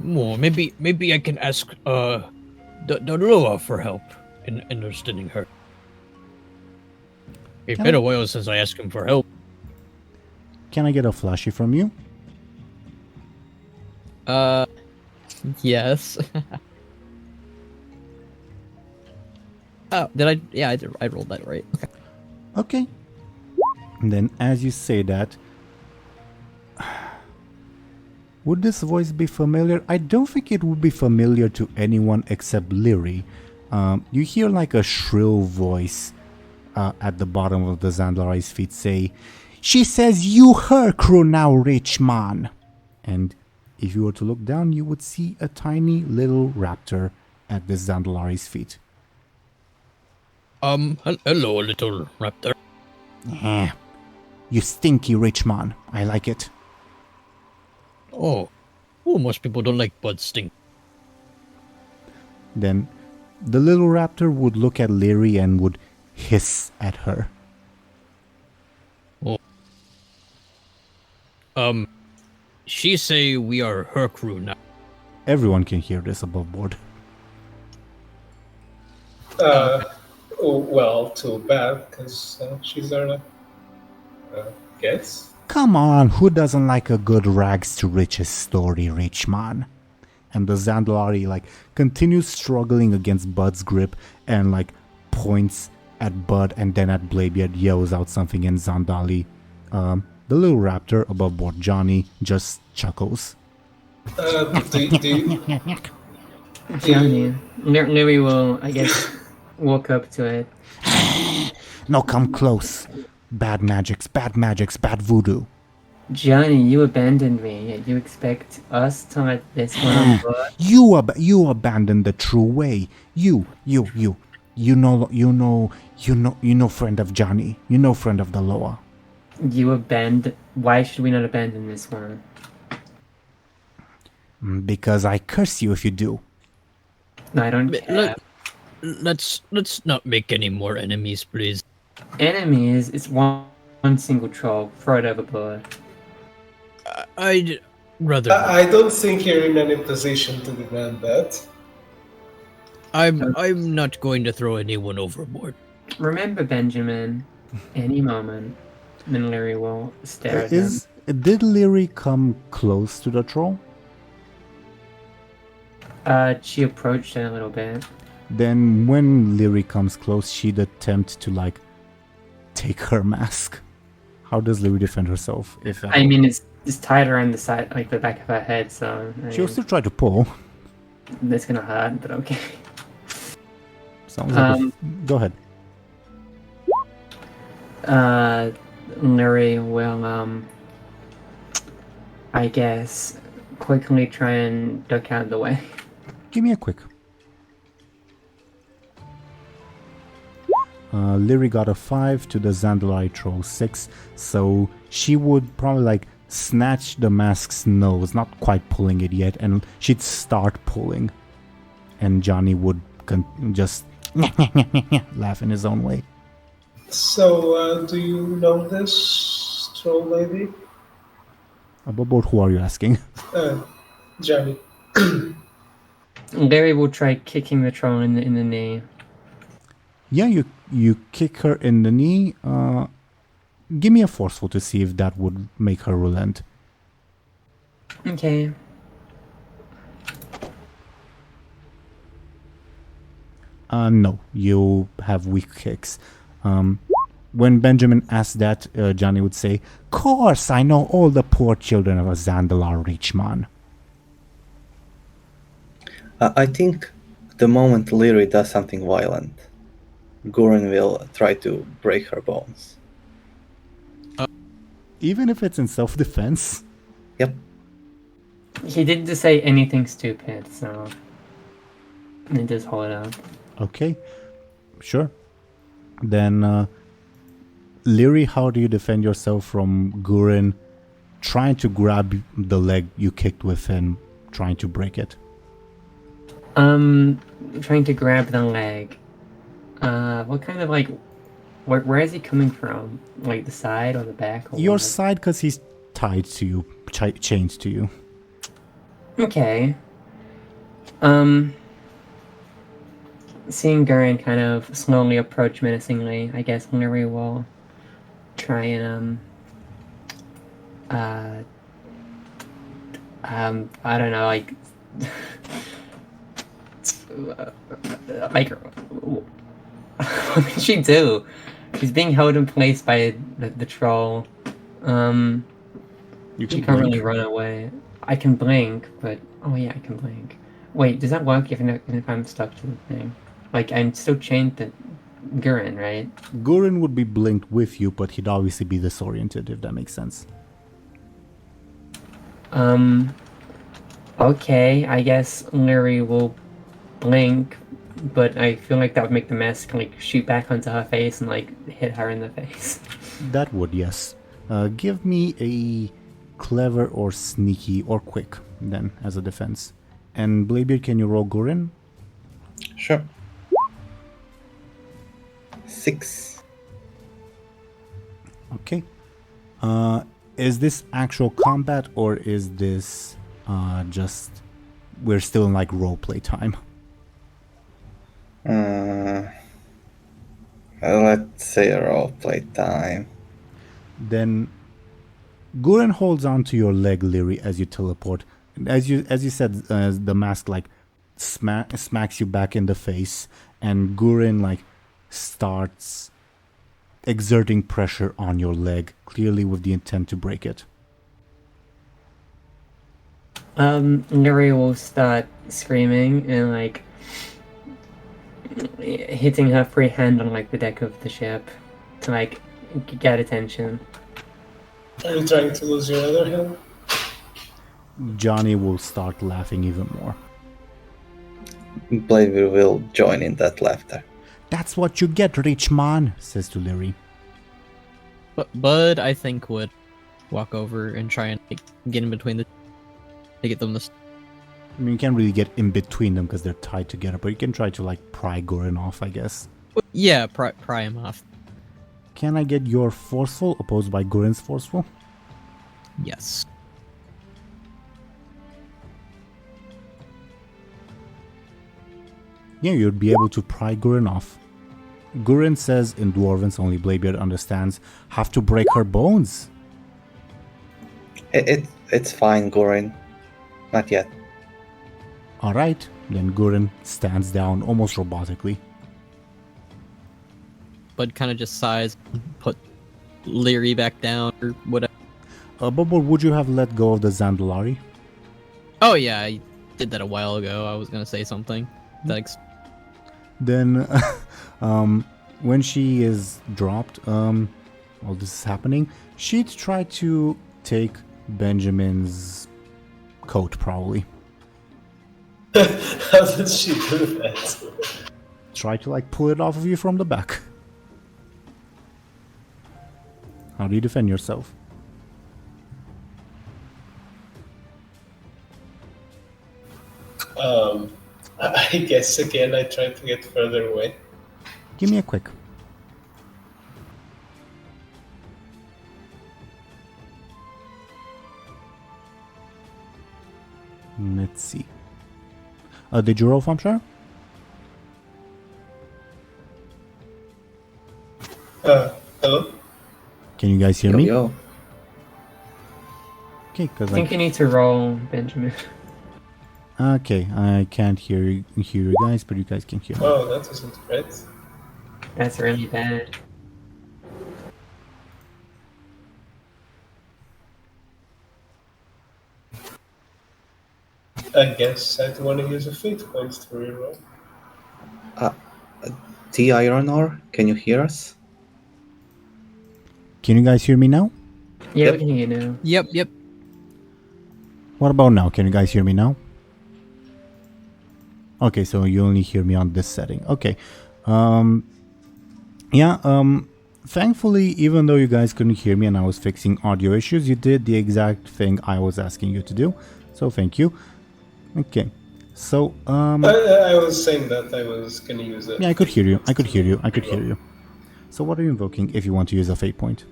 Oh, maybe I can ask the Roa for help in understanding her. It's been a while since I asked him for help. Can I get a flashy from you? yes. Oh, did I? Yeah, I did. I rolled that right. Okay. Okay. And then as you say that, would this voice be familiar? I don't think it would be familiar to anyone except Lyri. You hear like a shrill voice at the bottom of the Zandalari's feet say, "She says you her crew now, rich man." And if you were to look down, you would see a tiny little raptor at the Zandalari's feet. Hello, little raptor. Eh, you stinky rich man. I like it. Oh, most people don't like Bud stink. Then the little raptor would look at Lyri and would hiss at her. She say we are her crew now. Everyone can hear this above board. Well, too bad, because she's our guest. Come on, who doesn't like a good rags to riches story, rich man? And the Zandalari continues struggling against Bud's grip and points at Bud and then at Bladebeard, yells out something in Zandali. The little raptor above board, Johnny, just chuckles. Johnny, Lyri will, I guess, walk up to it. No, come close. Bad magics, bad voodoo. Johnny, you abandoned me, yet you expect us to let this one on board? You abandoned the true way. You know, friend of Johnny. You know, friend of the Loa. Why should we not abandon this one? Because I curse you if you do. No, I don't care. Let's not make any more enemies, please. Enemies? It's one single troll. Throw it overboard. I'd rather. I don't think you're in any position to demand that. I'm not going to throw anyone overboard. Remember, Benjamin, any moment, then Lyri will stare at him. Did Lyri come close to the troll? She approached it a little bit. Then when Lyri comes close, she'd attempt to take her mask. How does Lyri defend herself? I mean, it's tied around the side, the back of her head, so... She'll still try to pull. That's gonna hurt, but okay. Sounds like go ahead. Lyri will, I guess, quickly try and duck out of the way. Give me a quick. Lyri got a 5 to the Zandalari troll 6, so she would probably snatch the mask's nose, not quite pulling it yet, and she'd start pulling. And Johnny would just laugh in his own way. So, do you know this troll lady? About who are you asking? Johnny. Lyri will try kicking the troll in the knee. Yeah, you kick her in the knee. Give me a forceful to see if that would make her relent. Okay. No, you have weak kicks. When Benjamin asked that, Johnny would say, "Course, I know all the poor children of a Zandalar rich man." I think the moment Lyri does something violent, Gurren will try to break her bones. Even if it's in self-defense? Yep. He didn't just say anything stupid, so... It does hold it up. Okay, sure. Then, Lyri, how do you defend yourself from Gurren trying to grab the leg you kicked with and trying to break it? Trying to grab the leg. What kind of where is he coming from? The side or the back? Or Your side, because he's tied to you, chained to you. Okay. Seeing Gurren kind of slowly approach menacingly, I guess Lyri will try and I don't know, What can she do? She's being held in place by the troll. You She can can't really blink. run away. I can blink, but oh yeah, I can blink. Wait, does that work even if I'm stuck to the thing? Like I'm still chained to Gurren, right? Gurren would be blinked with you, but he'd obviously be disoriented, if that makes sense. Okay, I guess Lyri will blink, but I feel like that would make the mask like shoot back onto her face and like hit her in the face. That would, yes. Give me a clever or sneaky or quick, then, as a defense. And Bladebeard, can you roll Gurren? Sure. 6. Okay. Is this actual combat, or is this just... We're still in, like, roleplay time? Let's say a roleplay time. Then Gurren holds on to your leg, Lyri, as you teleport. As you said, the mask like smacks you back in the face, and Gurren like starts exerting pressure on your leg, clearly with the intent to break it. Lyri will start screaming and like hitting her free hand on like the deck of the ship to like get attention. Are you trying to lose your other hand? Johnny will start laughing even more. Bladebeard will join in that laughter. That's what you get, rich man, says to Lyri. But Bud, I think, would walk over and try and like, get in between to get them to. I mean, you can't really get in between them because they're tied together, but you can try to like pry Gurren off, I guess. Yeah, pry him off. Can I get your forceful opposed by Gurren's forceful? Yes. Yeah, you'd be able to pry Gurren off. Gurren says in Dwarven, only Bladebeard understands, have to break her bones. It's fine, Gorin. Not yet. Alright, then Gurren stands down almost robotically. Bud kind of just sighs, put Lyri back down or whatever. Bubble, would you have let go of the Zandalari? Oh yeah, I did that a while ago. I was gonna say something. Then, when she is dropped, while this is happening, she'd try to take Benjamin's coat, probably. How does she do that? Try to, like, pull it off of you from the back. How do you defend yourself? I guess again I try to get further away. Give me a quick. Let's see. Did you roll, Thompshire? Hello? Can you guys hear me? Yo. Okay, because I think you need to roll, Benjamin. Okay, I can't hear you guys, but you guys can hear me. Oh, that wasn't right. That's really bad. I guess I'd want to use a fate point to reroll. Teeironor, can you hear us? Can you guys hear me now? Yeah, Yep. we can hear you now. Yep. What about now? Can you guys hear me now? Okay, so you only hear me on this setting. Okay. Thankfully, even though you guys couldn't hear me and I was fixing audio issues, you did the exact thing I was asking you to do. So thank you. Okay. So, I was saying that I was going to use it. yeah, I could hear you. So what are you invoking if you want to use a fate point?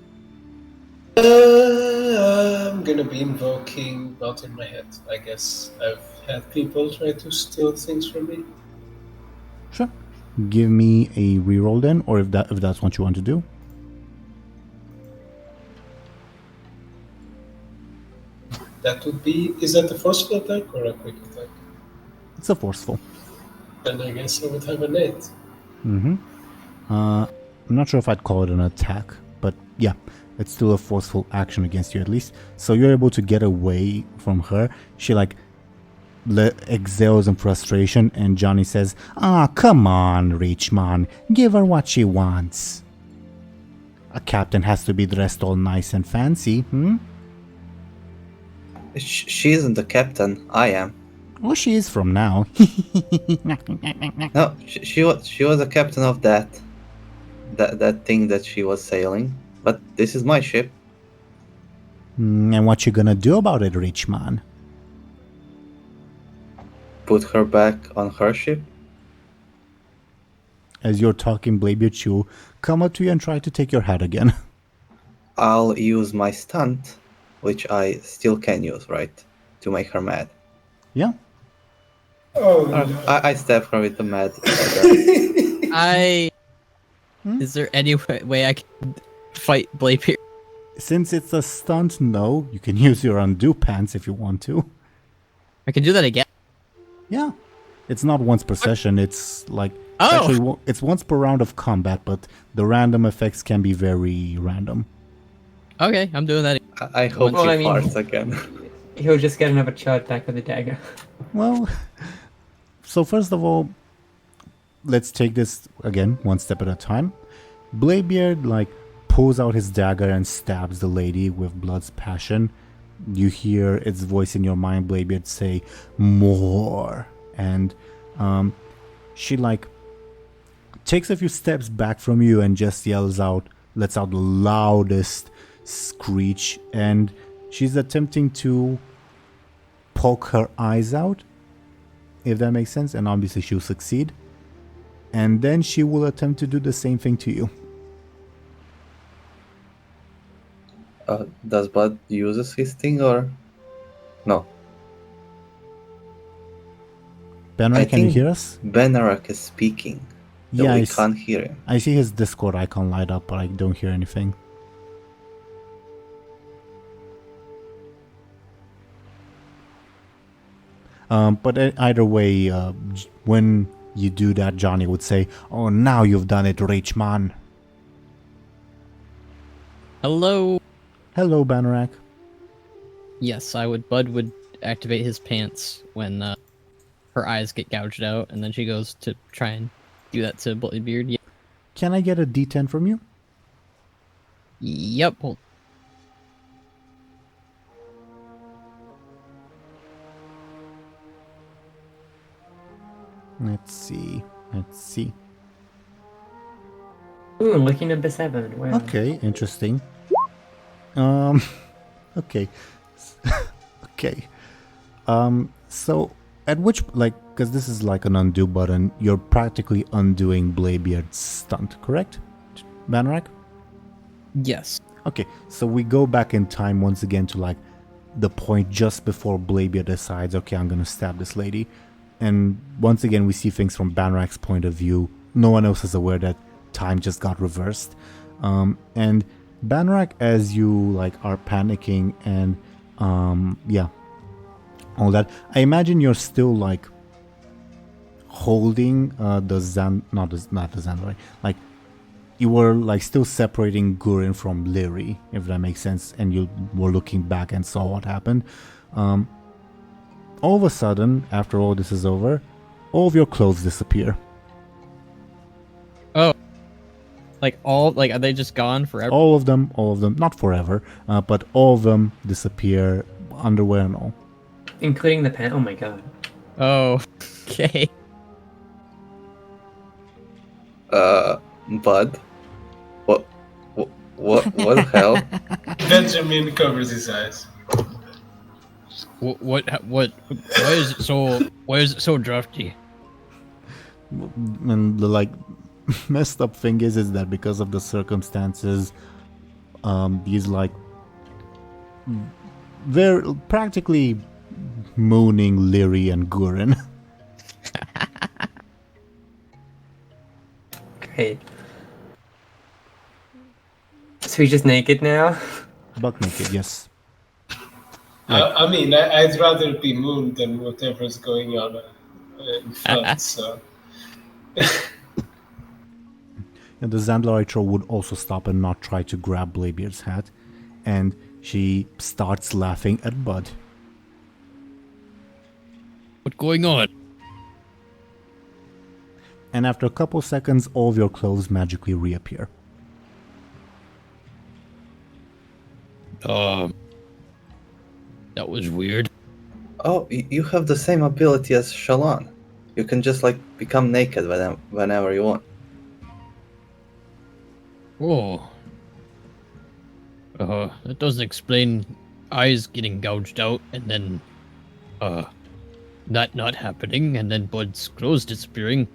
I'm going to be invoking not in my head. I guess I've had people try to steal things from me. Sure. Give me a reroll then, or if that's what you want to do. That would be... Is that a forceful attack or a quick attack? It's a forceful. Then I guess I would have an 8. Mm-hmm. I'm not sure if I'd call it an attack, but yeah, it's still a forceful action against you at least. So you're able to get away from her. She like exhales in frustration, and Johnny says, "Ah, come on, Richman, give her what she wants. A captain has to be dressed all nice and fancy, hmm? She isn't the captain. I am. Well, she is from now." No, she was the captain of that thing that she was sailing. But this is my ship. And what you gonna do about it, Richman? Put her back on her ship. As you're talking, Bladebeard Chew come up to you and try to take your hat again. I'll use my stunt, which I still can use, right? To make her mad. Yeah. Oh, no. I stab her with the mad. Is there any way I can fight Bladebeard? Since it's a stunt, no. You can use your undo pants if you want to. I can do that again. Yeah. It's not once per session, it's like... Oh! Actually, it's once per round of combat, but the random effects can be very random. Okay, I'm doing that. I hope Well, she I mean- farts again. He'll just get another shot back with the dagger. Well, so first of all, let's take this again, one step at a time. Bladebeard, like, pulls out his dagger and stabs the lady with blood's passion. You hear its voice in your mind, Bladebeard, say, "More." And she, like, takes a few steps back from you and just lets out the loudest screech. And she's attempting to poke her eyes out, if that makes sense. And obviously she'll succeed. And then she will attempt to do the same thing to you. Does Buhd uses his thing or no? Benra, can you hear us? Benarak is speaking. Though Yeah, we can't hear him. I see his Discord icon light up, but I don't hear anything. But either way, when you do that, Johnny would say, "Oh, now you've done it, rich man." Hello. Hello, Banarak. Yes, Buhd would activate his pants when her eyes get gouged out, and then she goes to try and do that to Bladebeard. Yeah. Can I get a D10 from you? Yep. Hold. Let's see. Ooh, lucky number 7. Wow. Okay, interesting. Okay. Okay. So at which, like, because this is like an undo button, you're practically undoing Bladebeard's stunt, correct, Banarak? Yes. Okay, so we go back in time once again to like the point just before Bladebeard decides, okay, I'm gonna stab this lady. And once again we see things from Banarak's point of view. No one else is aware that time just got reversed. And Banarak, as you like are panicking and yeah, all that, I imagine you're still like holding not the Xandori, like you were like still separating Gurin from Lyri, if that makes sense, and you were looking back and saw what happened. All of a sudden, after all this is over, all of your clothes disappear. Oh. Like are they just gone forever? All of them, not forever, but all of them disappear, underwear and all. Including the pen. Oh my god. Oh. Okay. Buhd? What the hell? Benjamin covers his eyes. What? Why is it so drafty? And the like messed up thing is that because of the circumstances, these like they're practically mooning Lyri and Gurin. Great. So he's just naked now? Buck naked, yes. I mean, I'd rather be mooned than whatever's going on in front, so... And the Zandalaritro would also stop and not try to grab Bladebeard's hat. And she starts laughing at Buhd. What's going on? And after a couple seconds, all of your clothes magically reappear. That was weird. Oh, you have the same ability as Shalon. You can just like become naked whenever you want. Oh. That doesn't explain eyes getting gouged out and then, that not happening and then Bud's clothes disappearing.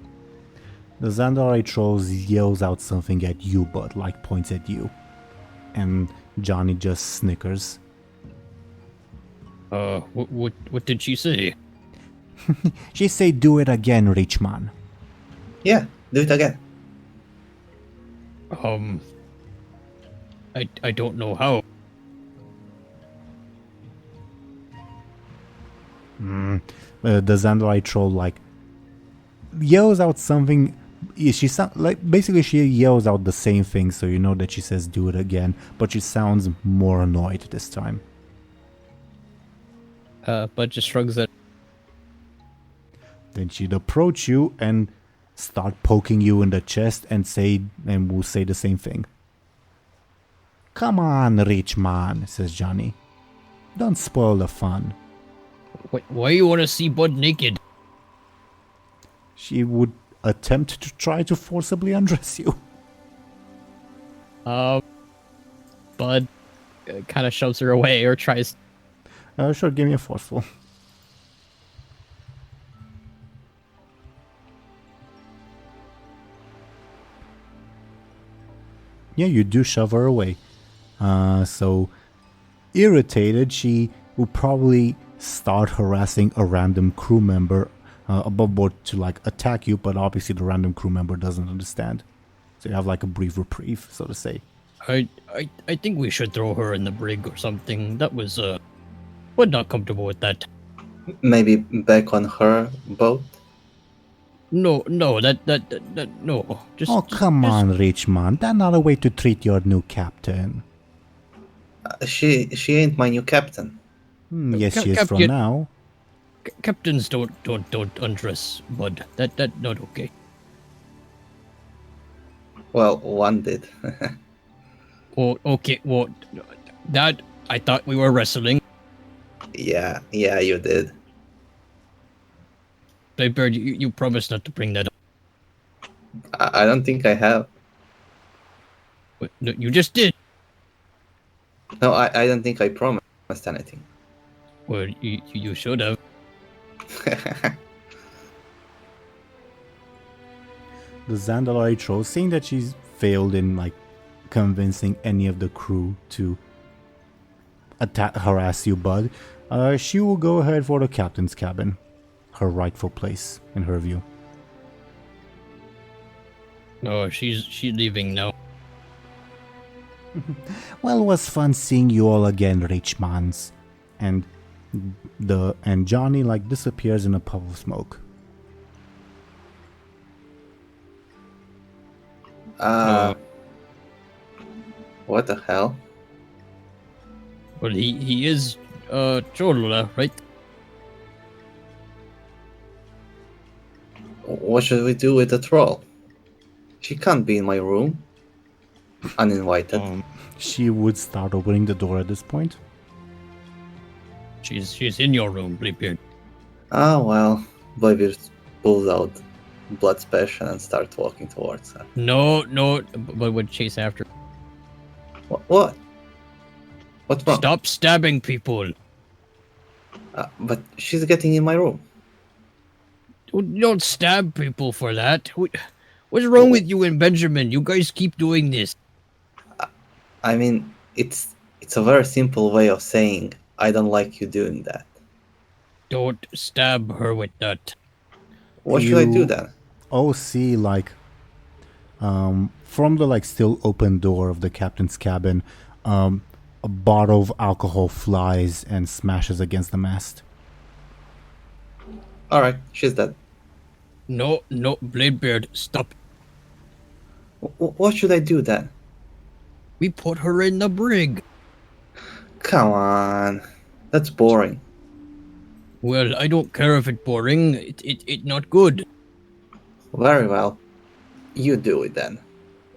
The Zandalaritro yells out something at you, Buhd, like points at you. And Johnny just snickers. What did she say? She say, do it again, rich man. Yeah, do it again. I don't know how. The Zandalaritro like yells out something. She basically she yells out the same thing, so you know that she says do it again, but she sounds more annoyed this time. Bud just shrugs it. Then she'd approach you and start poking you in the chest and will say the same thing. Come on, rich man, says Johnny. Don't spoil the fun. Why you want to see Bud naked? She would attempt to try to forcibly undress you. Bud kind of shoves her away or tries. Sure, give me a forceful. Yeah, you do shove her away. So, irritated, she will probably start harassing a random crew member above board to like attack you, but obviously the random crew member doesn't understand. So you have like a brief reprieve, so to say. I think we should throw her in the brig or something. That was we're not comfortable with that. Maybe back on her boat. No, that no. Just Come on, rich man. That's not a way to treat your new captain. She ain't my new captain. Yes, she is from now. Captains don't undress, Bud. That not okay. Well, one did. Oh, okay. Well, that I thought we were wrestling. Yeah, you did. Bladebeard, you promised not to bring that up. I don't think I have. No, you just did. No, I don't think I promised anything. Well, you should have. The Zandalaritro, seeing that she's failed in like convincing any of the crew to harass you, Buhd, she will go ahead for the captain's cabin, her rightful place in her view. No, she's leaving now. Well, it was fun seeing you all again, rich mans. And Johnny like disappears in a puff of smoke. What the hell? Well, he is Cholula, right? What should we do with the troll? She can't be in my room. Uninvited. She would start opening the door at this point. She's in your room, Bladebeard. Ah, well. Bladebeard pulls out Blood's passion and starts walking towards her. No, but would chase after. What? What's wrong? Stop stabbing people. But she's getting in my room. Don't stab people for that. What's wrong with you and Benjamin? You guys keep doing this. I mean, it's a very simple way of saying I don't like you doing that. Don't stab her with that. What should I do then? Oh, see, like, from the like still open door of the captain's cabin, a bottle of alcohol flies and smashes against the mast. Alright, she's dead. No, Bladebeard, stop. What should I do then? We put her in the brig. Come on. That's boring. Well, I don't care if it's boring. It not good. Very well. You do it then.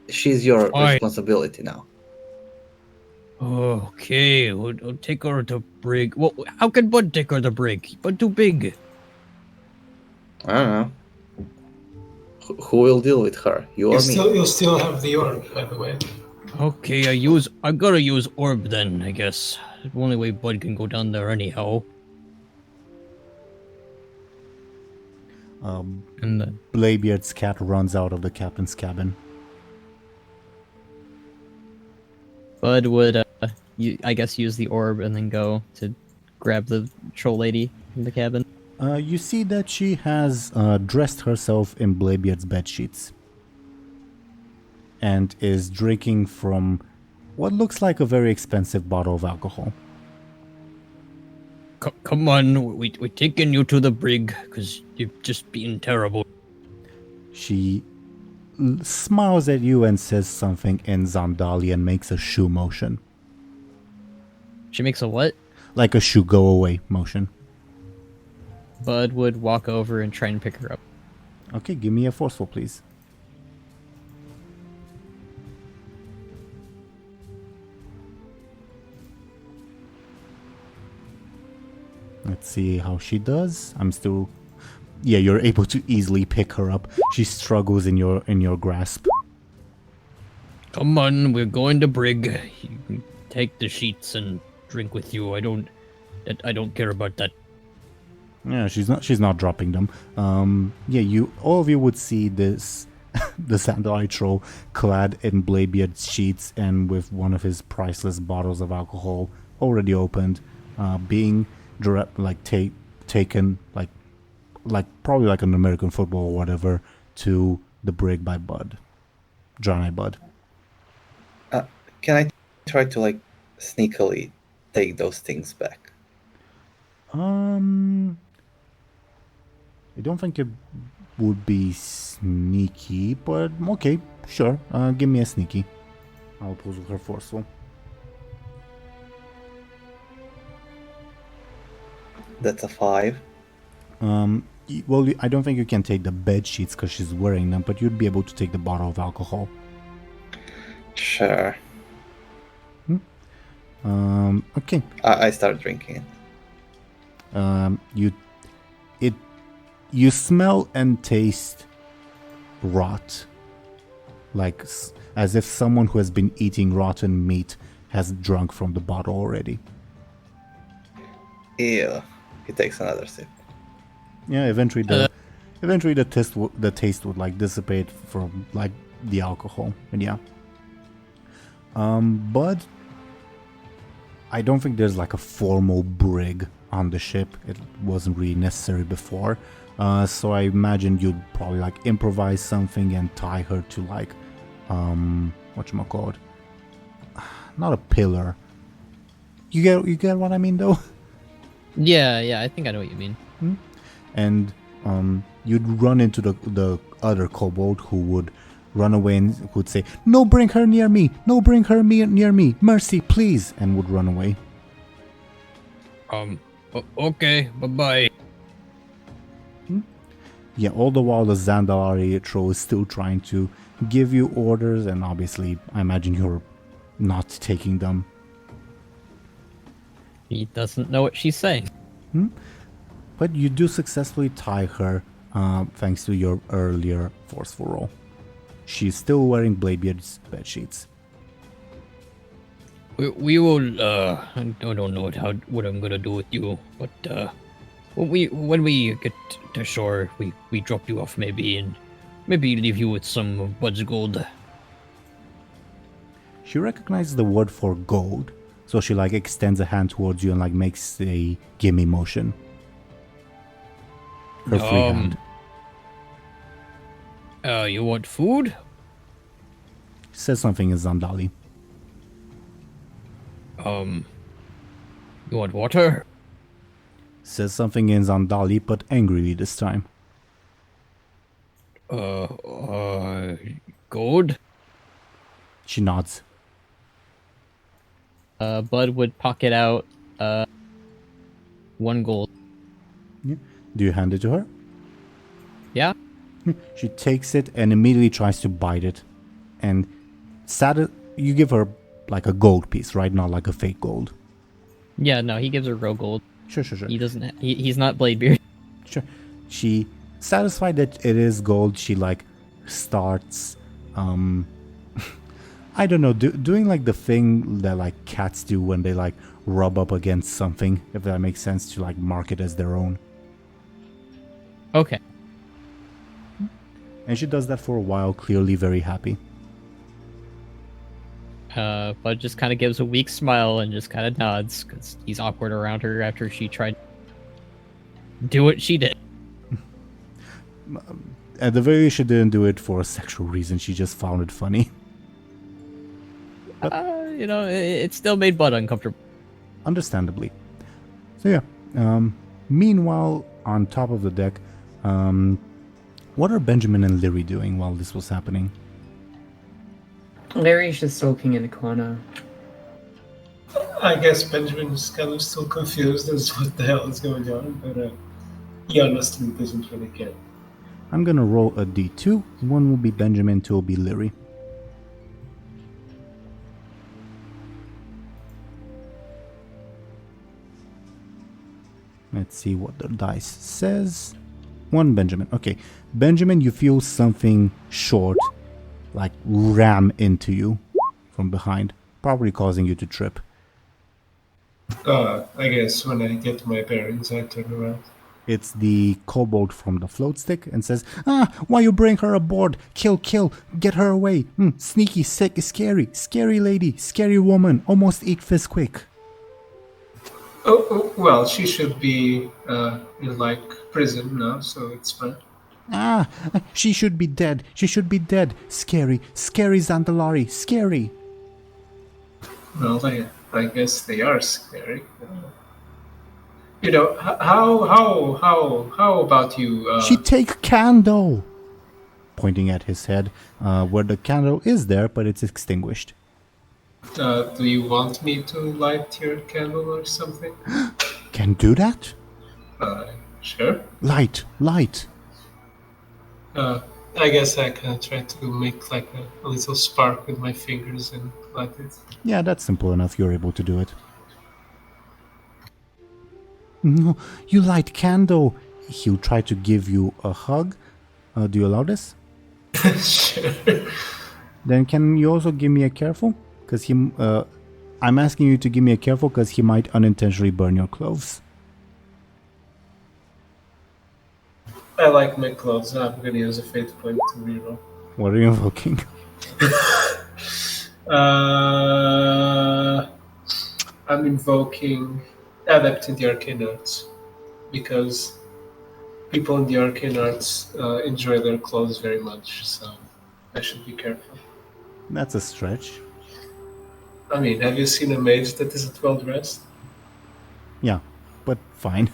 She's your Fine. responsibility now. Okay, we'll take her to brig. Well, how can Bud take her to brig? Bud too big. I don't know. Who will deal with her? You or me? You'll still have the orb, by the way. Okay, I gotta use orb then, I guess. The only way Bud can go down there anyhow. And then Bladebeard's cat runs out of the captain's cabin. Bud would, I guess, use the orb and then go to grab the troll lady in the cabin. You see that she has dressed herself in Bladebeard's bedsheets and is drinking from what looks like a very expensive bottle of alcohol. come on, we're taking you to the brig because you've just been terrible. She smiles at you and says something in Zandali and makes a shoo motion. She makes a what? Like a shoo go away motion. Bud would walk over and try and pick her up. Okay, give me a forceful, please. Let's see how she does. I'm still... Yeah, you're able to easily pick her up. She struggles in your grasp. Come on, we're going to brig. You can take the sheets and drink with you. I don't care about that. Yeah, she's not dropping them. Yeah, all of you would see this the Sandalite troll clad in Bladebeard's sheets and with one of his priceless bottles of alcohol already opened, being taken like probably like an American football or whatever to the brig by Buhd. John Buhd. Can I try to like sneakily take those things back? I don't think it would be sneaky, but okay, sure. Give me a sneaky. I'll puzzle her forceful. That's a 5. Well, I don't think you can take the bed sheets because she's wearing them, but you'd be able to take the bottle of alcohol. Sure. Okay. I start drinking it. You smell and taste rot, like as if someone who has been eating rotten meat has drunk from the bottle already. Ew. He takes another sip. Yeah, eventually the taste would like dissipate from like the alcohol, and yeah. But I don't think there's like a formal brig on the ship. It wasn't really necessary before. So I imagine you'd probably like improvise something and tie her to like whatchamacallit? Not a pillar. You get what I mean though? Yeah, I think I know what you mean. And you'd run into the other kobold who would run away and would say, "No, bring her near me! No, bring her near me! Mercy, please!" and would run away. Okay, bye-bye. Yeah, all the while the Zandalari troll is still trying to give you orders, and obviously I imagine you're not taking them. He doesn't know what she's saying. But you do successfully tie her, thanks to your earlier forceful roll. She's still wearing Bladebeard's bedsheets. We will. I don't know what I'm gonna do with you, but when we get to shore, we drop you off maybe, and maybe leave you with some of Bud's gold. She recognizes the word for gold, so she like extends a hand towards you and like makes a gimme motion. Her free hand. You want food? Says something in Zandali. You want water? Says something in Zandali, but angrily this time. Gold? She nods. Bud would pocket out 1 gold. Yeah. Do you hand it to her? Yeah. She takes it and immediately tries to bite it. And you give her like a gold piece, right? Not like a fake gold. Yeah, no, he gives her real gold. Sure. He doesn't. He's not Bladebeard. Sure. She, satisfied that it is gold, she like starts, I don't know, doing like the thing that like cats do when they like rub up against something, if that makes sense, to like mark it as their own. Okay. And she does that for a while, clearly very happy. Bud just kind of gives a weak smile and just kind of nods because he's awkward around her after she tried to do what she did. At the very least, she didn't do it for a sexual reason. She just found it funny. It still made Bud uncomfortable. Understandably. So yeah. Meanwhile, on top of the deck, what are Benjamin and Lyri doing while this was happening? Lyri's just sulking in the corner. I guess Benjamin's kind of still confused as to what the hell is going on, but he honestly doesn't really care. I'm gonna roll a d2. 1 will be Benjamin, 2 will be Lyri. Let's see what the dice says. 1 Benjamin. Okay. Benjamin, you feel something short, like ram into you from behind, probably causing you to trip. I guess when I get my bearings, I turn around. It's the kobold from the float stick and says, why you bring her aboard? Kill, get her away. Sneaky, sick, scary lady, scary woman, almost eat fist quick. Oh, well, she should be in like prison now, so it's fine. She should be dead. Scary Zandalari, scary. Well, I guess they are scary. How about you? She take candle. Pointing at his head, where the candle is there, but it's extinguished. Do you want me to light your candle or something? Can do that? Sure. Light. I guess I can try to make like a little spark with my fingers and light it. Yeah, that's simple enough. You're able to do it. No, you light candle. He'll try to give you a hug. Do you allow this? Sure. Then can you also give me a careful? Because I'm asking you to give me a careful because he might unintentionally burn your clothes. I like my clothes. I'm gonna use a fate point to reroll. What are you invoking? I'm invoking Adept in the Arcane Arts because people in the Arcane Arts enjoy their clothes very much, so I should be careful. That's a stretch. I mean, have you seen a mage that isn't well dressed? Yeah, but fine.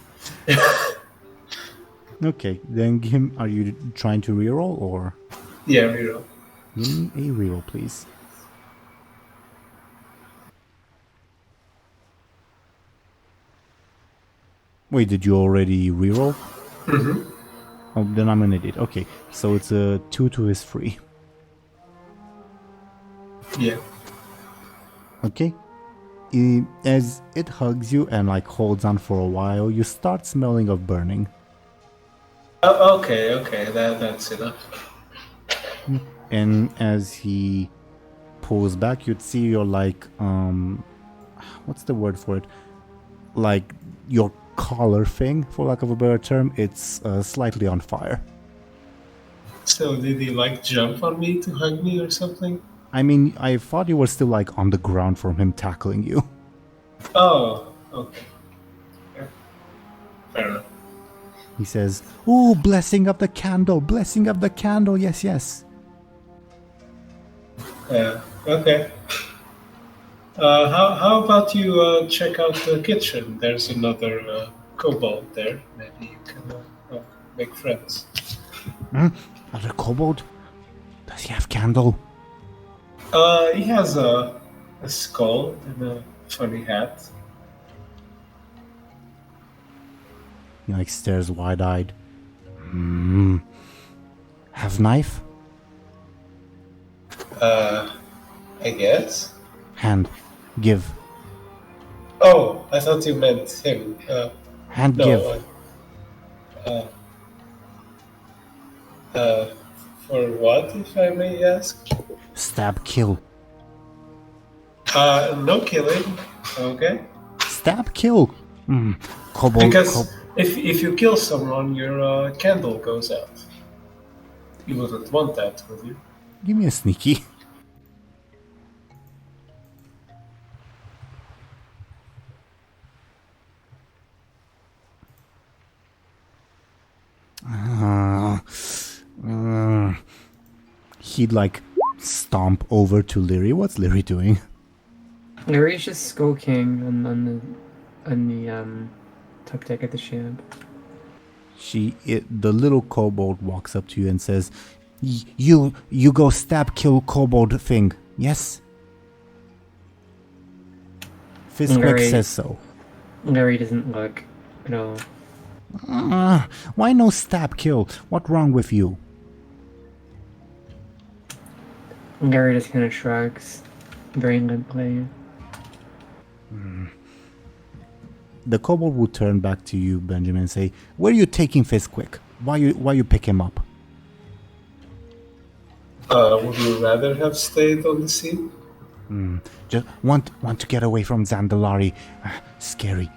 Okay, then are you trying to reroll or? Yeah, reroll. Give me a reroll, please. Wait, did you already reroll? Mm-hmm. Oh, then I'm an idiot. Okay, so it's a 2 to his 3. Yeah. Okay. As it hugs you and like holds on for a while, you start smelling of burning. Okay, that's enough. And as he pulls back, you'd see your like what's the word for it? Like your collar thing, for lack of a better term, it's slightly on fire. So did he like jump on me to hug me or something? I mean, I thought you were still like on the ground from him tackling you. Oh, okay. Yeah. Fair enough. He says, "Ooh, blessing of the candle, yes." Yeah, okay. How about you check out the kitchen? There's another kobold there. Maybe you can make friends. Another kobold? Does he have candle? He has a skull and a funny hat. He like stares wide-eyed. Have knife? I guess. Hand. Give. Oh, I thought you meant him. Hand No. give. For what, if I may ask? Stab kill. No killing. Okay. Stab kill. Kobold. Because if you kill someone, your candle goes out. You wouldn't want that, would you? Give me a sneaky. He'd like stomp over to Lyri. What's Lyri doing? Lyri's just skulking on the tuck deck at the ship. The little kobold walks up to you and says, You go stab kill kobold thing, yes? Fistwick Lyri- says so. Lyri doesn't look at all. Why no stab kill? What wrong with you? Lyri just kind of shrugs, very limply. The kobold will turn back to you, Benjamin, and say, Where are you taking Fistwick? Why you pick him up? Would you rather have stayed on the sea? Just want to get away from Zandalari. Scary.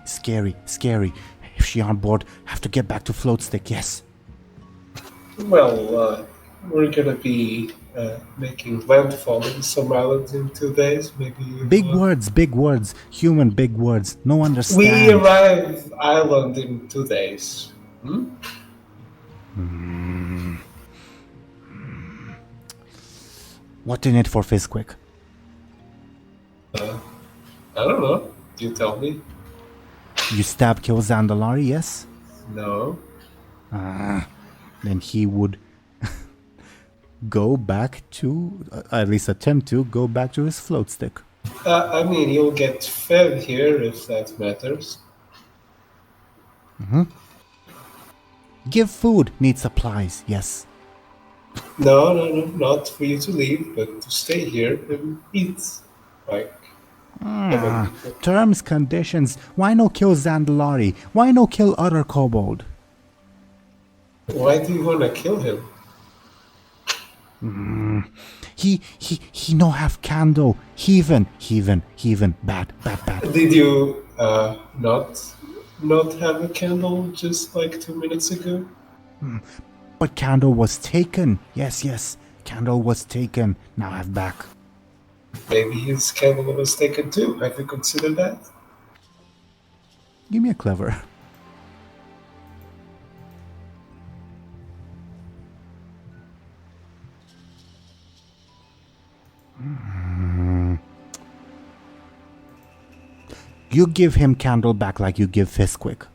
If she on board, have to get back to Floatstick, yes. Well, we're gonna be making landfall in some islands in 2 days, maybe. Big words. Human big words. No understand. We arrive island in 2 days. What in it for Fistwick? I don't know. You tell me. You stab kill Zandalari, yes? No. Then he would go back to, at least attempt to, go back to his float stick. I mean, you'll get fed here if that matters. Give food, need supplies, yes. No, not for you to leave, but to stay here and eat. Like, Terms, conditions. Why no kill Zandalari? Why no kill other kobold? why do you want to kill him? He no have candle. Heathen. Bad. Did you not have a candle just like 2 minutes ago? But candle was taken. Yes. Candle was taken. Now have back. Maybe his candle was taken too. Have you considered that? Give me a clever. You give him candle back like you give Fistwick.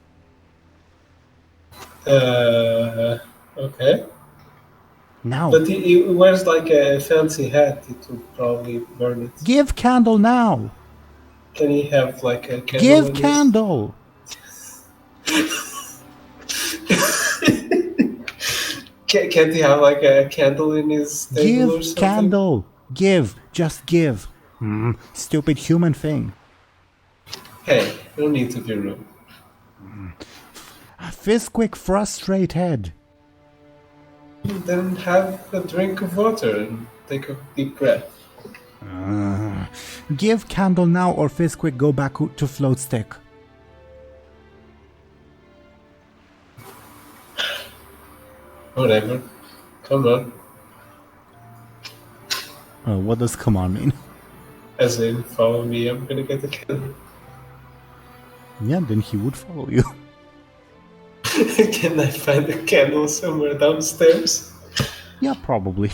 Okay. Now. But he wears like a fancy hat. It would probably burn it. Give candle now. Can he have like a candle? Give in his- candle. Can't he have like a candle in his table or Give something? candle. Give. Just give. Stupid human thing. Hey, no need to be rude. Fistwick frustrated. Then have a drink of water and take a deep breath. Give candle now or Fistwick go back to float stick. Whatever. Come on. What does come on mean? As in, follow me, I'm gonna get the candle. Yeah, then he would follow you. Can I find a candle somewhere downstairs? Yeah, probably.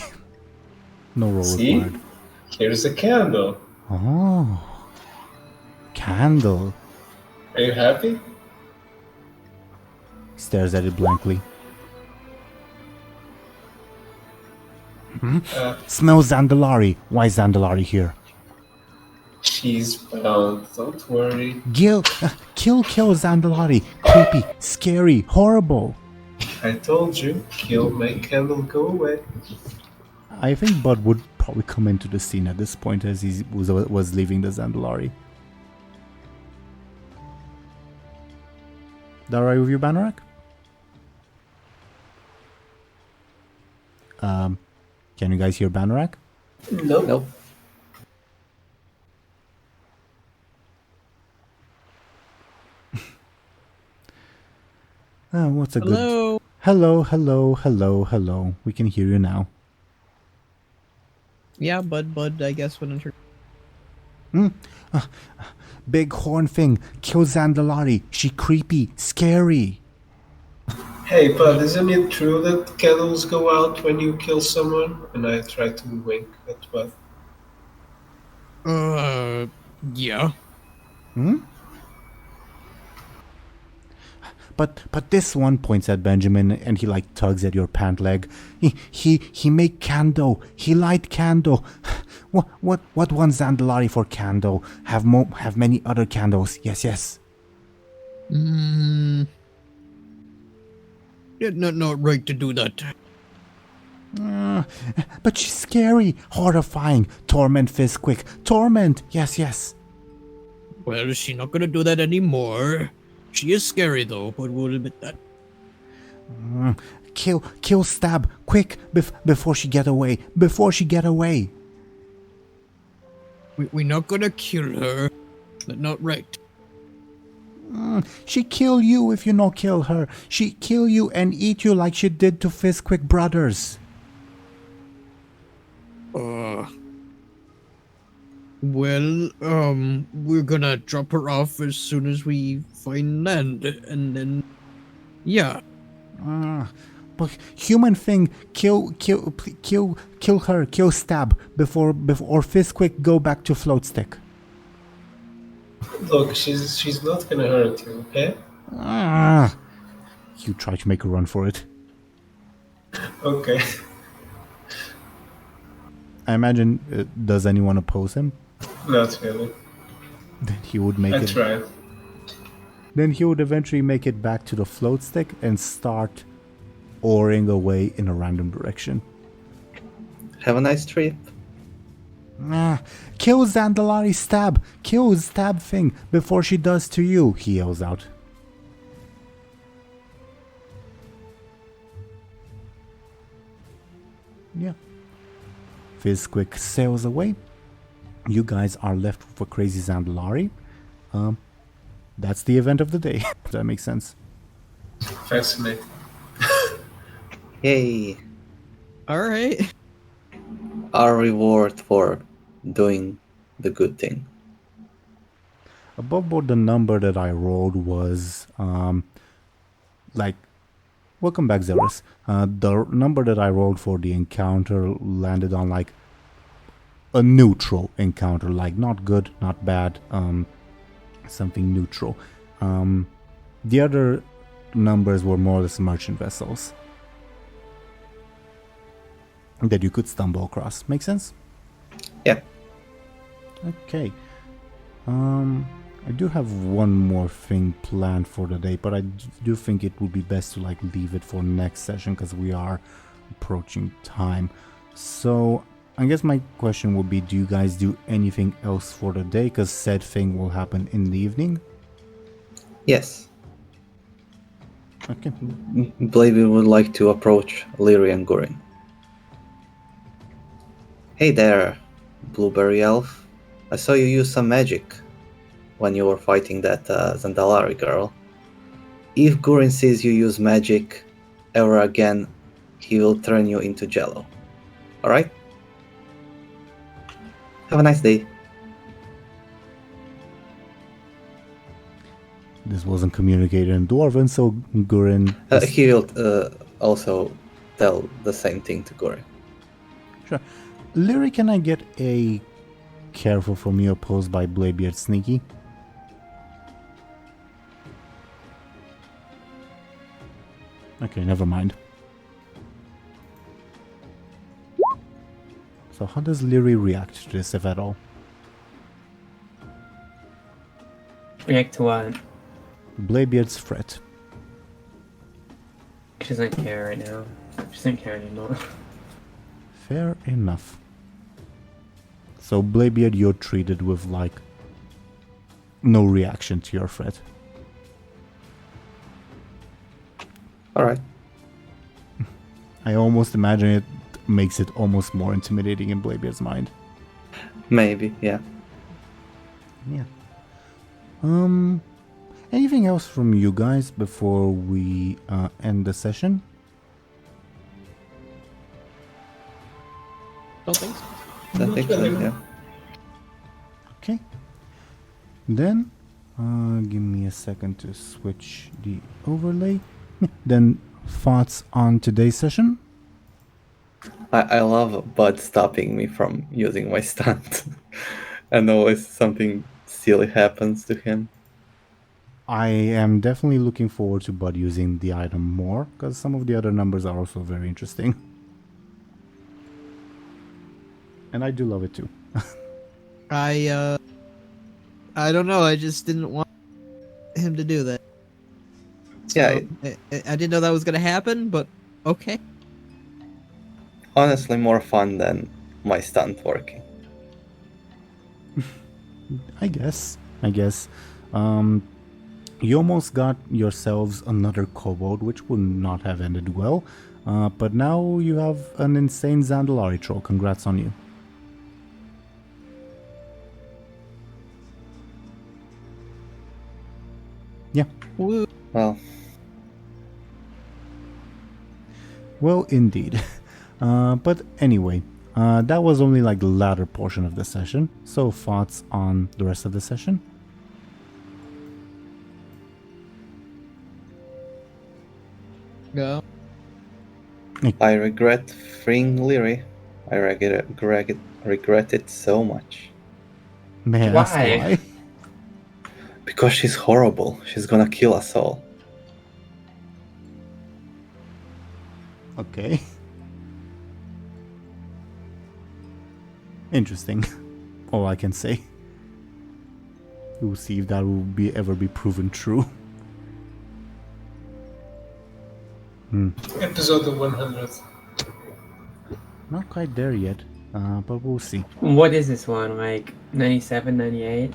No roll See? required. Here's a candle. Oh. Candle. Are you happy? Stares at it blankly. Smell Zandalari. Why is Zandalari here? She's bound, don't worry. Kill Zandalari. Creepy, scary, horrible. I told you, kill, make candle go away. I think Buhd would probably come into the scene at this point as he was leaving the Zandalari. That right with you, Banarak? Can you guys hear Banarak? Nope. Nope. What's a good... Hello. Hello. We can hear you now. Yeah, Buhd, I guess would enter. Big horn thing. Kill Zandalari. She creepy, scary. Hey, but isn't it true that candles go out when you kill someone? And I try to wink at Buhd. Yeah. But this one points at Benjamin and he like tugs at your pant leg. He make candle. He light candle. What one Zandalari for candle? Have many other candles. Yes. Yeah, not right to do that. But she's scary, horrifying. Torment Fizquick. Torment. Yes. Well, she's not gonna do that anymore. She is scary though, but we'll admit that. Kill Stab quick before she get away. We're not gonna kill her. That's not right. She kill you if you not kill her. She kill you and eat you like she did to Fizquick brothers. Well, we're gonna drop her off as soon as we find land, and then, yeah. But human thing, kill her, kill Stab before Fizquick go back to float stick. Look, she's not gonna hurt you, okay? You try to make a run for it. Okay. I imagine, does anyone oppose him? Not really. Then he would make I it. tried. Then he would eventually make it back to the float stick and start oaring away in a random direction. Have a nice trip. Kill Zandalari Stab! Kill Stab thing before she does to you, he yells out. Yeah. Fizquick sails away. You guys are left for Crazy Zandalari. That's the event of the day. If that makes sense. Fascinating. Yay! Alright. Our reward for doing the good thing. Above board, the number that I rolled was welcome back, Zelris. The number that I rolled for the encounter landed on like a neutral encounter, like not good, not bad, something neutral. The other numbers were more or less merchant vessels that you could stumble across. Make sense? Yeah. Okay. I do have one more thing planned for the day, but I do think it would be best to like leave it for next session because we are approaching time. So I guess my question would be, do you guys do anything else for the day? Because said thing will happen in the evening. Yes. Okay. Bladebeard would like to approach Lyri and Gurin. Hey there, Blueberry Elf. I saw you use some magic when you were fighting that Zandalari girl. If Gurin sees you use magic ever again, he will turn you into jello. Alright? Have a nice day. This wasn't communicated in Dwarven, so Gurin... He will also tell the same thing to Gurin. Sure. Lyri, can I get a careful from you opposed by Bladebeard Sneaky? Okay, never mind. So how does Lyri react to this, if at all? React to what? Bladebeard's threat. She doesn't care right now. She doesn't care anymore. Fair enough. So Bladebeard, you're treated with like no reaction to your threat. Alright. I almost imagine it makes it almost more intimidating in Bladebeard's mind. Maybe, yeah. Yeah. Anything else from you guys before we end the session? Don't think so. I think so, yeah. Okay. Then, give me a second to switch the overlay. Then, thoughts on today's session? I love Buhd stopping me from using my stunt. And always something silly happens to him. I am definitely looking forward to Buhd using the item more, because some of the other numbers are also very interesting. And I do love it too. I don't know. I just didn't want him to do that. So, Yeah, I didn't know that was gonna happen, but okay. honestly more fun than my stunt working. I guess. You almost got yourselves another kobold, which would not have ended well. But now you have an insane Zandalari troll. Congrats on you. Yeah. Woo. Well, indeed. But anyway, that was only like the latter portion of the session. So thoughts on the rest of the session? No. I regret freeing Lyri. I regret it so much. May I ask Why? why? Because she's horrible. She's gonna kill us all. Okay. Interesting. All I can say. We'll see if that will ever be proven true. Episode the 100th. Not quite there yet, but we'll see. What is this one? Like 97, 98?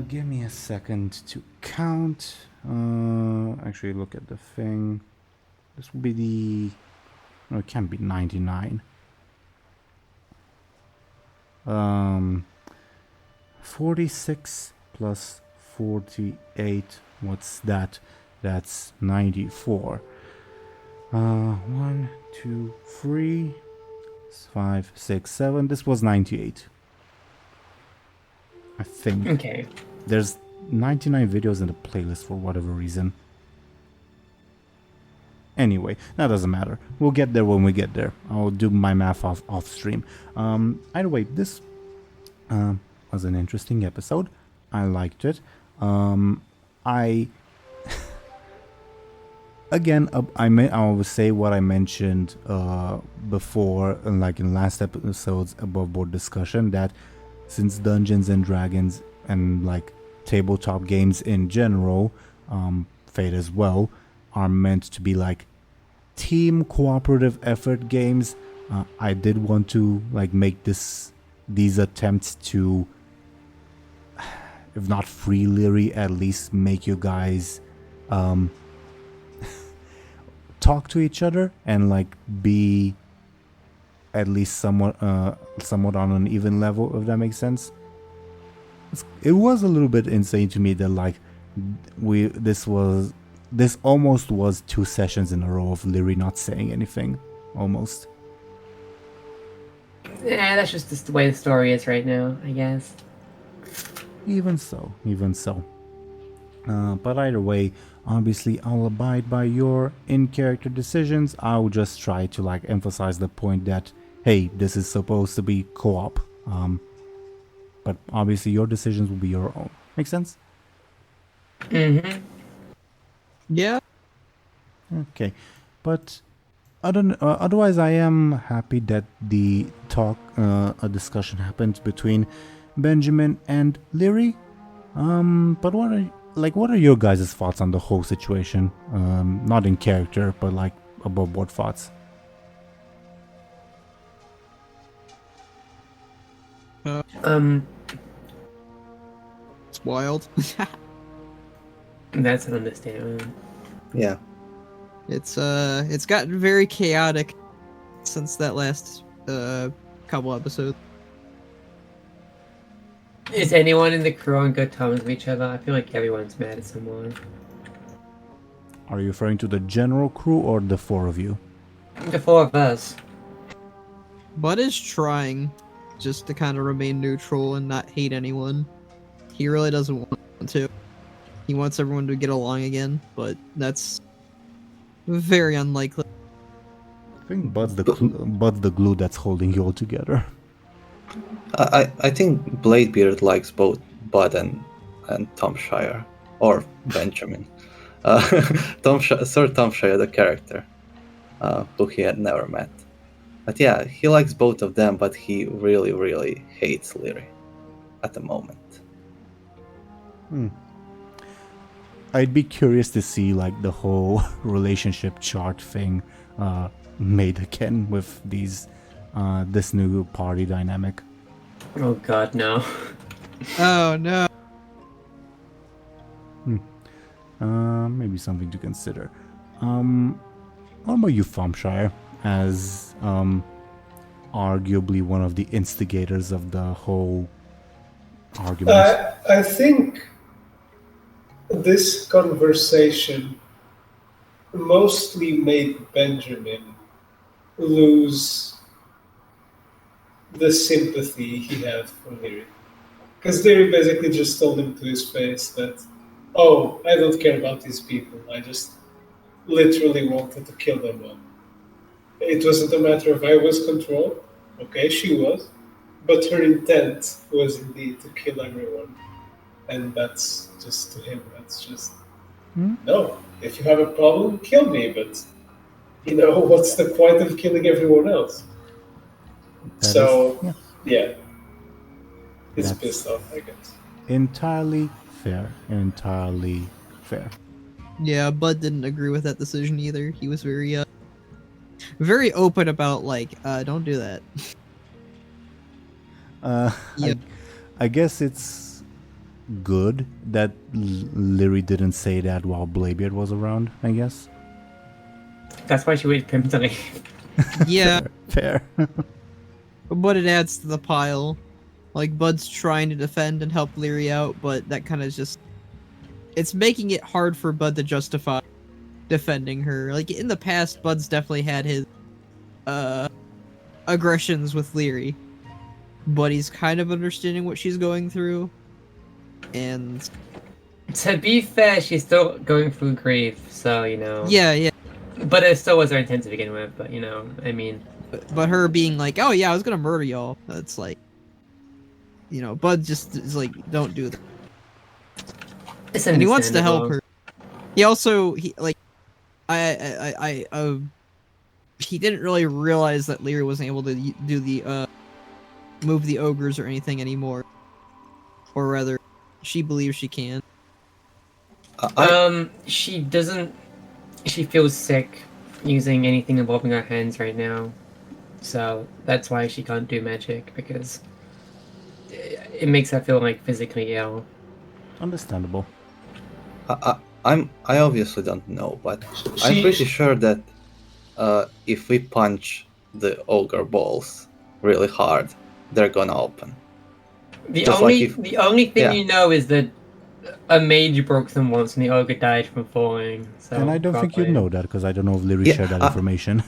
Give me a second to count. Actually look at the thing. This will be the... No, it can't be 99. 46 plus 48. What's that? That's 94. 1, 2, 3, 5, 6, 7. This was 98. I think. Okay. There's 99 videos in the playlist for whatever reason. Anyway, that doesn't matter. We'll get there when we get there. I'll do my math off stream. Either way, this was an interesting episode. I liked it. Again, I will say what I mentioned before, like in last episode's above board discussion, that since Dungeons and Dragons and like tabletop games in general, Fate as well, are meant to be like team cooperative effort games, I did want to like make these attempts to, if not free Lyri, at least make you guys talk to each other and like be at least somewhat on an even level, if that makes sense. It was a little bit insane to me that like this almost was 2 sessions in a row of Lyri not saying anything, almost. Yeah, that's just the way the story is right now, I guess. Even so. But either way, obviously I'll abide by your in-character decisions. I'll just try to like emphasize the point that, hey, this is supposed to be co-op. But obviously your decisions will be your own. Make sense? Mm-hmm. Yeah. Okay. But Otherwise, I am happy that the a discussion happened between Benjamin and Lyri. But what are your guys' thoughts on the whole situation? Not in character, but like above board thoughts. It's wild. That's an understatement. Yeah. It's gotten very chaotic since that last couple episodes. Is anyone in the crew on good terms with each other? I feel like everyone's mad at someone. Are you referring to the general crew or the four of you? The four of us. Bud is trying just to kind of remain neutral and not hate anyone. He really doesn't want to. He wants everyone to get along again, but that's very unlikely. I think Bud's the glue that's holding you all together. I think Bladebeard likes both Buhd and Thompshire, or Benjamin. Sir Thompshire, the character, who he had never met. But yeah, he likes both of them, but he really, really hates Lyri at the moment. I'd be curious to see like the whole relationship chart thing made again with these this new party dynamic. Oh god, no. Oh no. Maybe something to consider. What about you, Thompshire, as arguably one of the instigators of the whole argument? I think this conversation mostly made Benjamin lose the sympathy he had for Lyri. Because Lyri basically just told him to his face that, oh, I don't care about these people, I just literally wanted to kill them all. It wasn't a matter of I was controlled, okay, she was, but her intent was indeed to kill everyone. And that's just, to him, that's just, no, if you have a problem, kill me, but, you know, what's the point of killing everyone else? Yeah. He's pissed off, I guess. Entirely fair. Yeah, Bud didn't agree with that decision either. He was very open about don't do that. Yep. I guess it's good that Lyri didn't say that while Bladebeard was around, I guess. That's why she waited for him to leave. Yeah. Fair. But it adds to the pile. Like, Bud's trying to defend and help Lyri out, but that kind of just... It's making it hard for Bud to justify defending her. Like, in the past, Bud's definitely had his aggressions with Lyri. But he's kind of understanding what she's going through. And... To be fair, she's still going through grief, so, you know... Yeah. But it still was her intent to begin with, but, you know, I mean... But her being like, oh yeah, I was gonna murder y'all. That's like... You know, Bud just is like, don't do that. And he wants to help her. He also, he didn't really realize that Lyri wasn't able to do the, move the ogres or anything anymore. Or rather, she believes she can. She doesn't... She feels sick using anything involving her hands right now. So, that's why she can't do magic, because... It makes her feel, like, physically ill. Understandable. I obviously don't know, but I'm pretty sure that if we punch the ogre balls really hard, they're gonna open. The only thing you know is that a mage broke them once and the ogre died from falling. So and I don't think you'd know that, because I don't know if Lyri shared that information.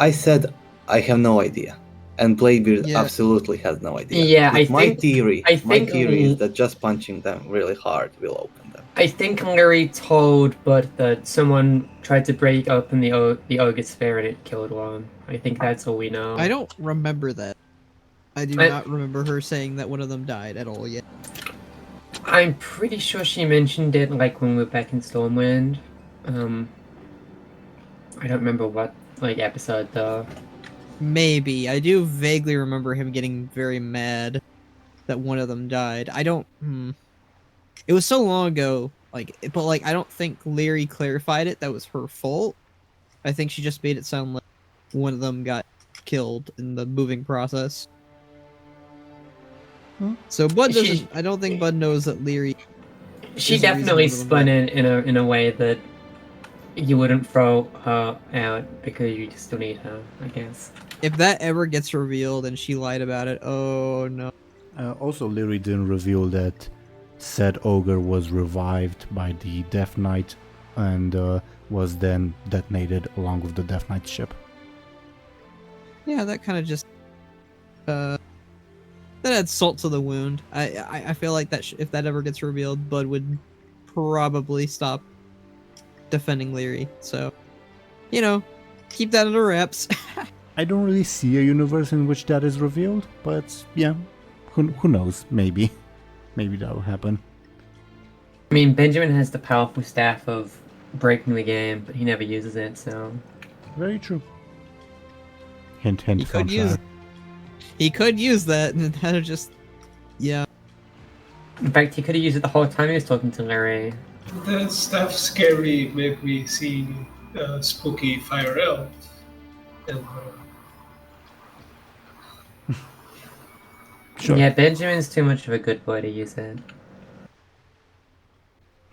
I said I have no idea. And Bladebeard absolutely has no idea. Yeah, my theory is that just punching them really hard will open them. I think Lyri told Bud that someone tried to break open the ogre's sphere and it killed one. I think that's all we know. I don't remember that. I do not remember her saying that one of them died at all yet. I'm pretty sure she mentioned it like when we were back in Stormwind. I don't remember what like episode though. Maybe. I do vaguely remember him getting very mad that one of them died. I don't. It was so long ago. But I don't think Lyri clarified it. That was her fault. I think she just made it sound like one of them got killed in the moving process. So Buhd doesn't. I don't think Buhd knows that Lyri. She is the reason definitely one of them spun died. in a way that you wouldn't throw her out because you just still need her, I guess. If that ever gets revealed and she lied about it, oh no. Also, Lyri didn't reveal that said ogre was revived by the Death Knight and was then detonated along with the Death Knight ship. Yeah, that kind of just that adds salt to the wound. I feel like that if that ever gets revealed, Buhd would probably stop defending Lyri. So, keep that under wraps. I don't really see a universe in which that is revealed, but yeah, who knows? Maybe that'll happen. I mean, Benjamin has the powerful staff of breaking the game, but he never uses it, so... Very true. Hint, hint, He could Thompshire. He could use that, and that'll just... Yeah. In fact, he could have used it the whole time he was talking to Larry. That stuff scary made me see spooky fire elf. And, Sure. Yeah, Benjamin's too much of a good boy to use it.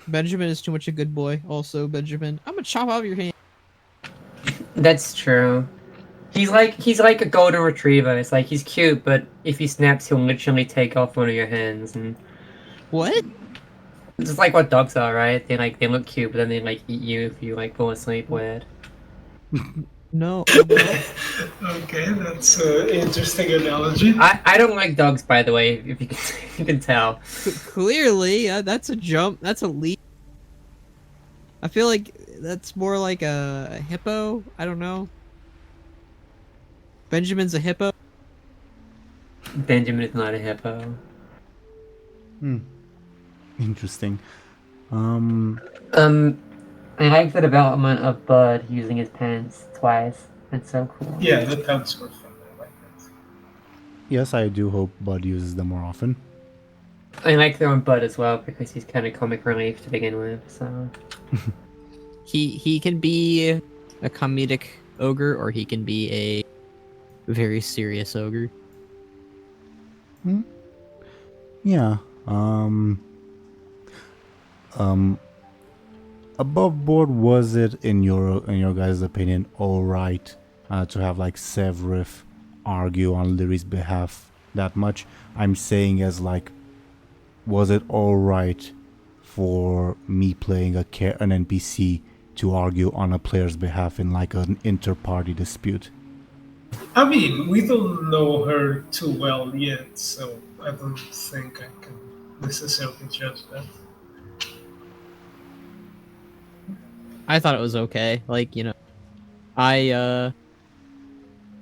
Benjamin is too much a good boy. Also, Benjamin, I'm gonna chop off your hand. That's true. He's like a golden retriever. It's like he's cute, but if he snaps, he'll literally take off one of your hands. And What? it's just like what dogs are, right? They look cute, but then they eat you if you fall asleep. Weird. No. okay, that's an interesting analogy. I don't like dogs, by the way. If you can tell. Clearly, that's a jump. That's a leap. I feel like that's more like a hippo. I don't know. Benjamin's a hippo. Benjamin is not a hippo. Interesting. I like the development of Buhd using his pants twice. That's so cool. Yeah, the pants were fun. I like that. Yes, I do hope Buhd uses them more often. I like their own Buhd as well because he's kind of comic relief to begin with. So He can be a comedic ogre, or he can be a very serious ogre. Yeah. Above board, was it in your guys' opinion all right to have Sevrith argue on Lyri's behalf that much? I'm saying as was it all right for me playing an NPC to argue on a player's behalf in an inter-party dispute? I mean, we don't know her too well yet, so I don't think I can necessarily judge that. I thought it was okay. I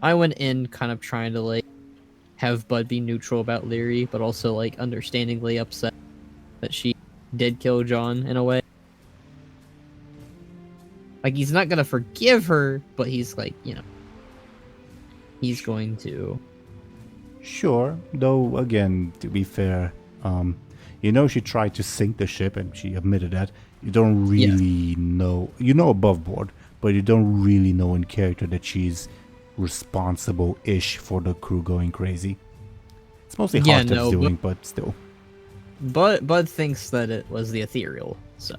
went in kind of trying to have Buhd be neutral about Lyri, but also understandingly upset that she did kill John in a way. He's not gonna forgive her, but he's he's going to. Sure, though again, to be fair, she tried to sink the ship and she admitted that. You don't really know. You know above board, but you don't really know in character that she's responsible-ish for the crew going crazy. It's mostly Hartev's doing, but still. Buhd thinks that it was the ethereal, so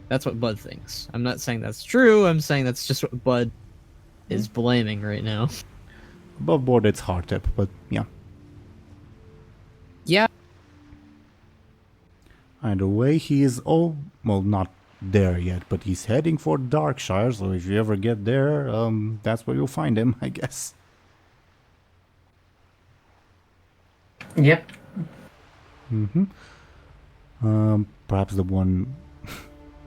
that's what Buhd thinks. I'm not saying that's true. I'm saying that's just what Buhd is blaming right now. Above board, it's Hartev, but yeah. Yeah. Either way, he is not there yet, but he's heading for Darkshire, so if you ever get there, that's where you'll find him, I guess. Yep. Perhaps the one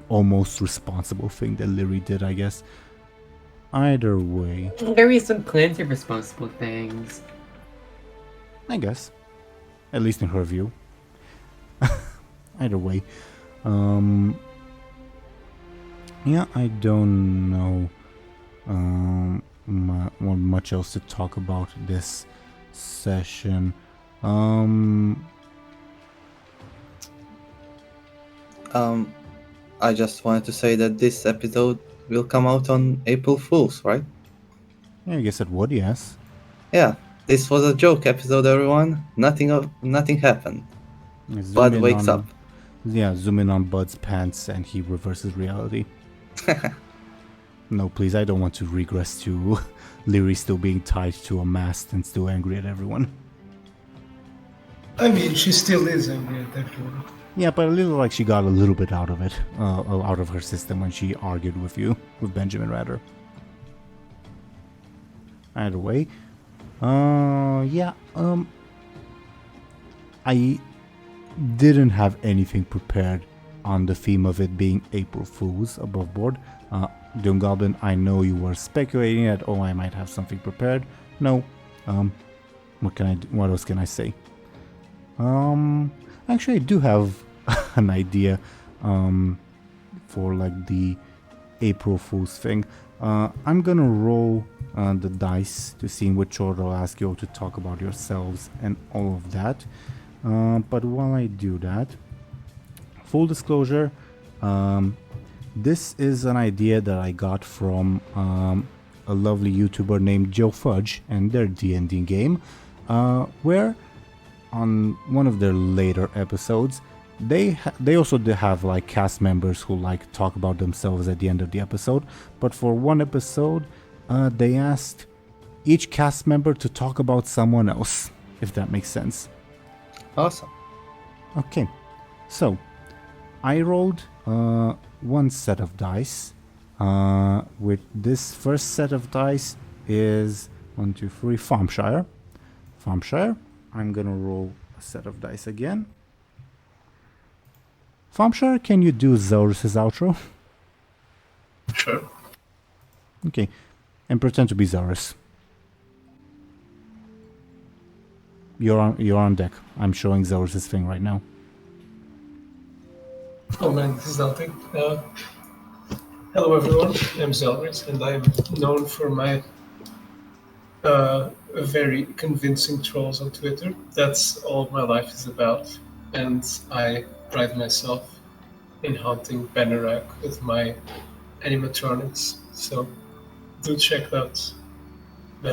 almost responsible thing that Lyri did, I guess. Either way. There is some plenty of responsible things. I guess. At least in her view. Either way. Yeah, I don't know. Not much else to talk about this session. I just wanted to say that this episode will come out on April Fools, right? Yeah, I guess it would, yes. Yeah, this was a joke episode, everyone. Nothing happened. Zoom Bud in wakes on- up. Yeah, zoom in on Bud's pants and he reverses reality. No, please, I don't want to regress to Lyri still being tied to a mast and still angry at everyone. I mean, she still is angry at everyone. Yeah, but a little like she got a little bit out of it, out of her system when she argued with you, with Benjamin rather. Either way, I didn't have anything prepared on the theme of it being April Fools above board. DoomGoblin, I know you were speculating that, oh, I might have something prepared. No, what else can I say? Actually, I do have an idea for like the April Fool's thing. I'm gonna roll the dice to see in which order I'll ask you all to talk about yourselves and all of that. But while I do that, full disclosure, this is an idea that I got from a lovely YouTuber named Joe Fudge and their D&D game, where on one of their later episodes, they also have like cast members who like talk about themselves at the end of the episode. But for one episode, they asked each cast member to talk about someone else, if that makes sense. Awesome. Okay, so I rolled one set of dice. With this first set of dice is 1, 2, 3, Thompshire. I'm gonna roll a set of dice again. Thompshire, can you do Zelris' outro? Sure. Okay, and pretend to be Zelris. You're on deck. I'm showing Zelris' thing right now. Oh man, this is nothing. Hello everyone, I'm Zelris, and I'm known for my very convincing trolls on Twitter. That's all my life is about, and I pride myself in haunting Benarak with my animatronics. So do check that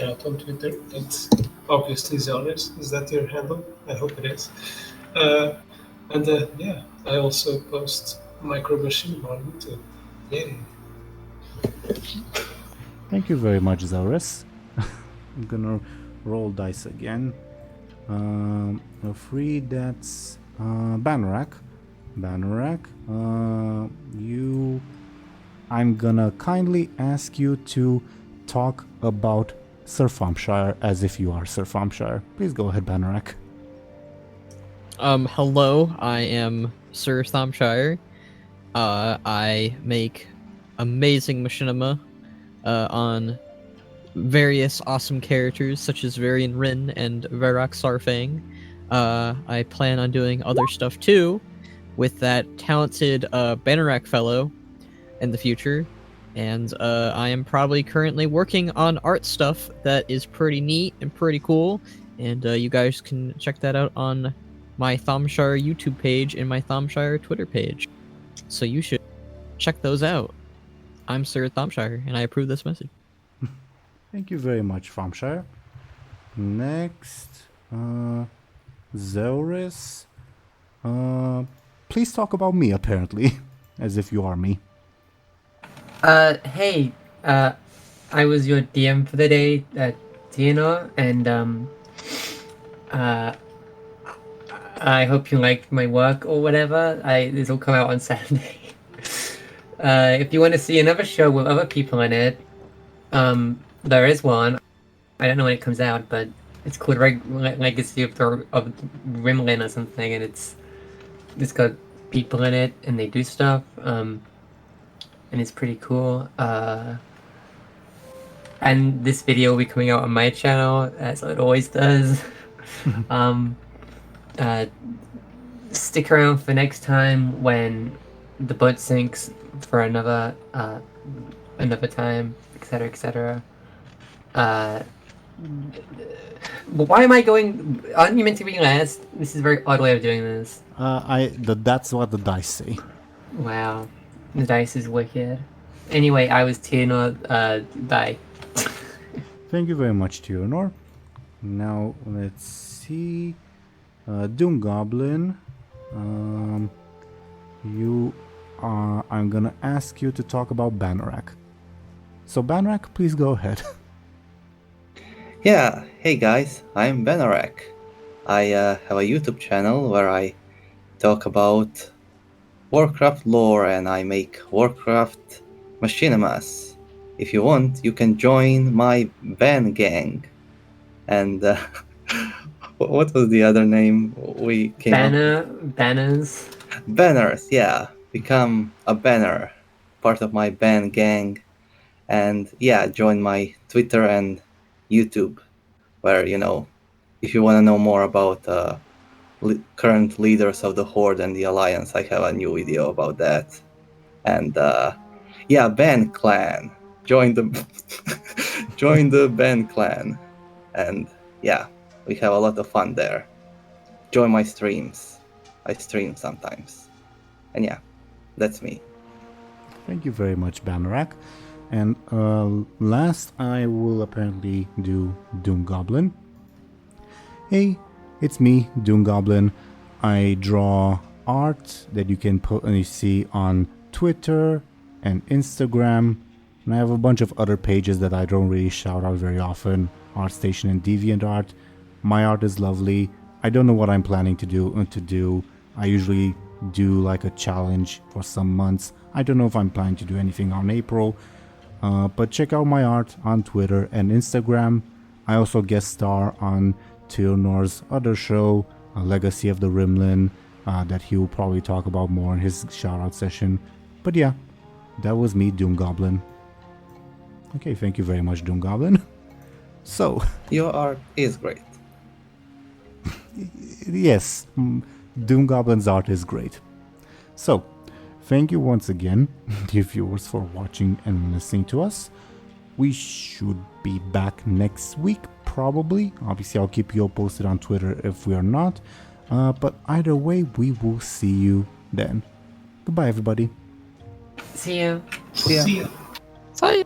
out on Twitter. It's obviously Zelris. Is that your handle? I hope it is. Yeah, I also post Micro Machine on YouTube. Yay. Thank you very much, Zelris. I'm gonna roll dice again. A 3, that's Benarak. I'm gonna kindly ask you to talk about Sir Thompshire as if you are Sir Thompshire. Please go ahead, Benarak. Hello, I am Sir Thompshire. I make amazing machinima on various awesome characters such as Varian Rin and Verak Sarfang. I plan on doing other stuff too with that talented Benarak fellow in the future. And I am probably currently working on art stuff that is pretty neat and pretty cool. And you guys can check that out on my Thompshire YouTube page and my Thompshire Twitter page. So you should check those out. I'm Sir Thompshire, and I approve this message. Thank you very much, Thompshire. Next, Zelris. Please talk about me, apparently, as if you are me. Hey, I was your DM for the day at Teeironor, and I hope you liked my work or whatever. This will come out on Saturday. If you want to see another show with other people in it, there is one. I don't know when it comes out, but it's called Legacy of Rimlin or something, and it's got people in it, and they do stuff, and it's pretty cool. And this video will be coming out on my channel, as it always does. Stick around for next time when the boat sinks for another time. etc., etc. Why am I going? Aren't you meant to be last? This is a very odd way of doing this. That's what the dice say. Wow, the dice is wicked. Anyway, I was Teeironor. Bye. Thank you very much, Teeironor. Now let's see. DoomGoblin. I'm gonna ask you to talk about Bannerac. So Bannerac, please go ahead. Yeah, hey guys, I'm Bannerac. I have a YouTube channel where I talk about Warcraft lore and I make Warcraft machinimas. If you want, you can join my ban gang. And what was the other name we came Banners. Banners, yeah. Become a banner, part of my ban gang. And yeah, join my Twitter and YouTube, where, if you want to know more about current leaders of the Horde and the Alliance, I have a new video about that. And yeah, Ban Clan. Join the join the Ban Clan. And yeah, we have a lot of fun there. Join my streams. I stream sometimes. And yeah, that's me. Thank you very much, Bannerac. And last, I will apparently do DoomGoblin. Hey, it's me, DoomGoblin. I draw art that you can see on Twitter and Instagram. And I have a bunch of other pages that I don't really shout out very often. ArtStation and DeviantArt. My art is lovely. I don't know what I'm planning to do. I usually do like a challenge for some months. I don't know if I'm planning to do anything on April. But check out my art on Twitter and Instagram. I also guest star on Teeronor's other show, Legacy of the Rimlin, that he will probably talk about more in his shoutout session. But yeah, that was me, DoomGoblin. Okay, thank you very much, DoomGoblin. So, your art is great. Yes, DoomGoblin's art is great. So, thank you once again, dear viewers, for watching and listening to us. We should be back next week, probably. Obviously, I'll keep you all posted on Twitter if we are not. But either way, we will see you then. Goodbye, everybody. See you. See ya. See ya. Bye.